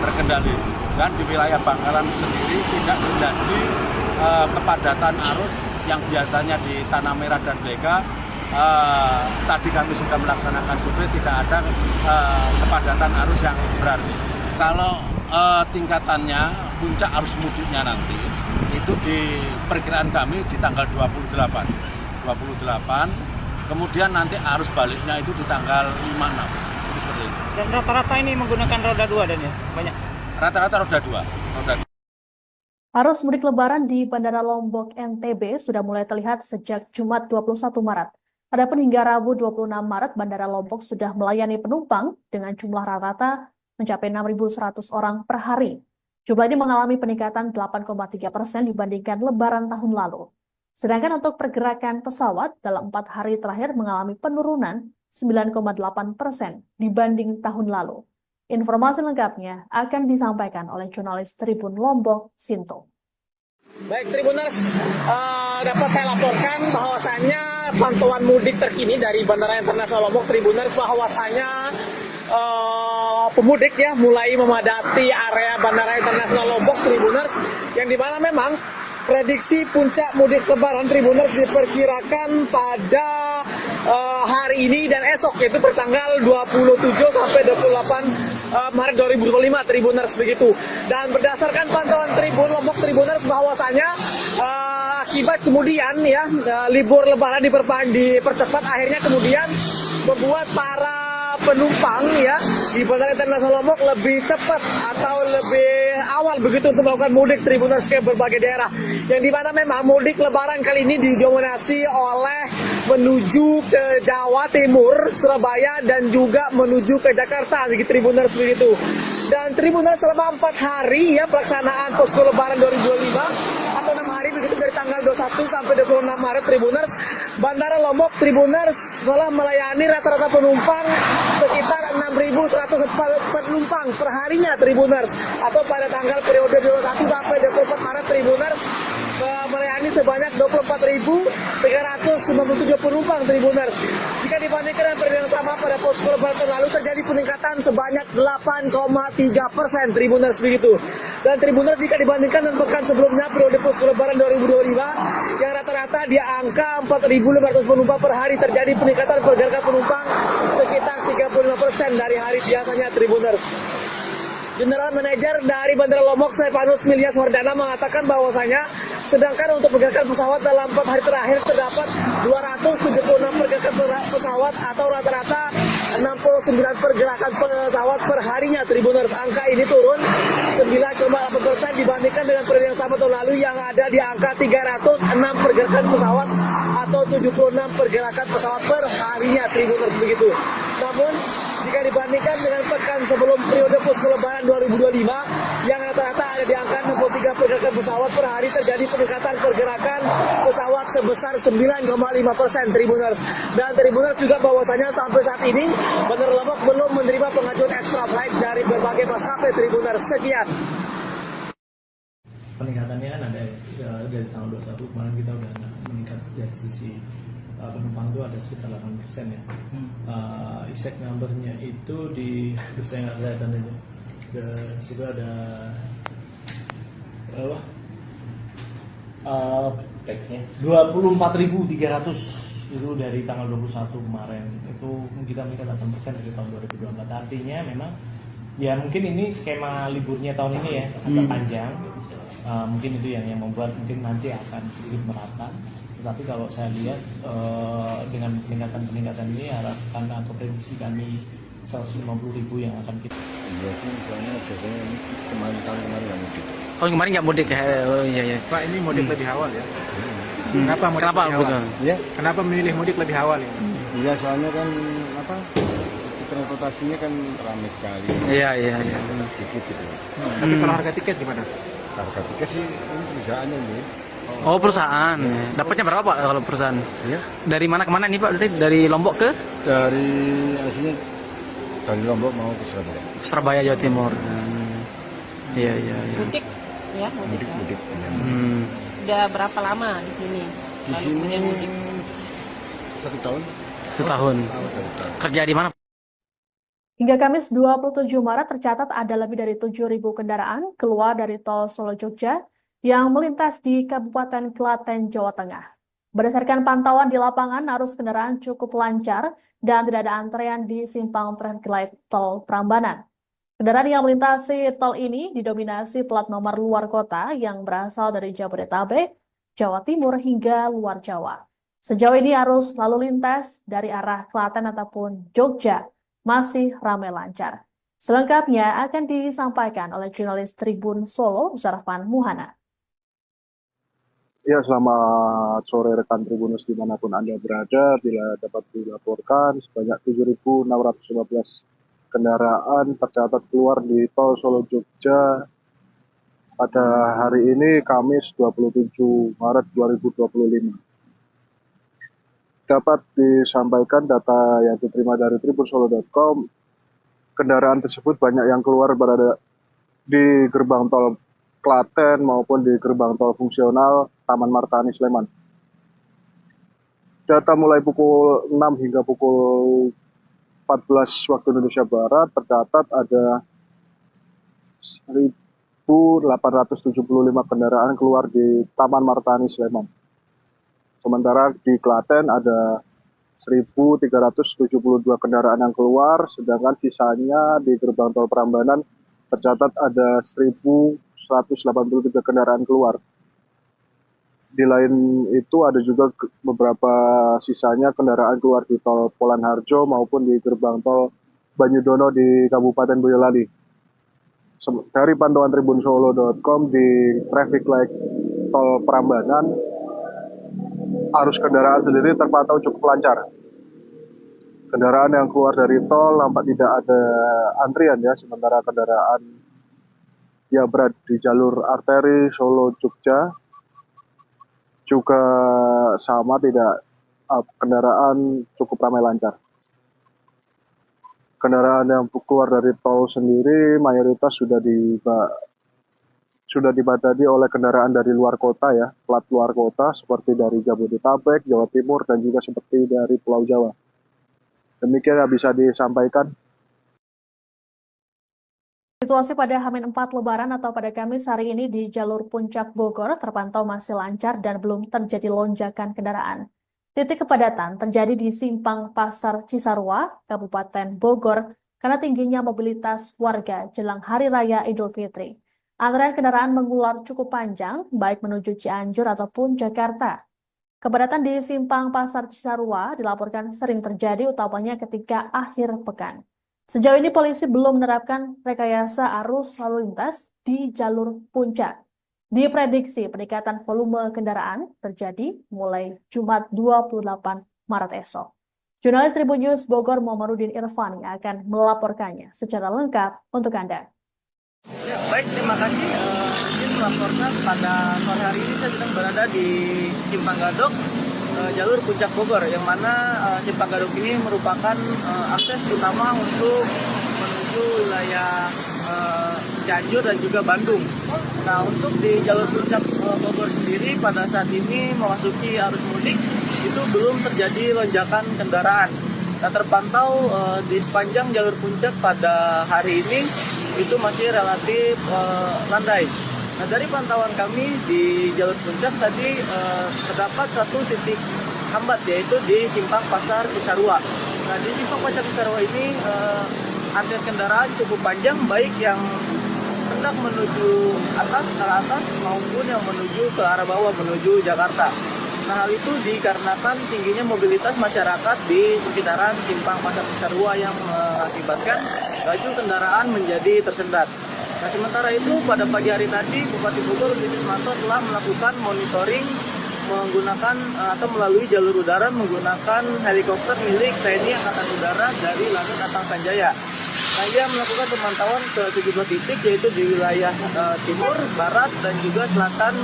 terkendali. Dan di wilayah Bangkalan sendiri tidak terjadi kepadatan arus yang biasanya di Tanah Merah dan Bleka. Tadi kami sudah melaksanakan survei, tidak ada kepadatan arus yang berarti. Kalau tingkatannya puncak arus mudiknya nanti itu di perkiraan kami di tanggal 28, kemudian nanti arus baliknya itu di tanggal 5-6. Itu seperti itu. Dan rata-rata ini menggunakan roda 2 dan ya banyak. Rata-rata roda 2. Arus mudik lebaran di Bandara Lombok NTB sudah mulai terlihat sejak Jumat 21 Maret. Adapun hingga Rabu 26 Maret, Bandara Lombok sudah melayani penumpang dengan jumlah rata-rata mencapai 6.100 orang per hari. Jumlah ini mengalami peningkatan 8,3% dibandingkan Lebaran tahun lalu. Sedangkan untuk pergerakan pesawat dalam 4 hari terakhir mengalami penurunan 9,8% dibanding tahun lalu. Informasi lengkapnya akan disampaikan oleh jurnalis Tribun Lombok, Sinto. Baik Tribuners, dapat saya laporkan bahwasannya pantauan mudik terkini dari Bandara Internasional Lombok Tribuners bahwasanya pemudik ya mulai memadati area Bandara Internasional Lombok Tribuners, yang dimana memang prediksi puncak mudik Lebaran Tribuners diperkirakan pada hari ini dan esok, yaitu pertanggal 27 sampai 28 Maret 2025 Tribuners begitu. Dan berdasarkan pantauan Tribun Lombok Tribuners bahwasanya akibat kemudian ya libur Lebaran dipercepat, akhirnya kemudian membuat para penumpang ya di Bandara Internasional Lombok lebih cepat atau lebih awal begitu untuk melakukan mudik Tribuners ke berbagai daerah, yang dimana memang mudik Lebaran kali ini didominasi oleh menuju ke Jawa Timur, Surabaya, dan juga menuju ke Jakarta Tribuners begitu. Dan Tribuners selama 4 hari ya pelaksanaan posko Lebaran 2025 atau 6 hari begitu dari tanggal 21 sampai 26 Maret Tribuners, Bandara Lombok Tribuners telah melayani rata-rata penumpang sekitar 6.100 penumpang per harinya Tribuners, atau pada tanggal periode 21 sampai 24 Maret Tribuners melayani sebanyak 24.397 penumpang Tribuners. Jika dibandingkan dengan periode yang sama pada posko Lebaran lalu terjadi peningkatan sebanyak 8,3% Tribuners begitu. Dan Tribuners jika dibandingkan dengan pekan sebelumnya periode posko Lebaran 2025 yang rata-rata di angka 4.500 penumpang per hari, terjadi peningkatan pergerakan penumpang sekitar 35% dari hari biasanya Tribuners. General Manager dari Bandara Lombok Stefanus Milyas Wardana mengatakan bahwasanya sedangkan untuk pergerakan pesawat dalam 4 hari terakhir terdapat 276 pergerakan pesawat atau rata-rata 69 pergerakan pesawat per harinya Tribuners. Angka ini turun 9,8% dibandingkan dengan periode yang sama tahun lalu yang ada di angka 306 pergerakan pesawat atau 76 pergerakan pesawat per harinya Tribuners begitu. Namun jika dibandingkan dengan pekan sebelum periode posko Lebaran 2025 yang rata-rata ada di angka 63 pergerakan pesawat per hari, terjadi peningkatan pergerakan pesawat sebesar 9,5% Tribuners. Dan Tribuners juga bahwasanya sampai saat ini Bandara Lombok belum menerima pengajuan extra flight dari berbagai maskapai Tribuners. Sekian. Peningkatannya kan ada dari tanggal 21 kemarin kita udah meningkat dari sisi penumpang itu ada sekitar 8% ya. Exact numbernya itu di saya nggak kelihatan itu. Di situ ada berapa? 24.300 itu dari tanggal 21 kemarin. Itu kita meningkat 8% dari tahun 2024. Artinya memang ya mungkin ini skema liburnya tahun ini ya agak panjang. Mungkin itu yang membuat mungkin nanti akan sedikit merata. Tapi kalau saya lihat dengan peningkatan ini harapan atau prediksi kami 150.000 yang akan kita. Iya sih, soalnya biasanya ini tahun kemarin nggak mudik. Tahun kemarin nggak mudik ya? Oh iya ya. Pak, ini mudik lebih awal ya? Kenapa mudik lebih awal? Ya? Kenapa memilih mudik lebih awal ya? Iya, soalnya kan transportasinya kan ramai sekali. Iya. Sedikit gitu. Tapi kalau harga tiket gimana? Harga tiket sih ini perusahaannya ini. Oh perusahaan, dapatnya berapa Pak kalau perusahaan? Iya. Dari mana ke mana nih Pak? Dari Lombok ke? Dari aslinya dari Lombok mau ke Surabaya. Surabaya Jawa Timur. Iya. Mudik ya, mudik. Ya. Udah berapa lama di sini? Di sini mudik? 1 tahun. 1 tahun. Kerja di mana? Hingga Kamis 27 Maret tercatat ada lebih dari 7.000 kendaraan keluar dari tol Solo Jogja yang melintas di Kabupaten Klaten, Jawa Tengah. Berdasarkan pantauan di lapangan, arus kendaraan cukup lancar dan tidak ada antrean di simpang Trenggalek Tol Prambanan. Kendaraan yang melintasi tol ini didominasi plat nomor luar kota yang berasal dari Jabodetabek, Jawa Timur hingga luar Jawa. Sejauh ini arus lalu lintas dari arah Klaten ataupun Jogja masih ramai lancar. Selengkapnya akan disampaikan oleh jurnalis Tribun Solo, Zarfan Muhana. Ya, selamat sore rekan Tribunus dimanapun Anda berada. Bila dapat dilaporkan, sebanyak 7.615 kendaraan tercatat keluar di tol Solo Jogja pada hari ini Kamis 27 Maret 2025. Dapat disampaikan data yang diterima dari tribunsolo.com, kendaraan tersebut banyak yang keluar berada di gerbang tol Klaten maupun di gerbang tol fungsional Taman Martani Sleman. Data mulai pukul 6 hingga pukul 14 waktu Indonesia Barat tercatat ada 1.875 kendaraan keluar di Taman Martani Sleman. Sementara di Klaten ada 1.372 kendaraan yang keluar, sedangkan sisanya di gerbang tol Prambanan tercatat ada 1.183 kendaraan keluar. Di lain itu ada juga beberapa sisanya kendaraan keluar di tol Polan Harjo maupun di gerbang tol Banyudono di Kabupaten Boyolali. Dari pantauan tribunsolo.com di traffic light tol Prambanan, arus kendaraan sendiri terpantau cukup lancar. Kendaraan yang keluar dari tol nampak tidak ada antrian ya, sementara kendaraan yang berada di jalur arteri Solo Jogja juga sama, tidak kendaraan cukup ramai lancar. Kendaraan yang keluar dari tol sendiri mayoritas sudah dibadati oleh kendaraan dari luar kota ya, plat luar kota seperti dari Jabodetabek, Jawa Timur, dan juga seperti dari Pulau Jawa. Demikian yang bisa disampaikan. Situasi pada H-4 Lebaran atau pada Kamis hari ini di jalur Puncak Bogor terpantau masih lancar dan belum terjadi lonjakan kendaraan. Titik kepadatan terjadi di Simpang Pasar Cisarua, Kabupaten Bogor, karena tingginya mobilitas warga jelang Hari Raya Idul Fitri. Antrean kendaraan mengular cukup panjang, baik menuju Cianjur ataupun Jakarta. Kepadatan di Simpang Pasar Cisarua dilaporkan sering terjadi, utamanya ketika akhir pekan. Sejauh ini polisi belum menerapkan rekayasa arus lalu lintas di jalur puncak. Diprediksi peningkatan volume kendaraan terjadi mulai Jumat 28 Maret esok. Jurnalis Tribun News Bogor Muhammadudin Irfani akan melaporkannya secara lengkap untuk Anda. Ya, baik, terima kasih. Izin melaporkan pada sore hari ini saya sedang berada di Simpang Gadok, jalur Puncak Bogor, yang mana Simpang Gadok ini merupakan akses utama untuk menuju wilayah Cianjur dan juga Bandung. Nah, untuk di jalur Puncak Bogor sendiri pada saat ini memasuki arus mudik itu belum terjadi lonjakan kendaraan. Nah, terpantau di sepanjang jalur puncak pada hari ini itu masih relatif landai. Nah, dari pantauan kami di jalur puncak tadi terdapat satu titik hambat, yaitu di Simpang Pasar Cisarua. Nah, di Simpang Pasar Cisarua ini antrian kendaraan cukup panjang, baik yang hendak menuju arah atas maupun yang menuju ke arah bawah menuju Jakarta. Nah, hal itu dikarenakan tingginya mobilitas masyarakat di sekitaran Simpang Pasar Cisarua yang mengakibatkan laju kendaraan menjadi tersendat. Nah, sementara itu pada pagi hari tadi Bupati Bogor Budi Sismanto telah melakukan monitoring menggunakan atau melalui jalur udara menggunakan helikopter milik TNI Angkatan Udara dari Lanut Atang Sanjaya. Nah, ia melakukan pemantauan ke sejumlah titik, yaitu di wilayah timur, barat, dan juga selatan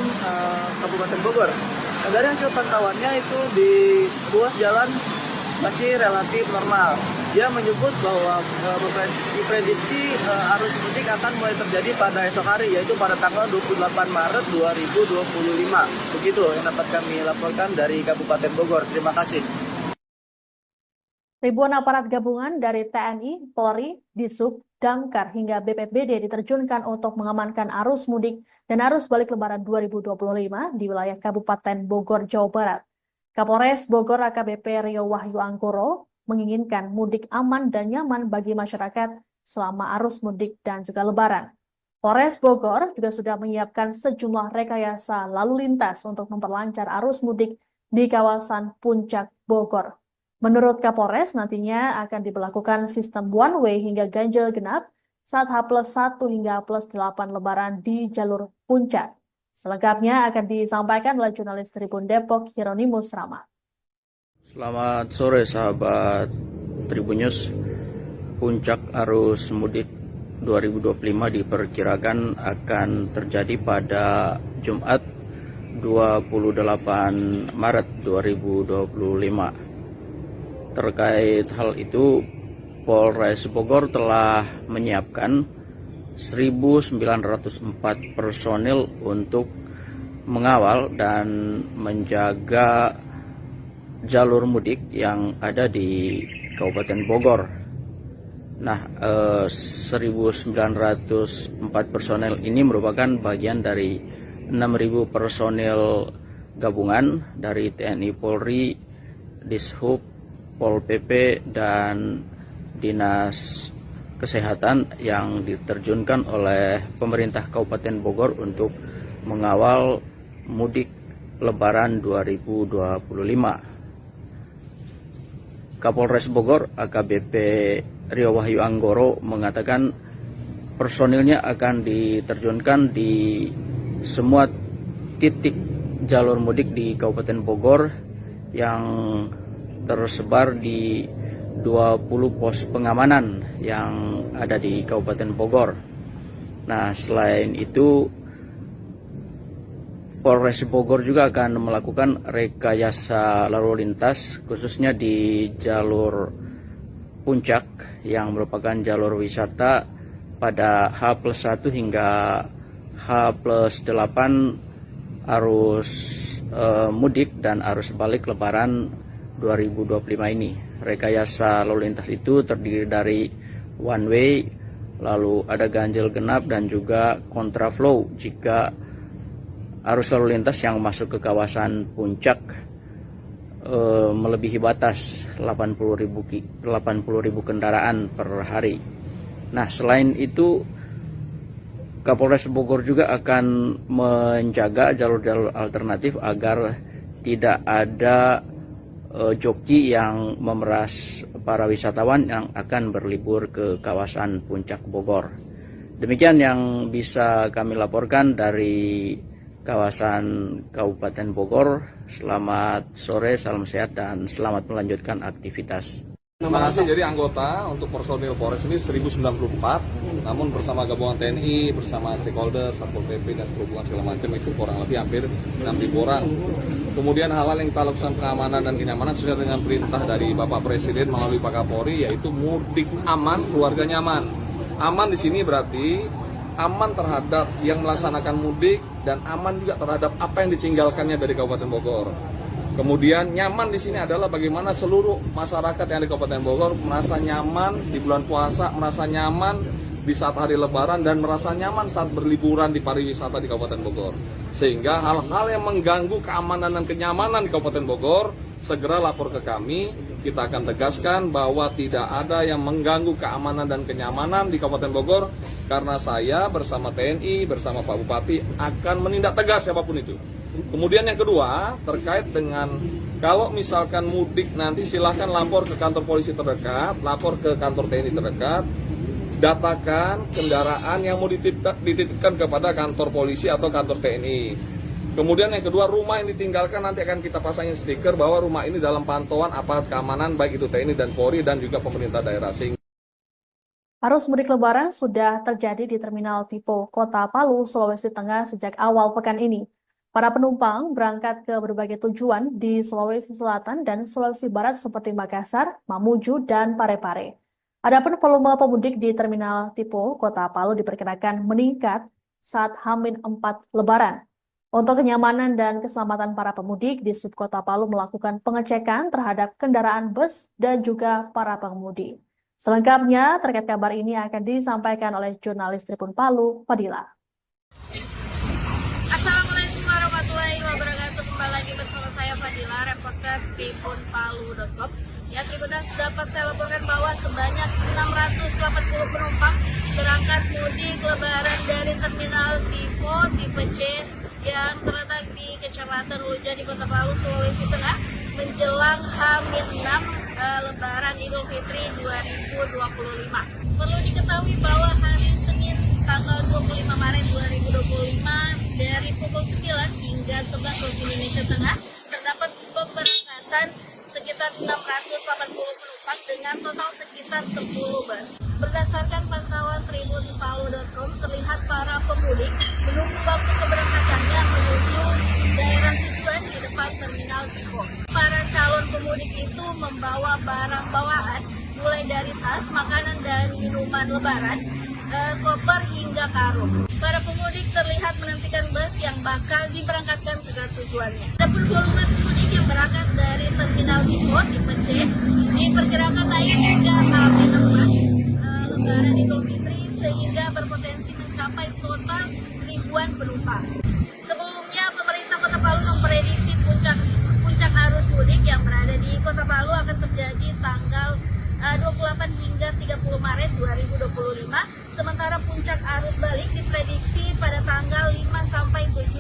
Kabupaten Bogor. Nah, dari hasil pantauannya itu di ruas jalan masih relatif normal. Dia menyebut bahwa diprediksi arus mudik akan mulai terjadi pada esok hari, yaitu pada tanggal 28 Maret 2025. Begitu yang dapat kami laporkan dari Kabupaten Bogor. Terima kasih. Ribuan aparat gabungan dari TNI, Polri, Disub, Damkar hingga BPBD diterjunkan untuk mengamankan arus mudik dan arus balik Lebaran 2025 di wilayah Kabupaten Bogor, Jawa Barat. Kapolres Bogor AKBP Rio Wahyu Angkoro menginginkan mudik aman dan nyaman bagi masyarakat selama arus mudik dan juga Lebaran. Polres Bogor juga sudah menyiapkan sejumlah rekayasa lalu lintas untuk memperlancar arus mudik di kawasan Puncak Bogor. Menurut Kapolres, nantinya akan diberlakukan sistem one way hingga ganjil genap saat H+1 hingga H+8 Lebaran di jalur puncak. Selengkapnya akan disampaikan oleh jurnalis Tribun Depok, Hieronimus Rama. Selamat sore sahabat Tribun News. Puncak arus mudik 2025 diperkirakan akan terjadi pada Jumat 28 Maret 2025. Terkait hal itu, Polres Bogor telah menyiapkan 1.904 personil untuk mengawal dan menjaga jalur mudik yang ada di Kabupaten Bogor. Nah, 1.904 personel ini merupakan bagian dari 6.000 personil gabungan dari TNI Polri, Dishub, Pol PP, dan Dinas Kesehatan yang diterjunkan oleh pemerintah Kabupaten Bogor untuk mengawal mudik Lebaran 2025. Kapolres Bogor AKBP Rio Wahyu Anggoro mengatakan personilnya akan diterjunkan di semua titik jalur mudik di Kabupaten Bogor yang tersebar di 20 pos pengamanan yang ada di Kabupaten Bogor. Nah, selain itu Polres Bogor juga akan melakukan rekayasa lalu lintas khususnya di jalur puncak yang merupakan jalur wisata pada H+1 hingga H+8 arus mudik dan arus balik Lebaran 2025 ini. Rekayasa lalu lintas itu terdiri dari one way, lalu ada ganjil genap dan juga kontraflow jika arus lalu lintas yang masuk ke kawasan puncak melebihi batas 80.000 kendaraan per hari. Nah, selain itu Kapolres Bogor juga akan menjaga jalur-jalur alternatif agar tidak ada joki yang memeras para wisatawan yang akan berlibur ke kawasan puncak Bogor. Demikian yang bisa kami laporkan dari kawasan Kabupaten Bogor. Selamat sore, salam sehat, dan selamat melanjutkan aktivitas. Masih jadi anggota untuk personil Polres ini 1094, namun bersama gabungan TNI, bersama stakeholder, Satpol PP dan perhubungan segala macam itu kurang lebih hampir 6.000 orang. Kemudian hal-hal yang kita lakukan pengamanan dan kenyamanan sesuai dengan perintah dari Bapak Presiden melalui Pak Kapolri, yaitu mudik aman, keluarga nyaman. Aman di sini berarti aman terhadap yang melaksanakan mudik dan aman juga terhadap apa yang ditinggalkannya dari Kabupaten Bogor. Kemudian nyaman di sini adalah bagaimana seluruh masyarakat yang di Kabupaten Bogor merasa nyaman di bulan puasa, merasa nyaman di saat hari Lebaran, dan merasa nyaman saat berliburan di pariwisata di Kabupaten Bogor. Sehingga hal-hal yang mengganggu keamanan dan kenyamanan di Kabupaten Bogor segera lapor ke kami. Kita akan tegaskan bahwa tidak ada yang mengganggu keamanan dan kenyamanan di Kabupaten Bogor, karena saya bersama TNI, bersama Pak Bupati akan menindak tegas siapapun itu. Kemudian yang kedua, terkait dengan kalau misalkan mudik nanti silahkan lapor ke kantor polisi terdekat, lapor ke kantor TNI terdekat, datakan kendaraan yang mau dititipkan kepada kantor polisi atau kantor TNI. Kemudian yang kedua, rumah yang ditinggalkan nanti akan kita pasangin stiker bahwa rumah ini dalam pantauan aparat keamanan baik itu TNI dan Polri dan juga pemerintah daerah. Arus mudik Lebaran sudah terjadi di Terminal Tipo Kota Palu, Sulawesi Tengah sejak awal pekan ini. Para penumpang berangkat ke berbagai tujuan di Sulawesi Selatan dan Sulawesi Barat seperti Makassar, Mamuju, dan Parepare. Adapun volume pemudik di Terminal Tipo Kota Palu diperkirakan meningkat saat H-4 Lebaran. Untuk kenyamanan dan keselamatan para pemudik, di Subkota Palu melakukan pengecekan terhadap kendaraan bus dan juga para pengemudi. Selengkapnya terkait kabar ini akan disampaikan oleh jurnalis Tribun Palu, Fadila. Assalamualaikum warahmatullahi wabarakatuh. Kembali lagi bersama saya Fadila, reporter tribunpalu.com. Ya, Tribuners, dapat saya laporkan bahwa sebanyak 680 penumpang berangkat mudik Lebaran dari Terminal Tipo tipe C yang terletak di Kecamatan Luja di Kota Palu, Sulawesi Tengah menjelang H-6 Lebaran Idul Fitri 2025. Perlu diketahui bahwa hari Senin tanggal 25 Maret 2025 dari pukul 9 hingga 11 waktu Indonesia Tengah terdapat pemberangkatan sekitar 680 penumpang dengan total sekitar 10 bus. Berdasarkan pantauan tribunpalu.com, terlihat para pemudik menunggu waktu keberangkatannya menuju daerah tujuan di depan terminal Tipo. Para calon pemudik itu membawa barang bawaan, mulai dari tas, makanan, dan minuman lebaran, koper hingga karung. Para pemudik terlihat menantikan bus yang bakal diberangkatkan ke tujuannya. Adapun volume pemudik yang berangkat dari terminal Tipo tipe C diperkirakan naik hingga H-4 Lebaran Idul Fitri, sehingga berpotensi mencapai total ribuan penumpang. Sebelumnya, pemerintah Kota Palu memprediksi puncak arus mudik yang berada di Kota Palu akan terjadi tanggal 28 hingga 30 Maret 2025, sementara puncak arus balik diprediksi pada tanggal 5 sampai 7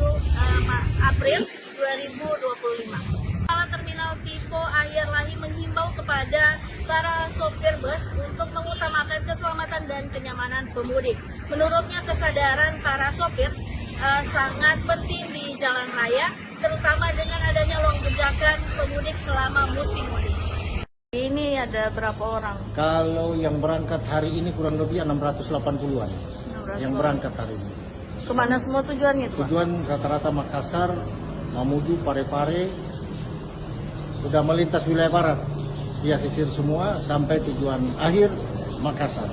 April 2025. Kepala Terminal Tipo Ahyar Lahi menghimbau kepada para sopir bus untuk mengutamakan keselamatan dan kenyamanan pemudik. Menurutnya, kesadaran para sopir sangat penting di jalan raya, terutama dengan adanya lonjakan pemudik selama musim mudik. Ini ada berapa orang? Kalau yang berangkat hari ini kurang lebih 680-an yang berangkat hari ini. Kemana semua tujuannya? Tujuan rata-rata Makassar, Mamuju, Parepare, sudah melintas wilayah barat. Dia sisir semua sampai tujuan akhir Makassar.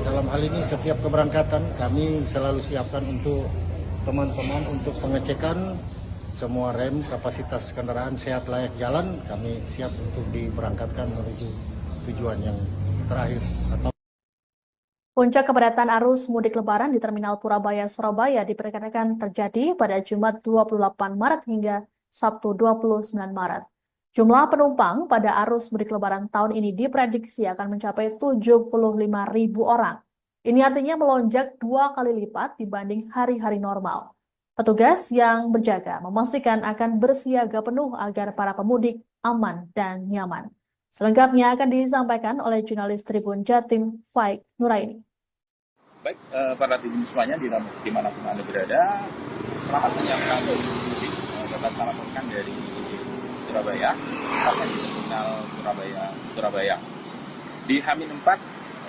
Dalam hal ini setiap keberangkatan kami selalu siapkan untuk teman-teman untuk pengecekan semua rem, kapasitas kendaraan sehat layak jalan, kami siap untuk diberangkatkan menuju tujuan yang terakhir. Puncak kepadatan arus mudik lebaran di Terminal Purabaya, Surabaya diperkirakan terjadi pada Jumat 28 Maret hingga Sabtu 29 Maret. Jumlah penumpang pada arus mudik lebaran tahun ini diprediksi akan mencapai 75.000 orang. Ini artinya melonjak 2 kali lipat dibanding hari-hari normal. Petugas yang berjaga memastikan akan bersiaga penuh agar para pemudik aman dan nyaman. Selengkapnya akan disampaikan oleh jurnalis Tribun Jatim, Faik Nuraini. Baik, para tribun semuanya dimanapun Anda berada, selamat menyiapkan mudik. Dapat saya laporkan dari Surabaya, tepatnya di Terminal Purabaya, Surabaya. Di H-4,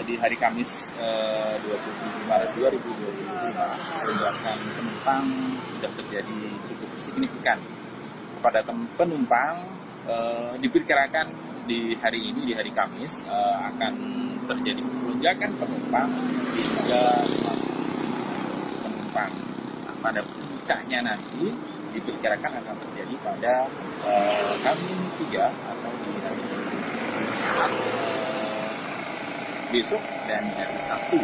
di hari Kamis 27 Maret 2025, lonjakan penumpang sudah terjadi cukup signifikan. Kepada penumpang diperkirakan di hari ini, di hari Kamis, akan terjadi lonjakan penumpang hingga 50 penumpang. Nah, pada puncaknya nanti diperkirakan akan terjadi pada H-3 atau di hari Jumat besok dan hari Sabtu.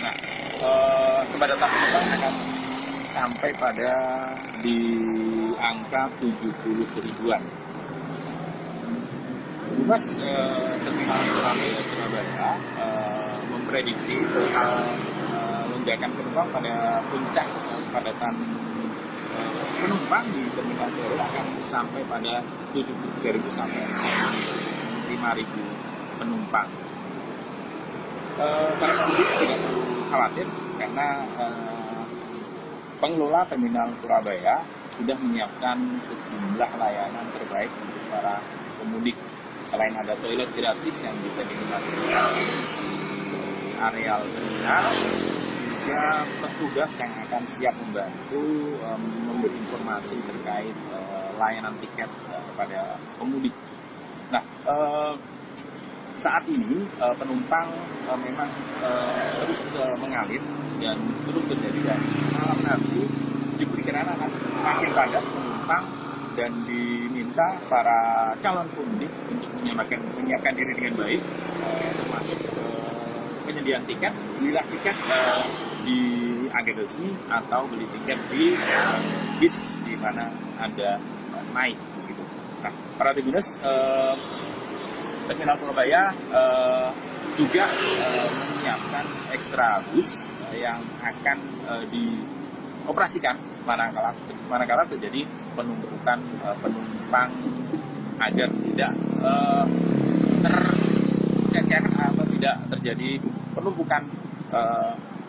Nah, kepadatan penumpang akan sampai pada di angka 70 ribuan. Humas Terminal Purabaya Surabaya memprediksi lonjakan penumpang pada puncak kepadatan penumpang di Terminal Purabaya akan sampai pada 73.000 sampai 5.000 penumpang. Para pemudik tidak perlu khawatir karena pengelola Terminal Purabaya sudah menyiapkan sejumlah layanan terbaik untuk para pemudik. Selain ada toilet gratis yang bisa dinikmati di areal terminal, juga petugas yang akan siap membantu memberi informasi terkait layanan tiket kepada pemudik. Nah, saat ini penumpang memang terus mengalir dan terus terjadi, dan malam nanti diperkirakan akan makin padat penumpang dan diminta para calon pemudik untuk menyiapkan diri dengan baik, termasuk penyediaan tiket, belilah tiket di agen resmi atau beli tiket di bis di mana Anda naik. Gitu. Nah, para tribuners, Terminal Purabaya juga menyiapkan ekstra bus yang akan dioperasikan manakala terjadi penumpukan penumpang agar tidak tercecer atau tidak terjadi penumpukan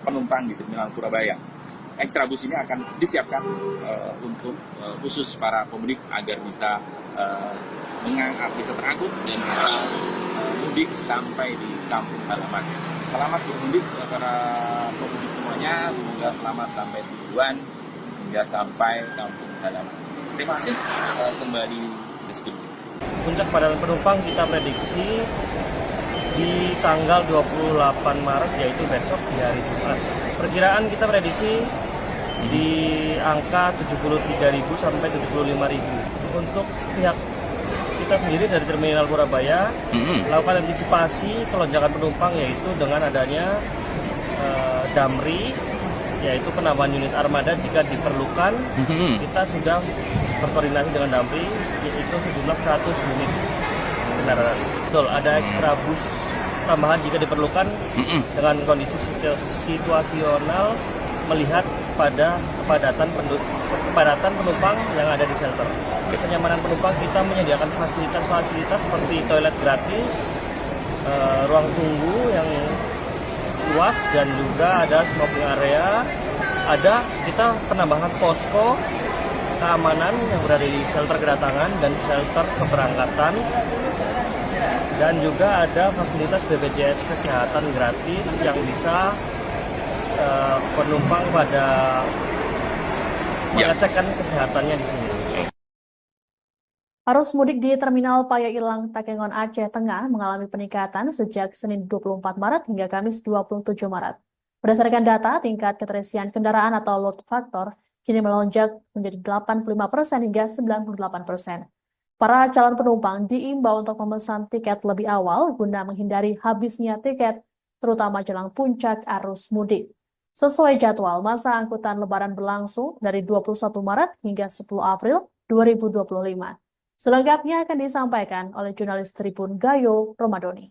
penumpang di Terminal Purabaya. Ekstra bus ini akan disiapkan untuk khusus para pemudik agar bisa bisa terangkut dan bisa mudik sampai di kampung halaman. Selamat bermudik para pemudik semuanya, semoga selamat sampai tujuan hingga sampai kampung halaman. Terima kasih, kembali ke studio. Puncak kepadatan penumpang kita prediksi di tanggal 28 Maret, yaitu besok di hari Jumat. Perkiraan kita prediksi di angka 73.000 sampai 75.000. Untuk pihak kita sendiri dari Terminal Purabaya melakukan antisipasi kelonjakan penumpang, yaitu dengan adanya Damri, yaitu penambahan unit armada jika diperlukan. Kita sudah berkoordinasi dengan Damri, yaitu sejumlah 100 unit kendaraan. Betul, ada ekstra bus tambahan jika diperlukan dengan kondisi situasional melihat pada kepadatan penumpang yang ada di shelter. Untuk kenyamanan penumpang, kita menyediakan fasilitas-fasilitas seperti toilet gratis, ruang tunggu yang luas, dan juga ada smoking area. Kita penambahan posko keamanan yang berada di shelter kedatangan dan shelter keberangkatan, dan juga ada fasilitas BPJS kesehatan gratis yang bisa penumpang pada mengecekkan kesehatannya di sini. Arus mudik di Terminal Paya Ilang Takengon Aceh Tengah mengalami peningkatan sejak Senin 24 Maret hingga Kamis 27 Maret. Berdasarkan data, tingkat keterisian kendaraan atau load factor kini melonjak menjadi 85% hingga 98%. Para calon penumpang diimbau untuk memesan tiket lebih awal guna menghindari habisnya tiket, terutama jelang puncak arus mudik. Sesuai jadwal, masa angkutan Lebaran berlangsung dari 21 Maret hingga 10 April 2025. Selengkapnya akan disampaikan oleh jurnalis Tribun Gayo Romadoni.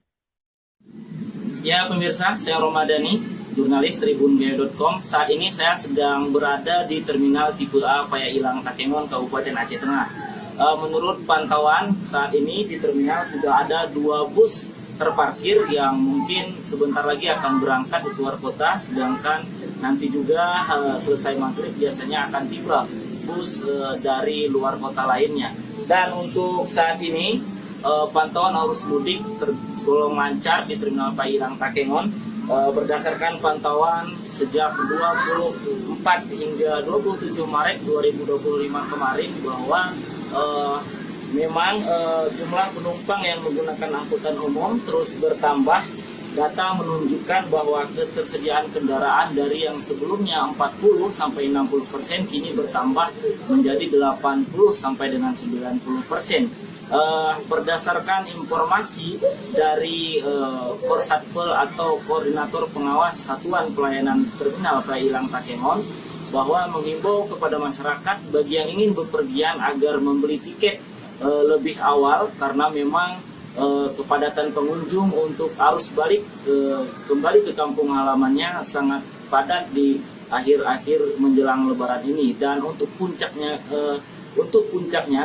Ya pemirsa, saya Romadani, jurnalis tribungayo.com. Saat ini saya sedang berada di Terminal Tipe A Paya Ilang Takengon, Kabupaten Aceh Tengah. Menurut pantauan saat ini di terminal sudah ada 2 bus terparkir yang mungkin sebentar lagi akan berangkat ke luar kota, sedangkan nanti juga selesai maghrib biasanya akan tiba bus dari luar kota lainnya. Dan untuk saat ini pantauan arus mudik tergolong lancar di Terminal Paya Ilang Takengon. Berdasarkan pantauan sejak 24 hingga 27 Maret 2025 kemarin bahwa memang jumlah penumpang yang menggunakan angkutan umum terus bertambah. Data menunjukkan bahwa ketersediaan kendaraan dari yang sebelumnya 40 sampai 60% kini bertambah menjadi 80 sampai dengan 90%. Berdasarkan informasi dari Korsatpel atau Koordinator Pengawas Satuan Pelayanan Terminal Paya Ilang Takengon, bahwa menghimbau kepada masyarakat bagi yang ingin bepergian agar membeli tiket lebih awal, karena memang kepadatan pengunjung untuk arus balik kembali ke kampung halamannya sangat padat di akhir-akhir menjelang Lebaran ini. Dan untuk puncaknya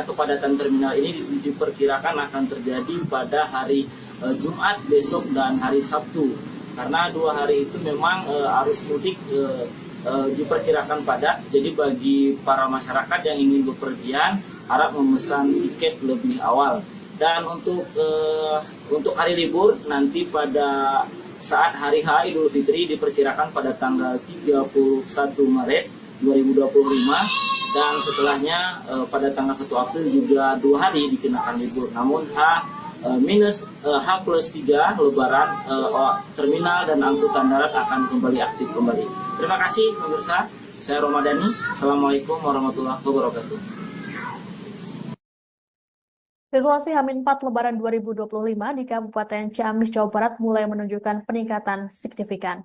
kepadatan terminal ini diperkirakan akan terjadi pada hari Jumat besok dan hari Sabtu, karena 2 hari itu memang arus mudik diperkirakan padat. Jadi bagi para masyarakat yang ingin bepergian harap memesan tiket lebih awal. Dan untuk hari libur nanti pada saat hari H Idul Fitri diperkirakan pada tanggal 31 Maret 2025, dan setelahnya pada tanggal 1 April juga 2 hari dikenakan libur. Namun H+3 Lebaran, terminal dan angkutan darat akan kembali aktif kembali. Terima kasih pemirsa, saya Romadani. Assalamualaikum warahmatullahi wabarakatuh. Situasi H-4 Lebaran 2025 di Kabupaten Ciamis, Jawa Barat mulai menunjukkan peningkatan signifikan.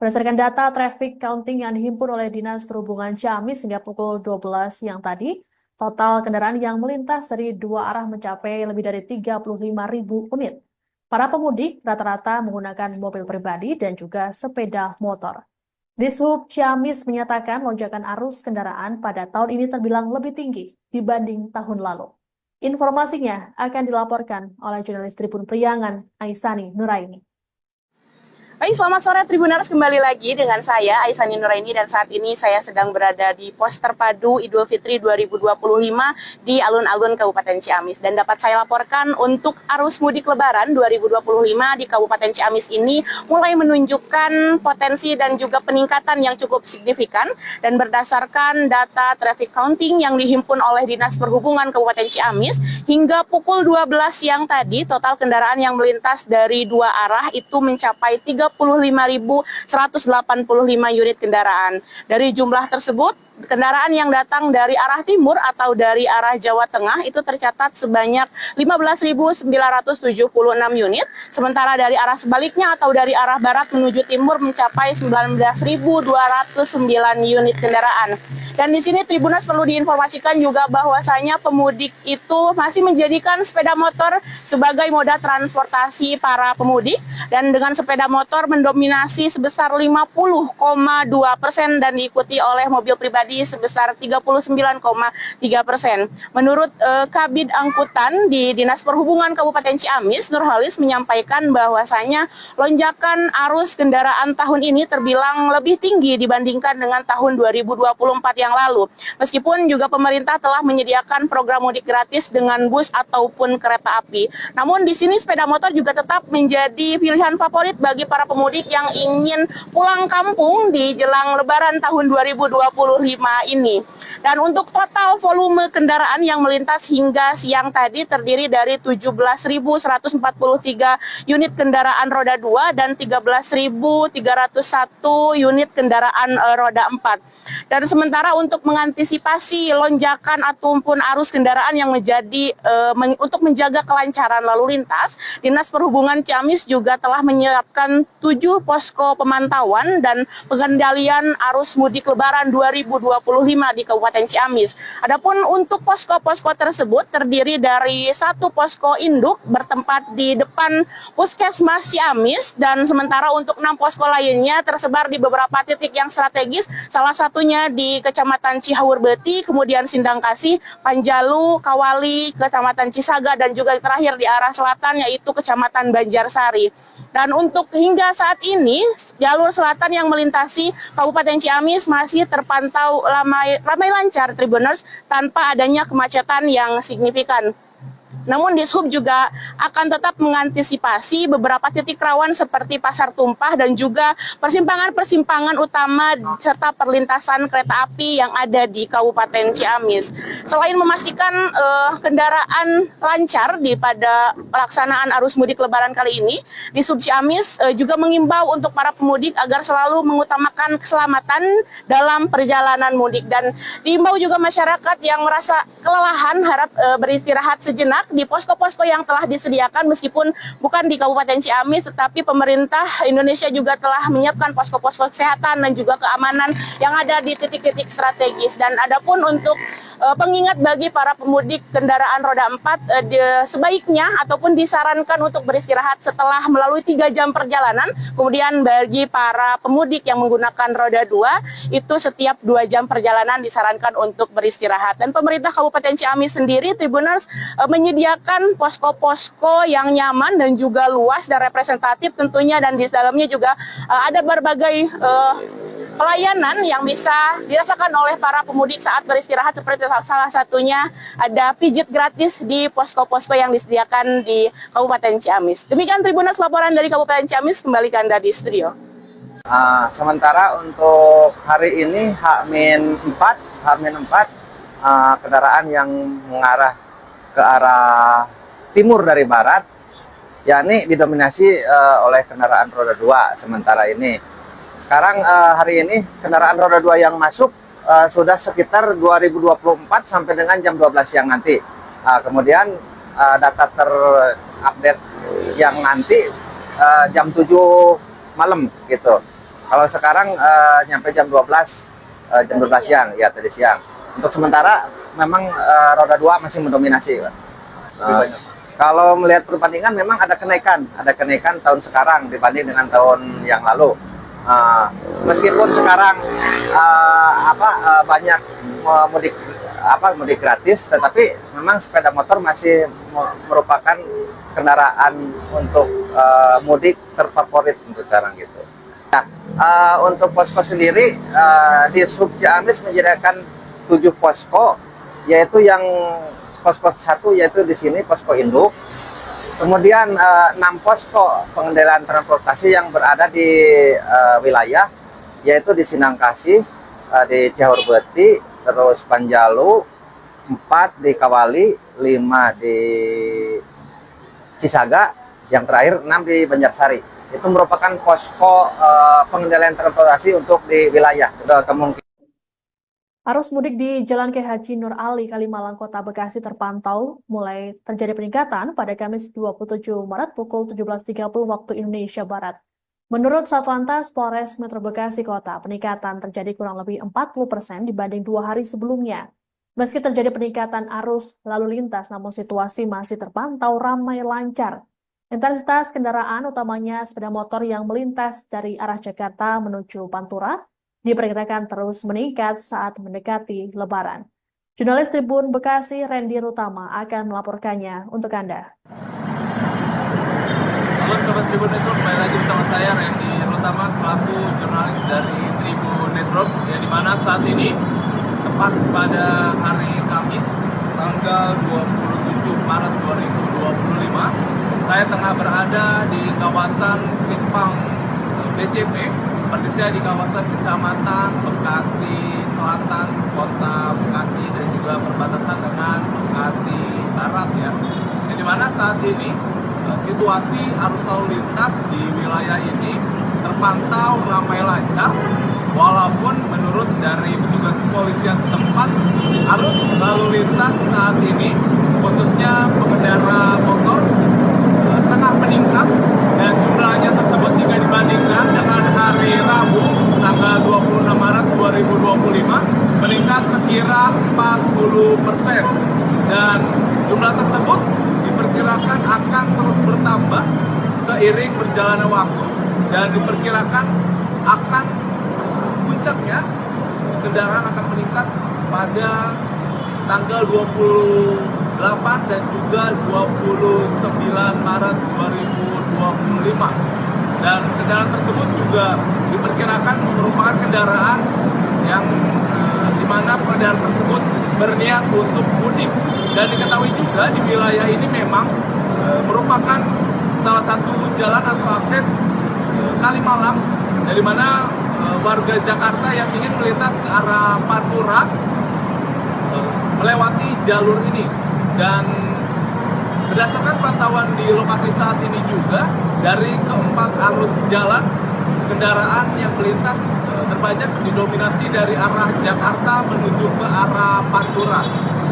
Berdasarkan data traffic counting yang dihimpun oleh Dinas Perhubungan Ciamis hingga pukul 12 siang tadi, total kendaraan yang melintas dari 2 arah mencapai lebih dari 35.000 unit. Para pemudik rata-rata menggunakan mobil pribadi dan juga sepeda motor. Dishub Ciamis menyatakan lonjakan arus kendaraan pada tahun ini terbilang lebih tinggi dibanding tahun lalu. Informasinya akan dilaporkan oleh jurnalis Tribun Priangan, Aisani Nuraini. Baik, selamat sore Tribuners, kembali lagi dengan saya Aisani Nuraini dan saat ini saya sedang berada di pos terpadu Idul Fitri 2025 di alun-alun Kabupaten Ciamis dan dapat saya laporkan untuk arus mudik Lebaran 2025 di Kabupaten Ciamis ini mulai menunjukkan potensi dan juga peningkatan yang cukup signifikan dan berdasarkan data traffic counting yang dihimpun oleh Dinas Perhubungan Kabupaten Ciamis hingga pukul 12 siang tadi total kendaraan yang melintas dari dua arah itu mencapai 35.185 unit kendaraan. Dari jumlah tersebut, kendaraan yang datang dari arah timur atau dari arah Jawa Tengah itu tercatat sebanyak 15.976 unit, sementara dari arah sebaliknya atau dari arah barat menuju timur mencapai 19.209 unit kendaraan. Dan di sini Tribuners perlu diinformasikan juga bahwasanya pemudik itu masih menjadikan sepeda motor sebagai moda transportasi para pemudik dan dengan sepeda motor mendominasi sebesar 50,2% dan diikuti oleh mobil pribadi sebesar 39,3%. Menurut Kabid Angkutan di Dinas Perhubungan Kabupaten Ciamis, Nurholis menyampaikan bahwasanya lonjakan arus kendaraan tahun ini terbilang lebih tinggi dibandingkan dengan tahun 2024 yang lalu. Meskipun juga pemerintah telah menyediakan program mudik gratis dengan bus ataupun kereta api. Namun di sini sepeda motor juga tetap menjadi pilihan favorit bagi para pemudik yang ingin pulang kampung di jelang Lebaran tahun 2025 ini. Dan untuk total volume kendaraan yang melintas hingga siang tadi terdiri dari 17.143 unit kendaraan roda 2 dan 13.301 unit kendaraan roda 4. Dan sementara untuk mengantisipasi lonjakan ataupun arus kendaraan yang untuk menjaga kelancaran lalu lintas, Dinas Perhubungan Ciamis juga telah menyiapkan 7 posko pemantauan dan pengendalian arus mudik Lebaran 2025 di Kabupaten Ciamis. Adapun untuk posko-posko tersebut terdiri dari 1 posko induk bertempat di depan Puskesmas Ciamis dan sementara untuk 6 posko lainnya tersebar di beberapa titik yang strategis, salah satunya di Kecamatan Cihaurbeti, kemudian Sindangkasih, Panjalu, Kawali, Kecamatan Cisaga dan juga terakhir di arah selatan yaitu Kecamatan Banjarsari. Dan untuk hingga saat ini jalur selatan yang melintasi Kabupaten Ciamis masih terpantau ramai lancar Tribuners tanpa adanya kemacetan yang signifikan. Namun Dishub juga akan tetap mengantisipasi beberapa titik rawan seperti Pasar Tumpah dan juga persimpangan-persimpangan utama serta perlintasan kereta api yang ada di Kabupaten Ciamis. Selain memastikan kendaraan lancar pada pelaksanaan arus mudik Lebaran kali ini, Dishub Ciamis juga mengimbau untuk para pemudik agar selalu mengutamakan keselamatan dalam perjalanan mudik dan diimbau juga masyarakat yang merasa kelelahan harap beristirahat sejenak di posko-posko yang telah disediakan meskipun bukan di Kabupaten Ciamis tetapi pemerintah Indonesia juga telah menyiapkan posko-posko kesehatan dan juga keamanan yang ada di titik-titik strategis. Dan adapun untuk pengingat bagi para pemudik kendaraan roda 4 sebaiknya ataupun disarankan untuk beristirahat setelah melalui 3 jam perjalanan. Kemudian bagi para pemudik yang menggunakan roda 2 itu setiap 2 jam perjalanan disarankan untuk beristirahat. Dan pemerintah Kabupaten Ciamis sendiri Tribuners menyediakan posko-posko yang nyaman dan juga luas dan representatif tentunya, dan di dalamnya juga ada berbagai pelayanan yang bisa dirasakan oleh para pemudik saat beristirahat seperti salah satunya ada pijit gratis di posko-posko yang disediakan di Kabupaten Ciamis. Demikian Tribuners laporan dari Kabupaten Ciamis, kembali ke Anda di studio. Sementara untuk hari ini H-4 kendaraan yang mengarah ke arah timur dari barat, yakni didominasi oleh kendaraan roda 2 sementara ini. Sekarang hari ini kendaraan roda 2 yang masuk sudah sekitar 2024 sampai dengan jam 12 siang nanti. Kemudian data terupdate yang nanti jam 7 malam gitu. Kalau sekarang nyampe jam 12 siang, ya tadi siang. Untuk sementara memang roda 2 masih mendominasi, Pak. Kalau melihat perbandingan memang ada kenaikan tahun sekarang dibanding dengan tahun yang lalu. Meskipun sekarang banyak mudik gratis, tetapi memang sepeda motor masih merupakan kendaraan untuk mudik terfavorit sekarang gitu. Nah, untuk posko sendiri di Sub Ciamis menyediakan 7 posko, yaitu yang posko 1 yaitu di sini posko induk. Kemudian 6 posko pengendalian transportasi yang berada di wilayah, yaitu di Sinangkasih, di Cihurbeti, terus Panjalu, 4 di Kawali, 5 di Cisaga, yang terakhir 6 di Banjarsari. Itu merupakan posko pengendalian transportasi untuk di wilayah. Arus mudik di Jalan Kiai Haji Nur Ali, Kalimalang, Kota Bekasi terpantau mulai terjadi peningkatan pada Kamis 27 Maret pukul 17.30 waktu Indonesia Barat. Menurut Satlantas Polres Metro Bekasi Kota, peningkatan terjadi kurang lebih 40% dibanding 2 hari sebelumnya. Meski terjadi peningkatan arus lalu lintas, namun situasi masih terpantau ramai lancar. Intensitas kendaraan, utamanya sepeda motor yang melintas dari arah Jakarta menuju Pantura, diperkirakan terus meningkat saat mendekati Lebaran. Jurnalis Tribun Bekasi Randy Rutama akan melaporkannya untuk Anda. Halo Sobat Tribun Network, kembali lagi bersama saya Randy Rutama selaku jurnalis dari Tribun Network, yang dimana saat ini tepat pada hari Kamis tanggal 27 Maret 2025, saya tengah berada di kawasan Simpang BCP, persisnya di kawasan Kecamatan Bekasi Selatan, Kota Bekasi, dan juga perbatasan dengan Bekasi Barat ya. Di mana saat ini situasi arus lalu lintas di wilayah ini terpantau ramai lancar, walaupun menurut dari petugas kepolisian setempat, arus lalu lintas saat ini khususnya pengendara motor tengah meningkat, dan jumlahnya tersebut jika dibandingkan dengan hari Rabu tanggal 26 Maret 2025 meningkat sekira 40%, dan jumlah tersebut diperkirakan akan terus bertambah seiring berjalannya waktu, dan diperkirakan akan puncaknya kendaraan akan meningkat pada tanggal 28 dan juga 29 Maret 2025. Dan kendaraan tersebut juga diperkirakan merupakan kendaraan yang dimana kendaraan tersebut berniat untuk mudik. Dan diketahui juga di wilayah ini memang merupakan salah satu jalan atau akses Kalimalang, dari mana warga Jakarta yang ingin melintas ke arah Pantura melewati jalur ini. Dan berdasarkan pantauan di lokasi saat ini juga, dari keempat arus jalan, kendaraan yang melintas terbanyak didominasi dari arah Jakarta menuju ke arah Pantura.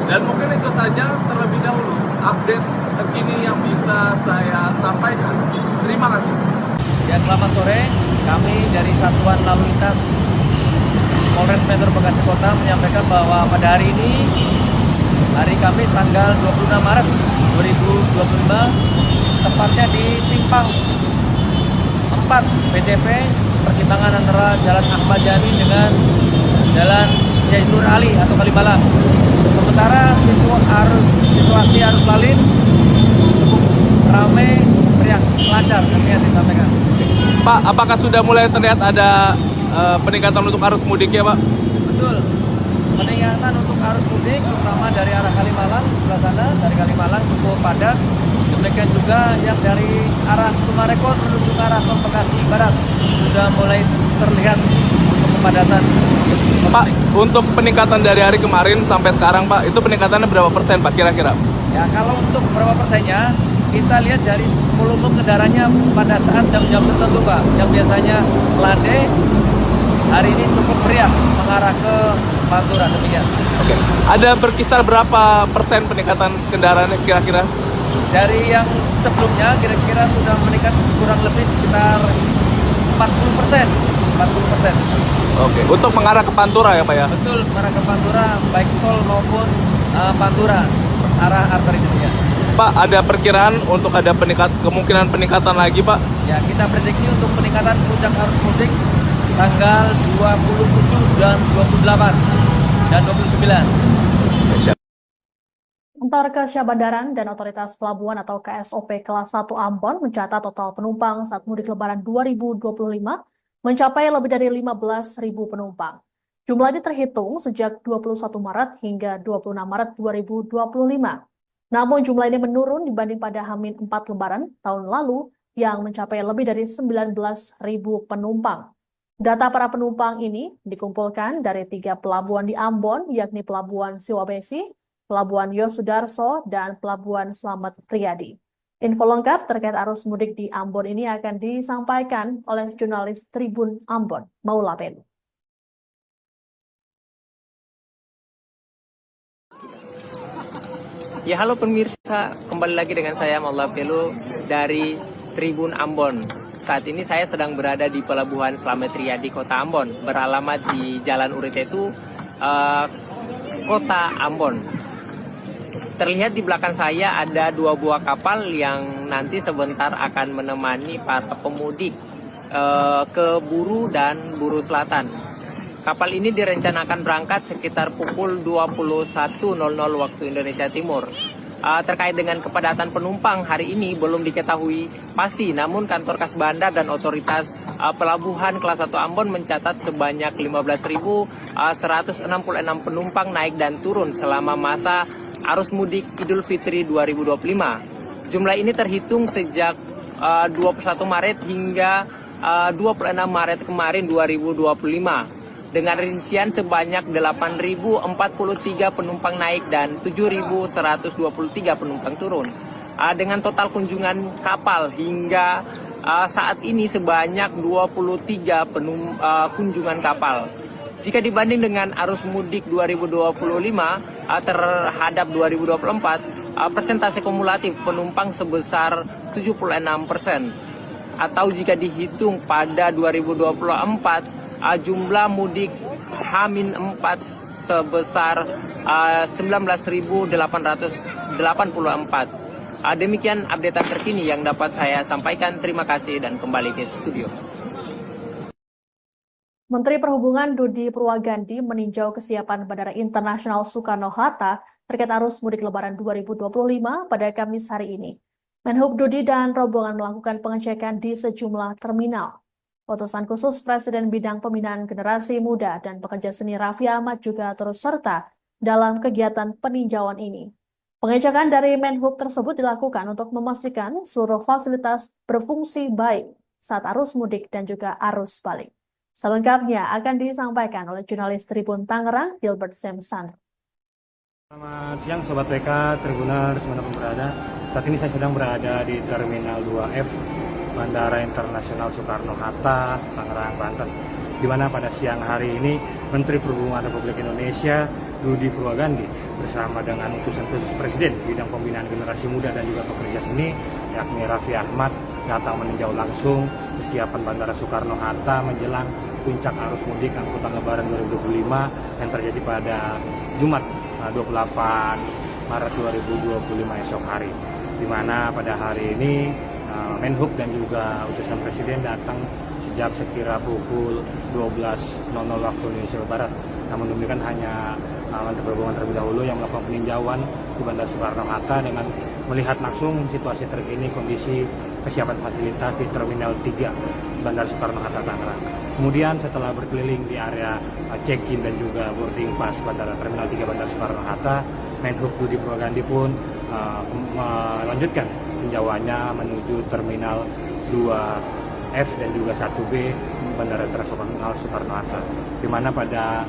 Dan mungkin itu saja terlebih dahulu update terkini yang bisa saya sampaikan. Terima kasih. Ya, selamat sore. Kami dari Satuan Lalu Lintas Polres Metro Bekasi Kota menyampaikan bahwa pada hari ini, hari Kamis tanggal 26 Maret 2025, tepatnya di Simpang 4 BCP, persimpangan antara Jalan Ahmad Yani dengan Jalan Kiai Nur Ali atau Kalimalang. Sementara situasi arus lalin cukup ramai, meriah, lancar, demikian disampaikan. Pak, apakah sudah mulai terlihat ada peningkatan untuk arus mudik ya Pak? Betul. Peningkatan untuk arus mudik, terutama dari arah Kalimalang, sebelah sana, dari Kalimalang cukup padat. Demikian juga yang dari arah Sumarekon menuju ke arah Tol Bekasi Barat sudah mulai terlihat untuk kepadatan. Pak, untuk peningkatan dari hari kemarin sampai sekarang Pak, itu peningkatannya berapa persen Pak kira-kira? Ya, kalau untuk berapa persennya, kita lihat dari volume kendaraannya pada saat jam-jam tertentu Pak, yang biasanya landai, hari ini cukup meriah mengarah ke Pantura, demikian. Oke. Ada berkisar berapa persen peningkatan kendaraannya kira-kira? Dari yang sebelumnya kira-kira sudah meningkat kurang lebih sekitar 40%. Oke, untuk mengarah ke Pantura ya Pak ya? Betul, mengarah ke Pantura, baik tol maupun Pantura, arah arteri demikian. Pak, ada perkiraan untuk ada kemungkinan peningkatan lagi Pak? Ya, kita prediksi untuk peningkatan puncak arus mudik tanggal 27 dan 28 dan 29. Antarkes Syah Bandaran dan Otoritas Pelabuhan atau KSOP kelas 1 Ambon mencatat total penumpang saat mudik lebaran 2025 mencapai lebih dari 15.000 penumpang. Jumlah ini terhitung sejak 21 Maret hingga 26 Maret 2025. Namun jumlah ini menurun dibanding pada H-4 Lebaran tahun lalu yang mencapai lebih dari 19.000 penumpang. Data para penumpang ini dikumpulkan dari 3 pelabuhan di Ambon, yakni Pelabuhan Siwabesi, Pelabuhan Yosudarso, dan Pelabuhan Slamet Riyadi. Info lengkap terkait arus mudik di Ambon ini akan disampaikan oleh jurnalis Tribun Ambon, Maula Pelu. Ya, halo pemirsa, kembali lagi dengan saya Maula Pelu dari Tribun Ambon. Saat ini saya sedang berada di Pelabuhan Slamet Riyadi, Kota Ambon, beralamat di Jalan Uritetu, Kota Ambon. Terlihat di belakang saya ada 2 buah kapal yang nanti sebentar akan menemani para pemudik ke Buru dan Buru Selatan. Kapal ini direncanakan berangkat sekitar pukul 21.00 waktu Indonesia Timur. Terkait dengan kepadatan penumpang hari ini belum diketahui pasti, namun kantor kas bandar dan otoritas pelabuhan kelas 1 Ambon mencatat sebanyak 15.166 penumpang naik dan turun selama masa arus mudik Idul Fitri 2025. Jumlah ini terhitung sejak 21 Maret hingga 26 Maret kemarin 2025. Dengan rincian sebanyak 8.043 penumpang naik dan 7.123 penumpang turun. Dengan total kunjungan kapal hingga saat ini sebanyak 23 kunjungan kapal. Jika dibanding dengan arus mudik 2025 terhadap 2024, persentase kumulatif penumpang sebesar 76%. Atau jika dihitung pada 2024, jumlah mudik H-4 sebesar 19.884. Demikian updatean terkini yang dapat saya sampaikan. Terima kasih dan kembali ke studio. Menteri Perhubungan Dudi Purwagandi meninjau kesiapan Bandara Internasional Soekarno-Hatta terkait arus mudik Lebaran 2025 pada Kamis hari ini. Menhub Dudi dan rombongan melakukan pengecekan di sejumlah terminal. Utusan khusus Presiden Bidang Pembinaan Generasi Muda dan Pekerja Seni Raffi Ahmad juga turut serta dalam kegiatan peninjauan ini. Pengecekan dari Menhub tersebut dilakukan untuk memastikan seluruh fasilitas berfungsi baik saat arus mudik dan juga arus balik. Selengkapnya akan disampaikan oleh jurnalis Tribun Tangerang, Gilbert Simpson. Selamat siang Sobat PK, Tribuners, dimanapun berada. Saat ini saya sedang berada di Terminal 2F Bandara Internasional Soekarno-Hatta, Tangerang, Banten, di mana pada siang hari ini Menteri Perhubungan Republik Indonesia Dudi Purwagandi bersama dengan utusan khusus Presiden Bidang Pembinaan Generasi Muda dan juga Pekerja Seni, yakni Raffi Ahmad, datang meninjau langsung kesiapan Bandara Soekarno-Hatta menjelang puncak arus mudik angkutan Lebaran 2025 yang terjadi pada Jumat 28 Maret 2025 esok hari, di mana pada hari ini Menhub dan juga utusan Presiden datang sejak sekira pukul 12.00 waktu Indonesia Barat. Namun demikian hanya Menteri Perhubungan terlebih dahulu yang melakukan peninjauan di Bandara Soekarno-Hatta dengan melihat langsung situasi terkini kondisi kesiapan fasilitas di Terminal 3 Bandara Soekarno-Hatta Tangerang. Kemudian setelah berkeliling di area check-in dan juga boarding pass Bandara Terminal 3 Bandara Soekarno-Hatta, Menhub Dudi Purwagandi pun melanjutkan tinjauannya menuju Terminal 2F dan juga 1B Bandara Internasional Soekarno-Hatta, di mana pada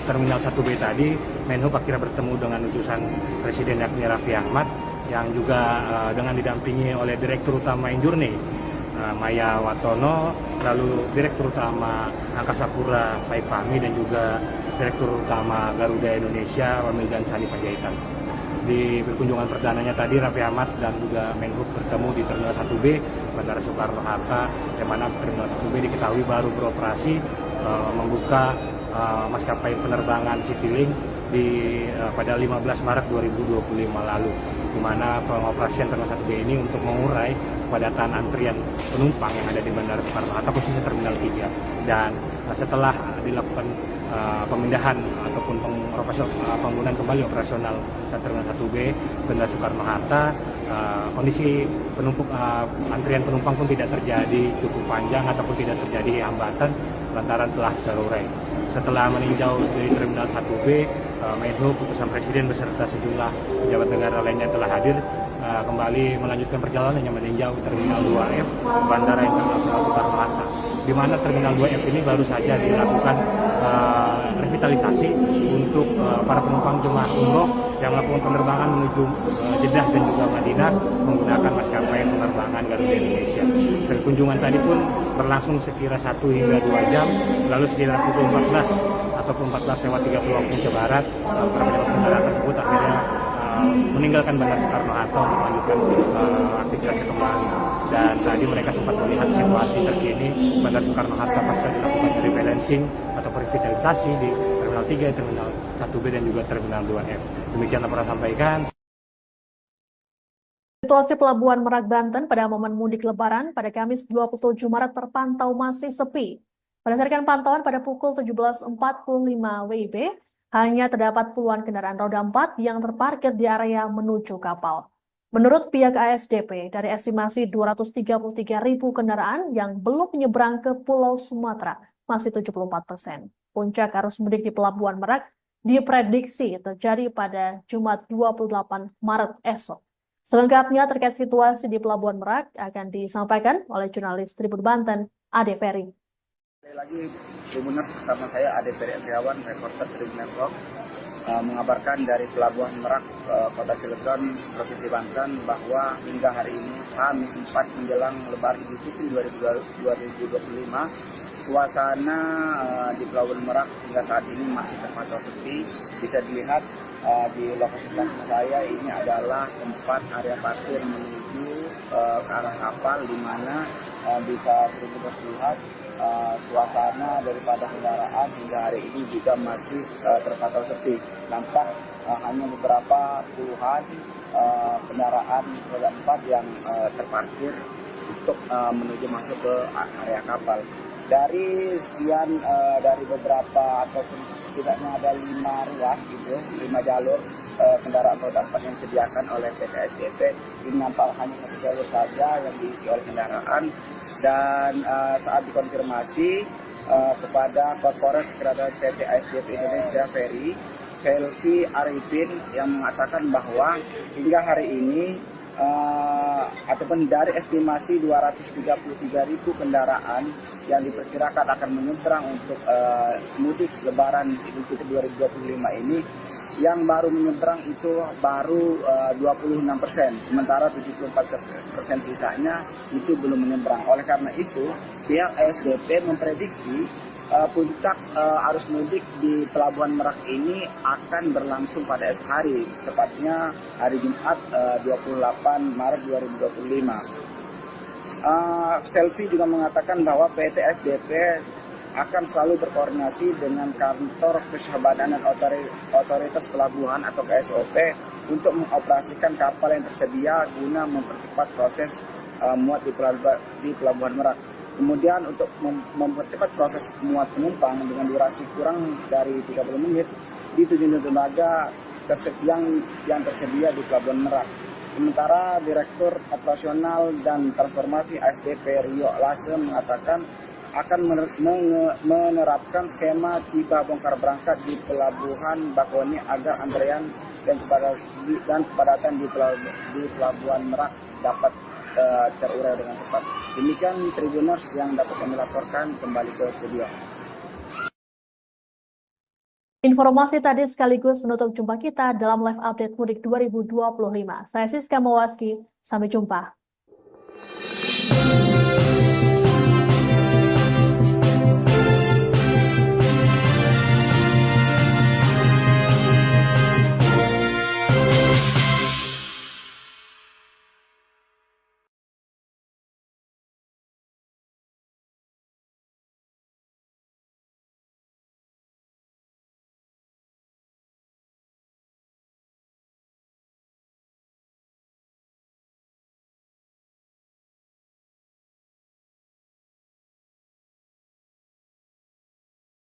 Terminal 1B tadi Menhub akhirnya bertemu dengan utusan Presiden yakni Raffi Ahmad yang juga dengan didampingi oleh Direktur Utama Injurni Maya Watono, lalu Direktur Utama Angkasa Pura Faik Fahmi dan juga Direktur Utama Garuda Indonesia Wamil dan Sani Panjaitan. Di kunjungan perdananya tadi Raffi Ahmad dan juga Menhub bertemu di Terminal 1B Bandara Soekarno-Hatta, yang mana Terminal 1B diketahui baru beroperasi membuka maskapai penerbangan Citylink pada 15 Maret 2025 lalu. di mana pengoperasian Terminal 1B ini untuk mengurai kepadatan antrian penumpang yang ada di Bandara Soekarno-Hatta khususnya Terminal 3. Dan setelah dilakukan pemindahan ataupun penggunaan kembali operasional Terminal 1B Bandara Soekarno-Hatta, kondisi antrian penumpang pun tidak terjadi cukup panjang ataupun tidak terjadi hambatan lantaran telah terurai. Setelah meninjau dari Terminal 1B, Menhub, putusan Presiden beserta sejumlah pejabat negara lainnya telah hadir kembali melanjutkan perjalanannya meninjau Terminal 2F Bandara Internasional Soekarno-Hatta, di mana Terminal 2F ini baru saja dilakukan revitalisasi untuk para penumpang jemaah umroh yang melakukan penerbangan menuju Jeddah dan juga Madinah menggunakan maskapai penerbangan Garuda Indonesia. Dan kunjungan tadi pun berlangsung sekira 1 hingga 2 jam, lalu sekitar pukul 14 ataupun 14:30 waktu Indonesia Barat, para pejabat negara tersebut akhirnya meninggalkan Bandara Soekarno-Hatta untuk melanjutkan aktivitasnya kembali. Dan tadi mereka sempat melihat situasi terkini Bandara Soekarno-Hatta pasca dilakukan rebalancing atau revitalisasi di Terminal 3, Terminal 1B dan juga Terminal 2F. Demikian laporan sampaikan. Situasi Pelabuhan Merak, Banten pada momen mudik Lebaran pada Kamis 27 Maret terpantau masih sepi. Berdasarkan pantauan pada pukul 17.45 WIB, hanya terdapat puluhan kendaraan roda 4 yang terparkir di area menuju kapal. Menurut pihak ASDP, dari estimasi 233.000 kendaraan yang belum menyeberang ke Pulau Sumatera, masih 74%. Puncak arus mudik di Pelabuhan Merak diprediksi terjadi pada Jumat 28 Maret esok. Selengkapnya terkait situasi di Pelabuhan Merak akan disampaikan oleh jurnalis Tribun Banten, Ade Ferry. Lagi Tribuners bersama saya Ade Ferry Andriawan, reporter Tribun Network, mengabarkan dari Pelabuhan Merak, Kota Cilegon, Provinsi Banten, bahwa hingga hari ini H-4 menjelang Lebaran Idul Fitri 2025, suasana di Pelabuhan Merak hingga saat ini masih terpantau sepi. Bisa dilihat di lokasi belakang saya ini adalah tempat area parkir menuju ke arah kapal, di mana bisa Tribuners lihat suasana daripada kendaraan hingga hari ini juga masih terpantau sepi. Nampak hanya beberapa puluhan kendaraan roda 4 yang terparkir untuk menuju masuk ke area kapal. Dari sekian dari beberapa ataupun setidaknya ada 5 ruas gitu, 5 jalur kendaraan roda 4 yang disediakan oleh PT SDP, ini nampak hanya 1 jalur saja yang diisi oleh kendaraan. Dan saat dikonfirmasi kepada Korporat Sekretariat PT SDP Indonesia Ferry, Selvi Arifin, yang mengatakan bahwa hingga hari ini ataupun dari estimasi 233.000 kendaraan yang diperkirakan akan menyeberang untuk mudik Lebaran Idul Fitri 2025 ini, yang baru menyeberang itu baru 26%, sementara 74% sisanya itu belum menyeberang. Oleh karena itu, pihak ASDP memprediksi puncak arus mudik di Pelabuhan Merak ini akan berlangsung pada esok hari, tepatnya hari Jumat 28 Maret 2025. Selvi juga mengatakan bahwa PT SDP akan selalu berkoordinasi dengan kantor Kesyahbadanan Otoritas Pelabuhan atau KSOP untuk mengoperasikan kapal yang tersedia guna mempercepat proses muat di Pelabuhan Merak. Kemudian untuk mempercepat proses muat penumpang dengan durasi kurang dari 30 menit di 7 unit dermaga yang tersedia di Pelabuhan Merak. Sementara Direktur Operasional dan Transformasi ASDP Rio Lase mengatakan akan menerapkan skema tiba bongkar berangkat di Pelabuhan Bakauheni agar antrean dan kepadatan di Pelabuhan Merak dapat terurai dengan cepat. Demikian Tribuners yang dapat kami laporkan, kembali ke studio. Informasi tadi sekaligus menutup jumpa kita dalam live update mudik 2025. Saya Siska Mawaski, sampai jumpa.